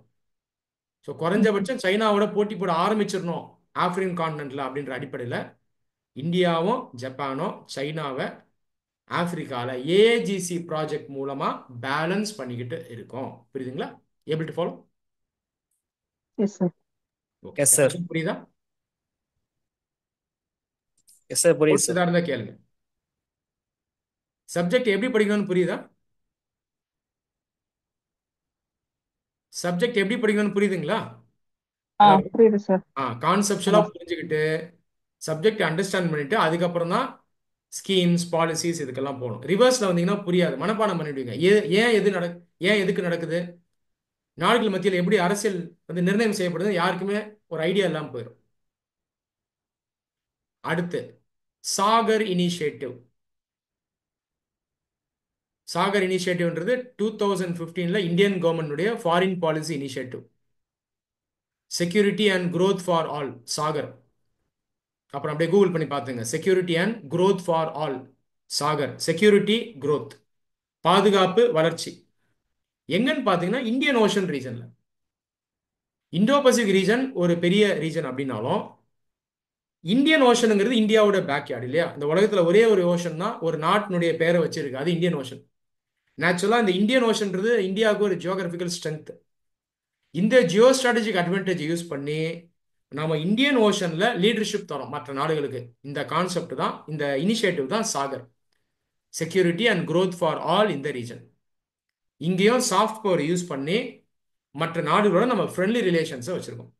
ஸோ குறைஞ்சபட்சம் சைனாவோட போட்டி போட ஆரம்பிச்சிடணும் ஆப்பிரிக்கன் கான்டினென்ட்ல அப்படின்ற அடிப்படையில் இந்தியாவும் ஜப்பானும் சைனாவை ஆப்பிரிக்காவில் ஏஜிசி ப்ராஜெக்ட் மூலமா பேலன்ஸ் பண்ணிக்கிட்டு இருக்கோம். புரியுதுங்களா? Able to follow? Yes sir. Okay, yes sir. புரியுதா? எஸ் சார், புரியுது சார். இருந்தா கேளுங்க. சப்ஜெக்ட் எப்படி படிக்கணும்னு புரியுதா? சப்ஜெக்ட் எப்படி படிக்கணும்னு புரியுதுங்களா? புரியுது சார். கான்செப்சுவலா புரிஞ்சுக்கிட்டு சப்ஜெக்ட் அண்டர்ஸ்டாண்ட் பண்ணிட்டு அதுக்கப்புறம் தான் ஸ்கீம்ஸ் பாலிசிஸ் இதுக்கெல்லாம் போகணும். ரிவர்ஸ்ல வந்தீங்கன்னா புரியாது, மனப்பாடம் பண்ணிடுவீங்க. ஏன் எதுக்கு நடக்குது, நாடுகள் மத்தியில் எப்படி அரசியல் நிர்ணயம் செய்யப்படுது யாருக்குமே ஒரு ஐடியா இல்லாமல் போயிடும். அடுத்து சாகர் இனிஷியேட்டிவ். சாகர் இனிஷியேட்டிவ்ன்றது 2015 இந்தியன் கவர்மெண்டுடைய foreign policy initiative. Security and growth for all, Sagar. அப்புறம் அப்படியே கூகுள் பண்ணி பார்த்துங்க, security and growth for all, Sagar. Security, growth, பாதுகாப்பு, வளர்ச்சி. எங்கன்னு பார்த்தீங்கன்னா இந்தியன் ஓஷன் ரீஜன்ல. இந்தோ பசிபிக் ரீஜன் ஒரு பெரிய ரீஜன் அப்படின்னாலும் இந்தியன் ஓஷனுங்கிறது இந்தியாவோட பேக்யார்டு இல்லையா? இந்த உலகத்துல ஒரே ஒரு ஓஷன் தான் ஒரு நாட்டினுடைய பேரை வச்சிருக்கு, அது இந்தியன் ஓஷன். நேச்சுரலா இந்த இந்தியன் ஓஷன்றது இந்தியாவுக்கு ஒரு ஜியோகிராபிக்கல் ஸ்ட்ரென்த். இந்த ஜியோ ஸ்ட்ராட்டஜிக் அட்வான்டேஜ் யூஸ் பண்ணி நம்ம இந்தியன் ஓஷன்ல லீடர்ஷிப் தரோம் மற்ற நாடுகளுக்கு. இந்த கான்செப்ட் தான், இந்த இனிஷியேட்டிவ் தான் Sagar, security and growth for all இந்த ரீஜன். இங்கேயும் சாஃப்ட் பவர் யூஸ் பண்ணி மற்ற நாடுகளோட நம்ம ஃப்ரெண்ட்லி ரிலேஷன்ஸை வச்சிருக்கோம்.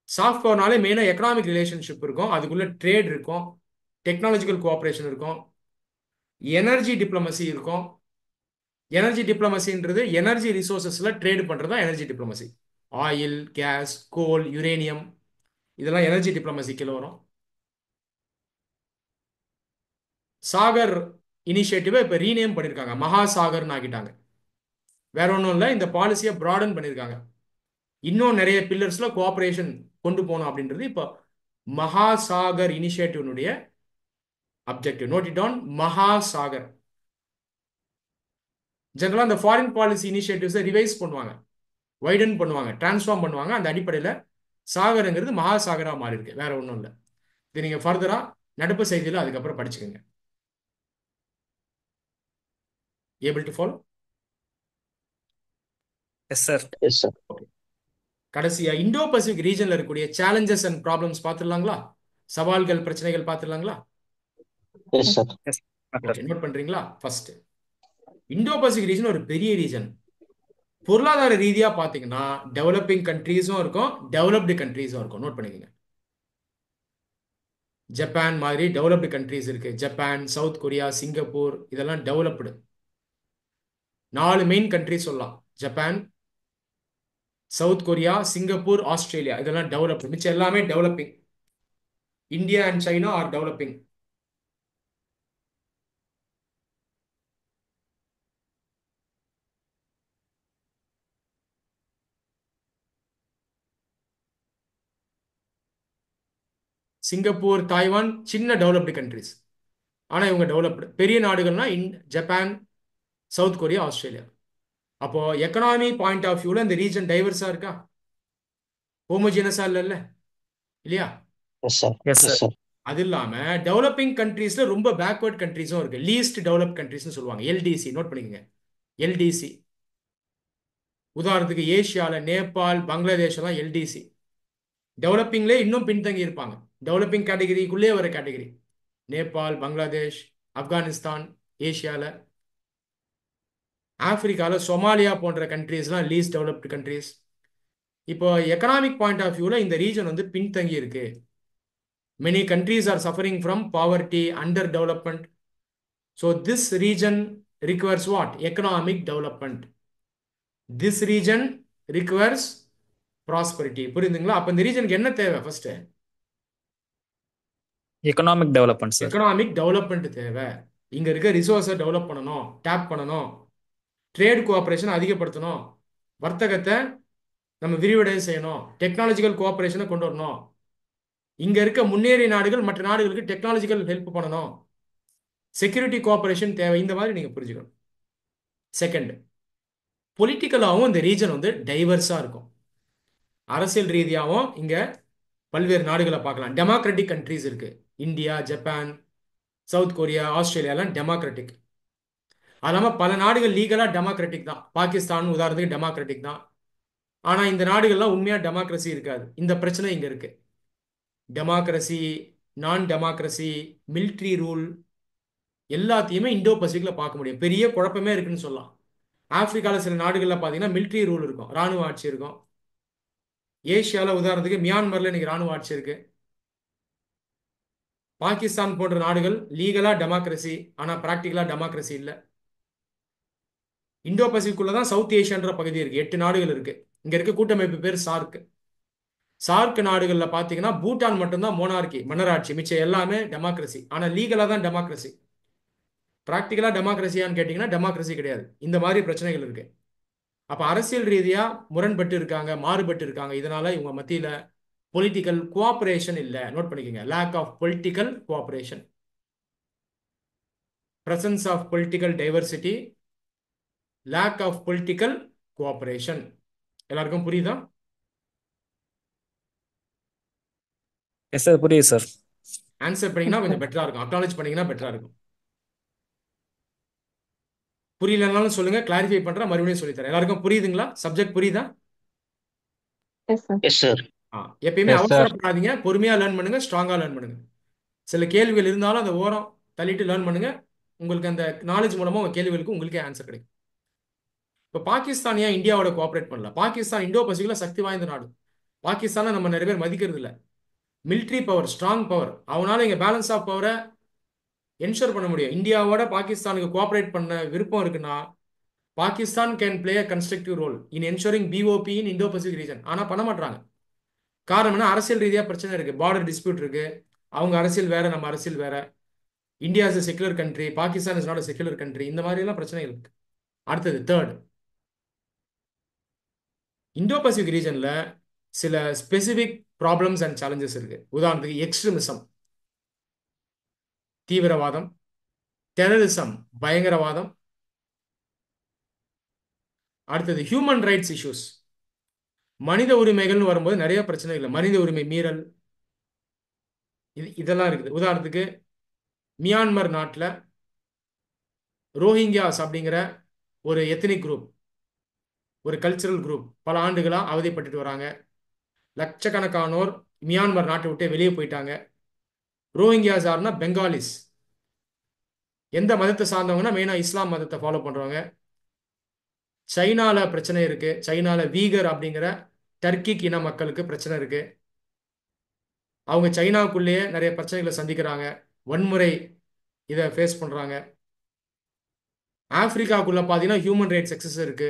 சாஃப்ட் பவர்னாலே மெயினாக எக்கனாமிக் ரிலேஷன்ஷிப் இருக்கும், அதுக்குள்ள ட்ரேட் இருக்கும், டெக்னாலஜிக்கல் கோஆப்ரேஷன் இருக்கும், எனர்ஜி டிப்ளமசி இருக்கும். எனர்ஜி டிப்ளமசின்றது எனர்ஜி ரிசோர்சஸ்ல ட்ரேட் பண்றது தான் எனர்ஜி டிப்ளமசி. ஆயில், கேஸ், கோல், யுரேனியம், இதெல்லாம் எனர்ஜி டிப்ளமசி கீழே வரும். சாகர் இனிஷியேட்டிவை இப்போ ரீநேம் பண்ணியிருக்காங்க, மகாசாகர்னு ஆக்கிட்டாங்க. வேற ஒன்றும் இல்லை, இந்த பாலிசியை ப்ராடன் பண்ணியிருக்காங்க. இன்னும் நிறைய பில்லர்ஸ்ல கோஆபரேஷன் கொண்டு போகணும் அப்படின்றது இப்போ மகாசாகர் இனிஷியேட்டிவ்னுடைய objective. Note it down, Mahasagar. ஜெனரலாக இந்த ஃபாரின் பாலிசி இனிஷியேட்டிவ்ஸை ரிவைஸ் பண்ணுவாங்க, வைடன் பண்ணுவாங்க, டிரான்ஸ்ஃபார்ம் பண்ணுவாங்க. அந்த அடிப்படையில் சாகருங்கிறது மகாசாகராக மாறி இருக்கு, வேற ஒன்றும் இல்லை. இது நீங்கள் ஃபர்தராக நடப்பு செய்தியில் அதுக்கப்புறம் படிச்சுக்கோங்க. Able to follow? Yes sir. Yes sir. கடைசியா இந்தோ பசிபிக் ரீஜன்ல இருக்கக்கூடிய சேலஞ்சஸ் அண்ட் ப்ராப்ளம்ஸ் பார்த்துடலாங்களா? சவால்கள், பிரச்சனைகள் பார்த்துடலாங்களா? Yes sir. Yes okay, note பண்றீங்களா? ஃபர்ஸ்ட், இந்தோ பசிபிக் ரீஜன் ஒரு பெரிய ரீஜன். பொருளாதார ரீதியா பாத்தீங்கன்னா டெவலப்பிங் கண்ட்ரீஸும் இருக்கும், டெவலப்டு கண்ட்ரீஸும் இருக்கும். நோட் பண்ணிக்கோங்க. ஜப்பான் மாதிரி டெவலப்டு கண்ட்ரீஸ் இருக்கு. ஜப்பான், சவுத் கொரியா, சிங்கப்பூர், இதெல்லாம் டெவலப்டு. 4 மெயின் கண்ட்ரி சொல்லலாம். Japan, South Korea, Singapore, Australia, இதெல்லாம் டெவலப்டு. மிச்சம் எல்லாமே developing. India and China are developing. Singapore, Taiwan சின்ன டெவலப்டு கண்ட்ரிஸ். ஆனால் இவங்க டெவலப்டு. பெரிய நாடுகள்னா ஜப்பான், சவுத் கொரியா, ஆஸ்திரேலியா. அப்போ எக்கனாமி பாயிண்ட் ஆஃப் வியூவில் இந்த ரீஜன் டைவர்ஸாக இருக்கா? ஹோமோஜினஸாக இல்லைல்ல, இல்லையா? Yes sir. Yes yes sir. Sir. அது இல்லாமல் டெவலப்பிங் கண்ட்ரீஸில் ரொம்ப பேக்வர்ட் கண்ட்ரீஸும் இருக்குது. லீஸ்ட் டெவலப் கண்ட்ரீஸ்னு சொல்லுவாங்க, எல்டிசி. நோட் பண்ணிக்கோங்க, எல்டிசி. உதாரணத்துக்கு ஏஷியாவில் நேபாள், பங்களாதேஷ் எல்லாம் எல்டிசி. டெவலப்பிங்லேயே இன்னும் பின்தங்கி இருப்பாங்க. டெவலப்பிங் கேட்டகரிக்குள்ளே வர கேட்டகரி நேபாள், பங்களாதேஷ், ஆப்கானிஸ்தான். ஏஷியாவில் ஆப்பிரிக்காவில் சொமாலியா போன்ற கண்ட்ரீஸ்லாம் லீஸ்ட் டெவலப்டு கண்ட்ரீஸ். இப்போ எக்கனாமிக் பாயிண்ட் ஆஃப் வியூவில் இந்த ரீஜன் வந்து பின்தங்கி இருக்கு. Many countries are suffering from poverty, under development. So this region requires what? Economic development. This region requires prosperity. புரியுதுங்களா? அப்போ இந்த ரீஜனுக்கு என்ன தேவை? First economic development sir. Economic development தேவை. இங்க இருக்க ரிசோர்ஸை டெவலப் பண்ணணும், டேப் பண்ணணும், ட்ரேட் கோஆபரேஷன் அதிகப்படுத்தணும், வர்த்தகத்தை நம்ம விரிவடை செய்யணும், டெக்னாலஜிக்கல் கோஆபரேஷனை கொண்டு வரணும். இங்க இருக்க முன்னேறிய நாடுகள் மற்ற நாடுகளுக்கு டெக்னாலஜிக்கல் ஹெல்ப் பண்ணணும், செக்யூரிட்டி கோஆபரேஷன் தேவை. இந்த மாதிரி நீங்க புரிஞ்சுக்கணும். செகண்ட், பொலிட்டிக்கலாகவும் இந்த ரீஜன் வந்து டைவர்ஸா இருக்கும். அரசியல் ரீதியாகவும் இங்க பல்வேறு நாடுகளை பார்க்கலாம். டெமோக்ராட்டிக் கண்ட்ரீஸ் இருக்கு. இந்தியா, ஜப்பான், சவுத் கொரியா, ஆஸ்திரேலியாலாம் டெமோக்ராட்டிக். அது இல்லாமல் பல நாடுகள் லீகலாக டெமோக்ராட்டிக் தான். பாகிஸ்தான் உதாரணத்துக்கு டெமோக்ராட்டிக் தான். ஆனால் இந்த நாடுகள்லாம் உண்மையாக டெமோக்ரஸி இருக்காது. இந்த பிரச்சனை இங்கே இருக்கு. டெமோக்ரஸி, நான் டெமோக்ரஸி, மிலிட்ரி ரூல் எல்லாத்தையுமே இண்டோ பசிபிக்கில் பார்க்க முடியும். பெரிய குழப்பமே இருக்குன்னு சொல்லலாம். ஆப்பிரிக்காவில் சில நாடுகளில் பார்த்தீங்கன்னா மிலிட்ரி ரூல் இருக்கும், ராணுவ ஆட்சி இருக்கும். ஏஷியாவில் உதாரணத்துக்கு மியான்மரில் இன்னைக்கு ராணுவ ஆட்சி இருக்கு. பாகிஸ்தான் போன்ற நாடுகள் லீகலா டெமோக்ரஸி, ஆனால் ப்ராக்டிக்கலா டெமோக்ரஸி இல்லை. இந்தோ பசிபிக்குள்ள தான் சவுத் ஏஷியான்ற பகுதி இருக்கு. 8 நாடுகள் இருக்கு. இங்க இருக்க கூட்டமைப்பு பேர் சார்க். சார்க் நாடுகளில் பார்த்தீங்கன்னா பூட்டான் மட்டும்தான் மோனார்கி, மன்னராட்சி. மிச்சம் எல்லாமே டெமோக்ரஸி. ஆனால் லீகலாக தான் டெமோக்ரஸி. ப்ராக்டிக்கலாக டெமோக்ரஸியான்னு கேட்டிங்கன்னா டெமோக்ரஸி கிடையாது. இந்த மாதிரி பிரச்சனைகள் இருக்கு. அப்போ அரசியல் ரீதியாக முரண்பட்டு இருக்காங்க, மாறுபட்டு இருக்காங்க. இதனால இவங்க மத்தியில் பொலிட்டிக்கல் கோஆபரேஷன் இல்லை. நோட் பண்ணிக்கோங்க, lack of political cooperation, presence of political diversity, lack of political cooperation. எல்லாருக்கும் புரியுதா? எஸ் சார், புரியுது சார். ஆன்சர் பண்ணீங்கன்னா கொஞ்சம் பெட்டரா இருக்கும். அக்னாலேஜ் பண்ணீங்கன்னா பெட்டரா இருக்கும். புரியலனாலும் சொல்லுங்க, கிளாரிஃபை பண்றேன், மறுபடியும் சொல்லித்தரேன். எல்லாருக்கும் புரியுதுங்களா? சப்ஜெக்ட் புரியுதா? Yes sir. Yes sir. எப்பயுமே Yes, sir. அவசரப்படாதீங்க, பொறுமையா லேர்ன் பண்ணுங்க, ஸ்ட்ராங்கா லேர்ன் பண்ணுங்க. சில கேள்விகள் இருந்தாலும் அந்த ஓரம் தள்ளிட்டு லேர்ன் பண்ணுங்க. உங்களுக்கு அந்த நாலேஜ் மூலமா உங்க கேள்விகளுக்கு உங்களுக்கே ஆன்சர் கிடைக்கும். இப்போ பாகிஸ்தான் ஏன் இந்தியாவோட கோஆபரேட் பண்ணல? பாகிஸ்தான் இண்டோ பசிபிக்ல சக்தி வாய்ந்த நாடு. பாகிஸ்தானை நம்ம நிறைய பேர் மதிக்கிறது இல்லை. Military power, strong power. அவனால இங்க பேலன்ஸ் ஆஃப் பவரை என்ஷூர் பண்ண முடியும். இந்தியாவோட பாகிஸ்தானுக்கு கோஆபரேட் பண்ண விருப்பம் இருக்குன்னா Pakistan can play a constructive role in ensuring BOP in Indo Pacific region. ஆனால் பண்ண மாட்டாங்க. காரணம் என்ன? அரசியல் ரீதியாக பிரச்சனை இருக்கு, பார்டர் டிஸ்பியூட் இருக்கு. அவங்க அரசியல் வேற, நம்ம அரசியல் வேற. India is a secular country, Pakistan is not a secular country. இந்த மாதிரி எல்லாம் பிரச்சனைகள் இருக்கு. அடுத்தது தேர்ட், இண்டோ பசிபிக் ரீஜன்ல சில ஸ்பெசிபிக் ப்ராப்ளம்ஸ் அண்ட் சேலஞ்சஸ் இருக்கு. உதாரணத்துக்கு எக்ஸ்ட்ரீமிசம், தீவிரவாதம், டெரரிசம், பயங்கரவாதம். அடுத்தது ஹியூமன் ரைட்ஸ் இஷ்யூஸ், மனித உரிமைகள்னு வரும்போது நிறைய பிரச்சனைகள், மனித உரிமை மீறல், இதெல்லாம் இருக்குது. உதாரணத்துக்கு மியான்மர் நாட்டில் ரோஹிங்கியாஸ் அப்படிங்கிற ஒரு எத்தனிக் குரூப், ஒரு கல்ச்சரல் குரூப் பல ஆண்டுகளாக அவதிப்பட்டுட்டு வராங்க. லட்சக்கணக்கானோர் மியான்மர் நாட்டை விட்டு வெளியே போயிட்டாங்க. ரோஹிங்கியாஸ் யாருன்னா பெங்காலிஸ். எந்த மதத்தை சார்ந்தவங்கன்னா மெயினாக இஸ்லாம் மதத்தை ஃபாலோ பண்ணுறவங்க. சைனாவில் பிரச்சனை இருக்கு. சைனாவில் வீகர் அப்படிங்கிற டர்க்கிக் இன மக்களுக்கு பிரச்சனை இருக்கு. அவங்க சைனாவுக்குள்ளேயே நிறைய பிரச்சனைகளை சந்திக்கிறாங்க, வன்முறை இதை ஃபேஸ் பண்ணுறாங்க. ஆப்பிரிக்காவுக்குள்ள பார்த்தீங்கன்னா ஹியூமன் ரைட்ஸ் எக்ஸஸ் இருக்கு.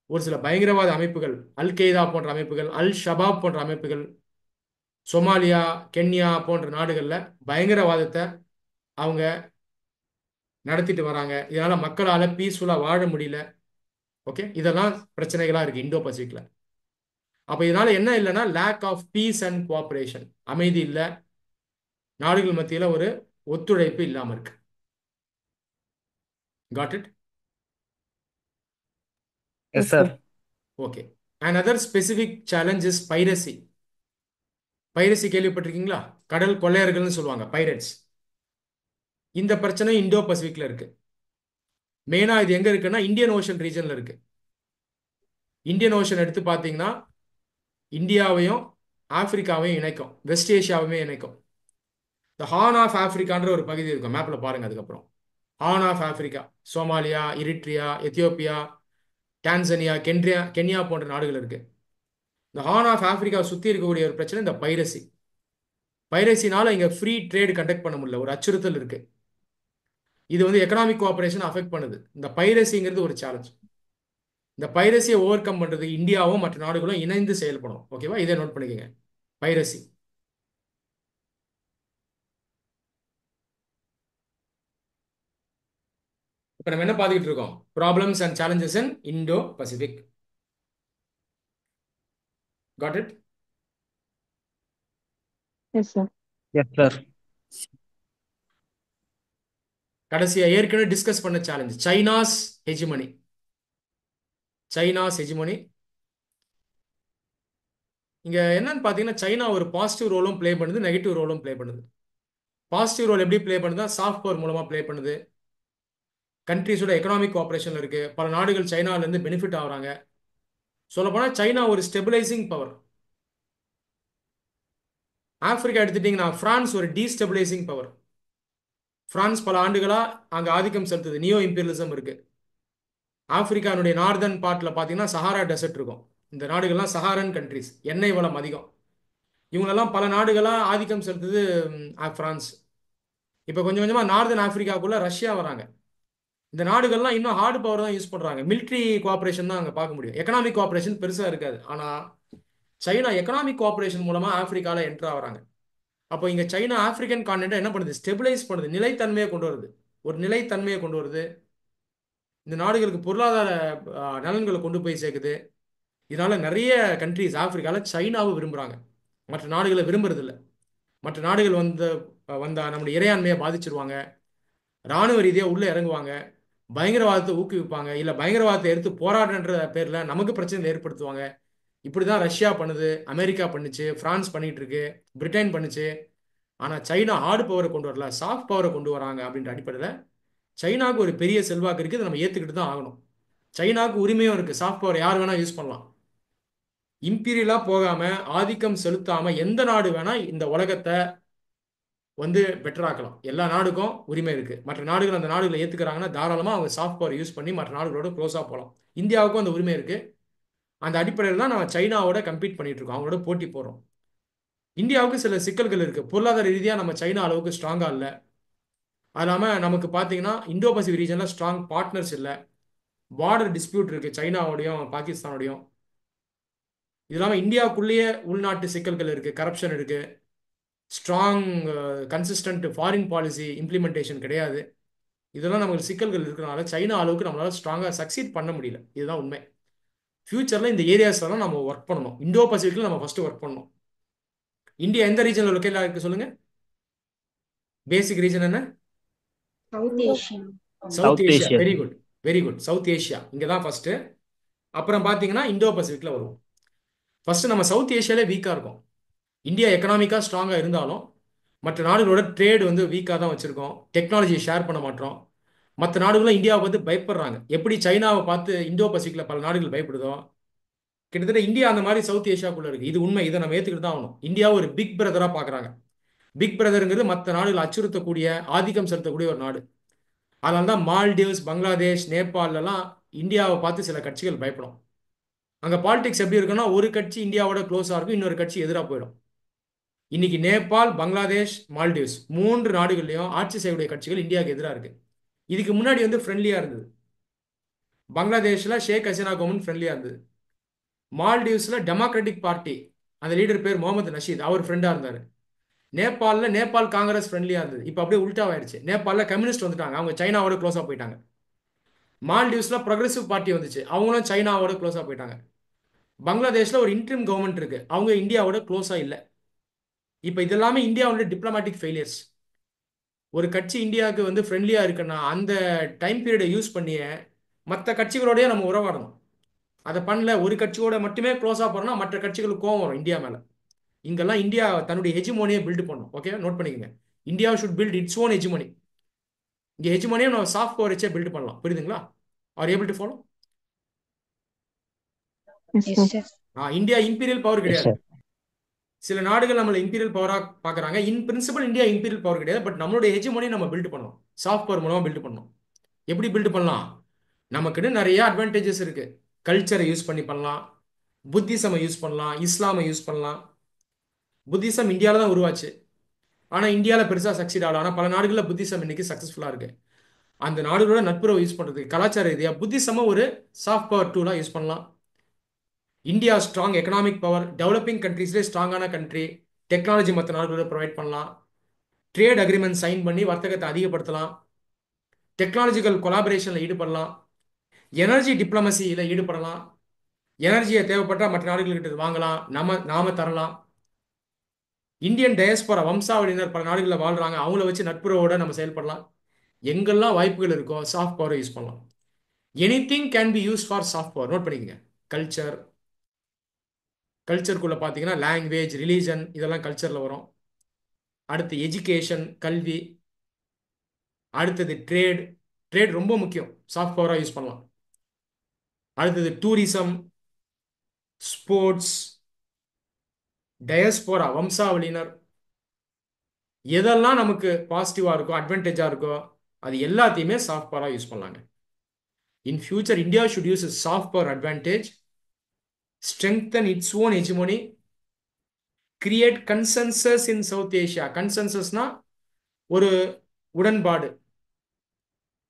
ஒரு சில பயங்கரவாத அமைப்புகள், அல் கெய்தா போன்ற அமைப்புகள், அல் ஷபாப் போன்ற அமைப்புகள், சொமாலியா, கென்யா போன்ற நாடுகளில் பயங்கரவாதத்தை அவங்க நடத்திட்டு வராங்க. இதனால மக்களால் பீஸ்ஃபுல்லாக வாழ முடியல. ஓகே, இதெல்லாம் பிரச்சனைகளாக இருக்கு இண்டோ பசிபிக்ல. அப்போ இதனால என்ன இல்லைன்னா lack of peace and cooperation, அமைதி இல்லை, நாடுகள் மத்தியில ஒரு ஒத்துழைப்பு இல்லாம இருக்கு. Got it? Yes, yes sir. Sir. Okay. another specific challenge is piracy. Piracy கேள்விப்பட்டிருக்கீங்களா? கடல் கொள்ளையர்கள்னு சொல்லுவாங்க, பைரட்ஸ். இந்த பிரச்சனை இந்தோ பசிபிக்ல இருக்கு. மெயினா இது எங்க இருக்குன்னா இந்தியன் ஓஷன் ரீஜன்ல இருக்கு. இந்தியன் ஓஷன் எடுத்து பார்த்தீங்கன்னா இந்தியாவையும் ஆப்பிரிக்காவையும் இணைக்கும், வெஸ்ட் ஏஷியாவையுமே இணைக்கும். இந்த ஹார்ன் ஆஃப் ஆப்பிரிக்கான்ற ஒரு பகுதி இருக்கும், மேப்ல பாருங்க. அதுக்கப்புறம் Horn of Africa, Somalia, Eritrea, Ethiopia, Tanzania, Kenya போன்ற நாடுகள் இருக்கு. இந்த ஹார்ன் ஆஃப் ஆப்பிரிக்கா சுத்தி இருக்கக்கூடிய ஒரு பிரச்சனை இந்த பைரசி. பைரசினால இங்க ஃப்ரீ ட்ரேட் கண்டக்ட் பண்ண முடியல, ஒரு அச்சுறுத்தல் இருக்கு. இது வந்து எக்கனாமிக் கோஆபரேஷன் அஃபெக்ட் பண்ணுது. இந்த பைரசிங்கிறது ஒரு சேலஞ்ச். இந்த பைரசியை ஓவர் கம் பண்றது இந்தியாவும் மற்ற நாடுகளும் இணைந்து செயல்படும். ஓகேவா? இதை நோட் பண்ணிக்கோங்க. பைரசி. இப்ப நம்ம என்ன பார்த்துக்கிட்டு இருக்கோம்? Problems and challenges in Indo Pacific. Got it? Yes sir. Yes, sir. கடைசியா ஏற்கனவே டிஸ்கஸ் பண்ண சேலஞ்ச் சைனாஸ் ஹெஜிமனி. சைனாஸ் ஹெஜிமனி இங்க என்னன்னு பாத்தீங்கன்னா சைனா ஒரு பாசிட்டிவ் ரோலும் ப்ளே பண்ணுது, நெகட்டிவ் ரோலும் ப்ளே பண்ணுது. பாசிட்டிவ் ரோல் எப்படி ப்ளே பண்ணுதா? சாஃப்ட் பவர் மூலமா ப்ளே பண்ணுது. கண்ட்ரிஸோட எக்கனாமிக் கோஆபரேஷன்ல இருக்கு. பல நாடுகள் சைனால இருந்து பெனிஃபிட் ஆகுறாங்க. சொல்லப்போனா சைனா ஒரு ஸ்டெபிளைசிங் பவர். ஆப்பிரிக்கா எடுத்துட்டீங்கன்னா பிரான்ஸ் ஒரு டீஸ்டெபிளைசிங் பவர். பிரான்ஸ் பல ஆண்டுகளா அங்க ஆதிக்கம் செலுத்துது, நியோ இம்பீரியலிசம் இருக்கு. ஆப்பிரிக்கானுடைய நார்தர்ன் பார்ட்ல பாத்தீங்கன்னா சஹாரா டெசர்ட் இருக்கும். இந்த நாடுகள்லாம் சஹாரன் கண்ட்ரிஸ், எண்ணெய் வளம் அதிகம். இவங்களெல்லாம் பல நாடுகளா ஆதிக்கம் செலுத்துது பிரான்ஸ். இப்போ கொஞ்சம் கொஞ்சமா நார்தர்ன் ஆப்பிரிக்காக்குள்ள ரஷ்யா வராங்க. இந்த நாடுகள்லாம் இன்னும் ஹார்டு பவர் தான் யூஸ் பண்றாங்க. மிலிட்ரி கோஆபரேஷன் தான் அங்க பார்க்க முடியும். எக்கனாமிக் கோஆபரேஷன் பெருசா இருக்காது. ஆனா சைனா எக்கனாமிக் கோஆபரேஷன் மூலமா ஆப்பிரிக்கால என்டர் ஆகுறாங்க. அப்போ இங்க சைனா ஆப்பிரிக்கன் கான்டினென்ட் என்ன பண்ணுது? ஸ்டெபிளைஸ் பண்ணுது, நிலைத்தன்மையை கொண்டு வருது. ஒரு நிலைத்தன்மையை கொண்டு வருது. இந்த நாடுகளுக்கு பொருளாதார நலன்களை கொண்டு போய் சேர்க்குது. இதனால நிறைய கண்ட்ரிஸ் ஆப்பிரிக்கால சைனாவை விரும்புறாங்க, மற்ற நாடுகளை விரும்புறது இல்லை. மற்ற நாடுகள் வந்தா நம்முடைய இறையாண்மையை பாதிச்சிருவாங்க, ராணுவ ரீதியாக உள்ள இறங்குவாங்க, பயங்கரவாதத்தை ஊக்குவிப்பாங்க, இல்லை பயங்கரவாதத்தை எடுத்து போராடுன்ற பேர்ல நமக்கு பிரச்சனை ஏற்படுத்துவாங்க. இப்படிதான் ரஷ்யா பண்ணுது, அமெரிக்கா பண்ணுச்சு, பிரான்ஸ் பண்ணிட்டு இருக்கு, பிரிட்டன் பண்ணுச்சு. ஆனா சைனா ஹார்டு பவரை கொண்டு வரல, சாஃப்ட் பவரை கொண்டு வராங்க. அப்படின்ற அடிப்படையில் சைனாவுக்கு ஒரு பெரிய செல்வாக்கு இருக்கு, இதை நம்ம ஏத்துக்கிட்டு தான் ஆகணும். சைனாவுக்கு உரிமையும் இருக்கு, சாஃப்ட் பவர் யார் வேணா யூஸ் பண்ணலாம். இம்பீரியலா போகாம, ஆதிக்கம் செலுத்தாம எந்த நாடு வேணா இந்த உலகத்தை வந்து பெட்டர் ஆக்கலாம். எல்லா நாடுக்கும் உரிமை இருக்கு. மற்ற நாடுகள் அந்த நாடுகளை ஏத்துக்கிறாங்கன்னா தாராளமா அவங்க சாஃப்ட் பவர் யூஸ் பண்ணி மற்ற நாடுகளோட க்ளோஸா போகலாம். இந்தியாவுக்கும் அந்த உரிமை இருக்கு. அந்த அடிப்படையில் தான் நம்ம சைனாவோட கம்பீட் பண்ணிட்டு இருக்கோம், அவங்களோட போட்டி போறோம். இந்தியாவுக்கு சில சிக்கல்கள் இருக்கு. பொருளாதார ரீதியா நம்ம சைனா அளவுக்கு ஸ்ட்ராங்கா இல்லை. அது இல்லாம நமக்கு பாத்தீங்கன்னா இந்தோ பசிபிக் ரீஜன்ல ஸ்ட்ராங் பார்ட்னர்ஸ் இல்லை. பார்டர் டிஸ்பியூட் இருக்கு சைனாவோடையும் பாகிஸ்தானோடையும். இது இல்லாம இந்தியாவுக்குள்ளேயே உள்நாட்டு சிக்கல்கள் இருக்கு, கரப்ஷன் இருக்கு, strong consistent foreign policy implementation கிடையாது. இதெல்லாம் நமக்கு சிக்கல்கள் இருக்கிறனால சைனா அளவுக்கு நம்மளால ஸ்ட்ராங்காக சக்சீட் பண்ண முடியல. இதுதான் உண்மை. ஃபியூச்சர்ல இந்த ஏரியாஸ்லாம் நம்ம ஒர்க் பண்ணணும். இந்தோ பசிபிக்ல நம்ம ஃபர்ஸ்ட் ஒர்க் பண்ணணும். இந்தியா எந்த ரீஜன்ல லொக்கேட் இருக்கு சொல்லுங்க? பேசிக் ரீஜன் என்ன? South Asia. South South Asia. Asia. Very good, very good. South Asia இங்கே தான் ஃபர்ஸ்ட். அப்புறம் பார்த்தீங்கன்னா இந்தோ பசிபிக்ல வருவோம். ஃபர்ஸ்ட் நம்ம சவுத் ஏஷியாலே வீக்காக இருக்கும். இந்தியா எக்கனாமிக்காக ஸ்ட்ராங்காக இருந்தாலும் மற்ற நாடுகளோட ட்ரேட் வந்து வீக்காக தான் வச்சுருக்கோம். டெக்னாலஜியை ஷேர் பண்ண மாட்டோம். மற்ற நாடுகளும் இந்தியாவை பார்த்து பயப்படுறாங்க. எப்படி சைனாவை பார்த்து இந்தோ பசிபிக்ல பல நாடுகள் பயப்படுதோ, கிட்டத்தட்ட இந்தியா அந்த மாதிரி சவுத் ஏஷியாக்குள்ள இருக்கு. இது உண்மை, இதை நம்ம ஏற்றுக்கிட்டு தான் ஆகணும். இந்தியாவை ஒரு பிக் பிரதராக பார்க்குறாங்க. பிக் பிரதருங்கிறது மற்ற நாடுகள் அச்சுறுத்தக்கூடிய, ஆதிக்கம் செலுத்தக்கூடிய ஒரு நாடு. அதனால தான் மால்டீவ்ஸ், பங்களாதேஷ், நேபாளெல்லாம் இந்தியாவை பார்த்து சில கட்சிகள் பயப்படும். அங்கே பாலிடிக்ஸ் எப்படி இருக்குன்னா, ஒரு கட்சி இந்தியாவோட க்ளோஸாக இருக்கும், இன்னொரு கட்சி எதிராக போயிடும். இன்னைக்கு நேபாள், பங்களாதேஷ், மால்டீவ்ஸ் 3 நாடுகள்லையும் ஆட்சி செய்யக்கூடிய கட்சிகள் இந்தியாவுக்கு எதிராக இருக்கு. இதுக்கு முன்னாடி வந்து ஃப்ரெண்ட்லியா இருந்தது. பங்களாதேஷ்ல ஷேக் ஹசீனா கவர்மெண்ட் ஃப்ரெண்ட்லியா இருந்தது. மால்டீவ்ஸ்ல டெமோக்ராட்டிக் பார்ட்டி, அந்த லீடர் பேர் முகமது நஷீத், அவர் ஃப்ரெண்டா இருந்தாரு. நேபாள் காங்கிரஸ் ஃப்ரெண்ட்லியா இருந்தது. இப்போ அப்படியே உல்டாவாயிடுச்சு. நேபாளில் கம்யூனிஸ்ட் வந்துட்டாங்க, அவங்க சைனாவோட க்ளோஸா போயிட்டாங்க. மால்டீவ்ஸ்ல ப்ரொக்ரெசிவ் பார்ட்டி வந்துச்சு, அவங்களும் சைனாவோட க்ளோஸா போயிட்டாங்க. பங்களாதேஷ்ல ஒரு இன்ட்ரீம் கவர்மெண்ட் இருக்கு, அவங்க இந்தியாவோட க்ளோஸா இல்லை. இப்போ இதெல்லாமே இந்தியாவோட டிப்ளமேட்டிக் ஃபெயிலியர்ஸ். ஒரு கட்சி இந்தியாவுக்கு வந்து ஃப்ரெண்ட்லியாக இருக்குன்னா அந்த டைம் பீரியடை யூஸ் பண்ணியே மற்ற கட்சிகளோடய நம்ம உறவாடணும். அதை பண்ணல, ஒரு கட்சியோட மட்டுமே க்ளோஸாக போகிறோம்னா மற்ற கட்சிகளுக்கு கோவம் வரும் இந்தியா மேலே. இங்கெல்லாம் இந்தியா தன்னுடைய ஹெஜிமோனியை பில்டு பண்ணும். ஓகே, நோட் பண்ணிக்கங்க. India should build its own hegemony. இங்கே ஹெஜிமோனியை நம்ம சாஃப்ட் பவர் வச்சே பில்டு பண்ணலாம். புரியுதுங்களா? Are able to follow? Yes yes sir. Sir. India imperial power yes கிடையாது. சார். சில நாடுகள் நம்மளை இம்பீரியல் பவராக பார்க்குறாங்க. In principle India imperial power கிடையாது. பட் நம்மளுடைய ஹெஜிமோனி நம்ம பில்டு பண்ணணும். சாஃப்ட் பவர் மூலமாக பில்டு பண்ணணும். எப்படி பில்டு பண்ணலாம்? நமக்குன்னு நிறைய அட்வான்டேஜஸ் இருக்கு. கல்ச்சரை யூஸ் பண்ணி பண்ணலாம், புத்திசமை யூஸ் பண்ணலாம், இஸ்லாமை யூஸ் பண்ணலாம். புத்திசம் இந்தியாவில் தான் உருவாச்சு. ஆனால் இந்தியாவில் பெருசாக சக்சீட் ஆகலாம். ஆனால் பல நாடுகளில் புத்திசம் இன்னைக்கு சக்ஸஸ்ஃபுல்லாக இருக்கு. அந்த நாடுகளோட நட்புறவை யூஸ் பண்ணுறதுக்கு கலாச்சார ரீதியாக புத்திசமை ஒரு சாஃப்ட் பவர் டூலாக யூஸ் பண்ணலாம். India strong economic power, developing கண்ட்ரீஸ்லேயே ஸ்ட்ராங்கான கண்ட்ரி, டெக்னாலஜி மற்ற நாடுகளோட ப்ரொவைட் பண்ணலாம். ட்ரேட் அக்ரிமெண்ட் சைன் பண்ணி வர்த்தகத்தை அதிகப்படுத்தலாம். டெக்னாலஜிக்கல் கொலாபரேஷனில் ஈடுபடலாம். எனர்ஜி டிப்ளமசியில் ஈடுபடலாம். எனர்ஜியை தேவைப்பட்டால் மற்ற நாடுகள்கிட்ட வாங்கலாம், நாம தரலாம். இந்தியன் டயஸ்போரா வம்சாவளியினர் பல நாடுகளில் வாழ்றாங்க, அவங்கள வச்சு நட்புறவோட நம்ம செயல்படலாம். எங்கெல்லாம் வாய்ப்புகள் இருக்கோ சாஃப்ட் பவரை யூஸ் பண்ணலாம். Anything can be use for soft power. Note பண்ணிக்கங்க. கல்ச்சருக்குள்ள பார்த்தீங்கன்னா லாங்குவேஜ், ரிலீஜன் இதெல்லாம் கல்ச்சரில் வரும். அடுத்து எஜுகேஷன், கல்வி. அடுத்தது ட்ரேட் ரொம்ப முக்கியம், சாஃப்ட் பவராக யூஸ் பண்ணலாம். அடுத்தது டூரிசம், ஸ்போர்ட்ஸ், டயஸ்போரா வம்சாவளியினர். எதெல்லாம் நமக்கு பாசிட்டிவாக இருக்கோ, அட்வான்டேஜாக இருக்கோ, அது எல்லாத்தையுமே சாஃப்ட் பவராக யூஸ் பண்ணலாங்க. In future India should use soft power advantage, strengthen its own hegemony, create consensus in South Asia. கன்சென்சஸ்னா ஒரு உடன்பாடு,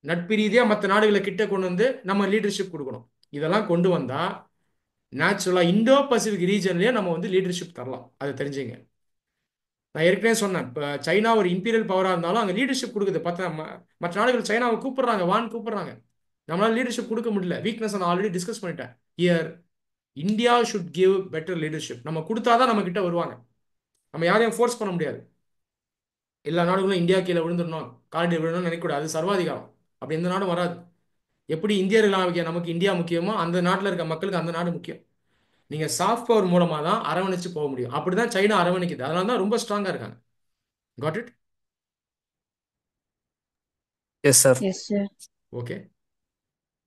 நட்பு ரீதியாக மற்ற நாடுகளை கிட்ட கொண்டு வந்து நம்ம லீடர்ஷிப் கொடுக்கணும். இதெல்லாம் கொண்டு வந்தால் நேச்சுரலாக இந்தோ பசிபிக் ரீஜன்லேயே நம்ம வந்து லீடர்ஷிப் தரலாம். அதை தெரிஞ்சுங்க. நான் ஏற்கனவே சொன்னேன், இப்போ சைனா ஒரு இம்பீரியல் பவராக இருந்தாலும் அங்கே லீடர்ஷிப் கொடுக்குது. மற்ற நாடுகள் சைனாவை கூப்பிடுறாங்க, வான்னு கூப்பிடுறாங்க. நம்மளால லீடர்ஷிப் கொடுக்க முடியல. வீக்னஸ் நான் ஆல்ரெடி டிஸ்கஸ் பண்ணிட்டேன். Here India should give better leadership. நம்ம கொடுத்தாதான் நம்ம கிட்ட வருவாங்க. நம்ம யாரையும் ஃபோர்ஸ் பண்ண முடியாது. எல்லா நாடுகளும் இந்தியா கீழே விழுந்துடணும், காலடி விழணும்னு நினைக்கக்கூடாது. அது சர்வாதிகாரம். அப்படி எந்த நாடும் வராது. எப்படி இந்தியர்களாக நமக்கு இந்தியா முக்கியமோ அந்த நாட்டில் இருக்க மக்களுக்கு அந்த நாடு முக்கியம். நீங்கள் சாஃப்ட் பவர் மூலமாக தான் அரவணைச்சு போக முடியும். அப்படி தான் சைனா அரவணைக்குது. அதனால தான் ரொம்ப ஸ்ட்ராங்காக இருக்காங்க. Got it? Yes sir. Yes sir. Okay.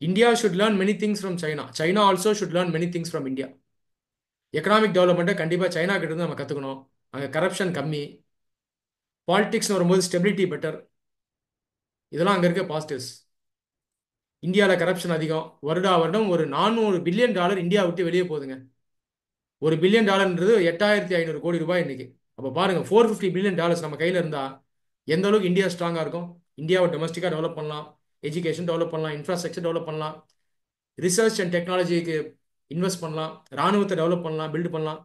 India should learn many things from China. China also should learn many things from India. Economic டெவலப்மெண்ட்டை கண்டிப்பாக சைனா கிட்ட இருந்து நம்ம கற்றுக்கணும். அங்கே கரப்ஷன் கம்மி, பாலிடிக்ஸ்னு வரும்போது ஸ்டெபிலிட்டி பெட்டர். இதெல்லாம் அங்கே இருக்க பாசிட்டிவ்ஸ். இந்தியாவில் கரப்ஷன் அதிகம். வருடம் ஒரு $400 பில்லியன் இந்தியா விட்டு வெளியே போகுதுங்க. $1 பில்லியன் 8,500 கோடி ரூபாய் இன்னைக்கு. அப்போ பாருங்க, $450 பில்லியன் நம்ம கையில் இருந்தால் எந்த அளவுக்கு இந்தியா ஸ்ட்ராங்காக இருக்கும். இந்தியாவை டொமஸ்டிக்காக டெவலப் பண்ணலாம், எஜுகேஷன் டெவலப் பண்ணலாம், இன்ஃப்ராஸ்ட்ரக்சர் டெவலப் பண்ணலாம், ரிசர்ச் அண்ட் டெக்னாலஜிக்கு இன்வெஸ்ட் பண்ணலாம், ராணுவத்தை டெவலப் பண்ணலாம், பில்டு பண்ணலாம்.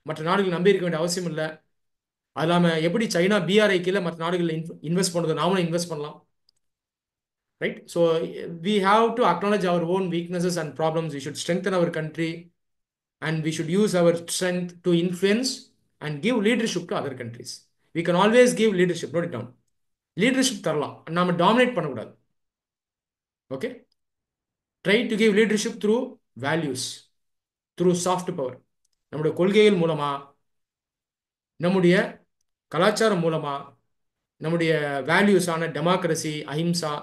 மற்ற நாடுகள் நம்பி இருக்க வேண்டிய அவசியம் இல்லை. அது இல்லாமல் எப்படி சைனா பிஆர்ஐ கீழே மற்ற நாடுகளில் இன்வெஸ்ட் பண்ணுறது, நாமளும் இன்வெஸ்ட் பண்ணலாம். Right? So we have to acknowledge our own weaknesses and problems. We should strengthen our country and we should use our strength to influence and give leadership to other countries. We can always give leadership. Note it down. Leadership தரலாம், நாம டாமினேட் பண்ணக்கூடாது. Okay. Try to give leadership through values, through soft power. நம்முடைய கொள்கைகள் மூலமா, நம்முடைய கலாச்சாரம் மூலமா, நம்முடைய வேல்யூஸான டெமோக்ரஸி, அஹிம்சா,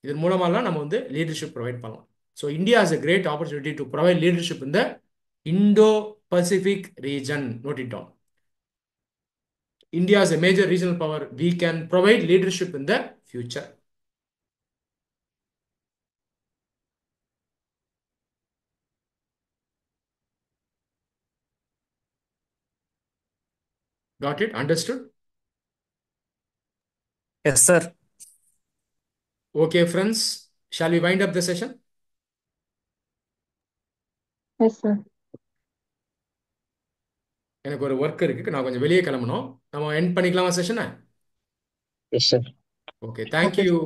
இதன் மூலமாலாம் நம்ம வந்து லீடர்ஷிப் ப்ரொவைட் பண்ணலாம். So India has a great opportunity to provide leadership in the Indo-Pacific region. Note it down. India is a major regional power. We can provide leadership in the future. Got it? Understood? S sir. Okay, friends. Shall we wind up the session? Yes sir. எனக்கு ஒரு ஒர்க் இருக்கு, நான் கொஞ்சம் வெளியே கிளம்பணும். நம்ம எண்ட் பண்ணிக்கலாமா செஷனை? Yes sir. Okay. Thank okay you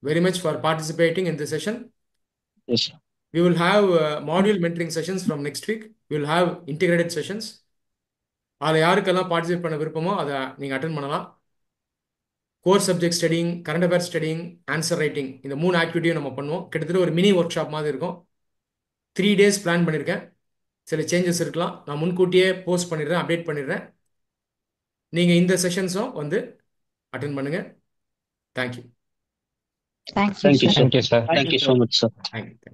very much for participating in this session. Yes sir. We will have module mentoring sessions from next week. We will have integrated sessions. அதில் யாருக்கெல்லாம் பார்ட்டிசிபேட் பண்ண விருப்பமோ அதை நீங்கள் அட்டன் பண்ணலாம். Core subject studying, current affairs studying, answer writing, இந்த 3 ஆக்டிவிட்டியும் நம்ம பண்ணுவோம். கிட்டத்தட்ட ஒரு மினி ஒர்க் ஷாப் மாதிரி இருக்கும். 3 days பிளான் பண்ணியிருக்கேன். சில சேஞ்சஸ் இருக்கலாம். நான் முன்கூட்டியே போஸ்ட் பண்ணிடுறேன், அப்டேட் பண்ணிடுறேன். நீங்கள் இந்த செஷன்ஸும் வந்து அட்டன் பண்ணுங்கள். Thank you. Thank you sir. Thank you sir. Thank you so much sir. Thank you.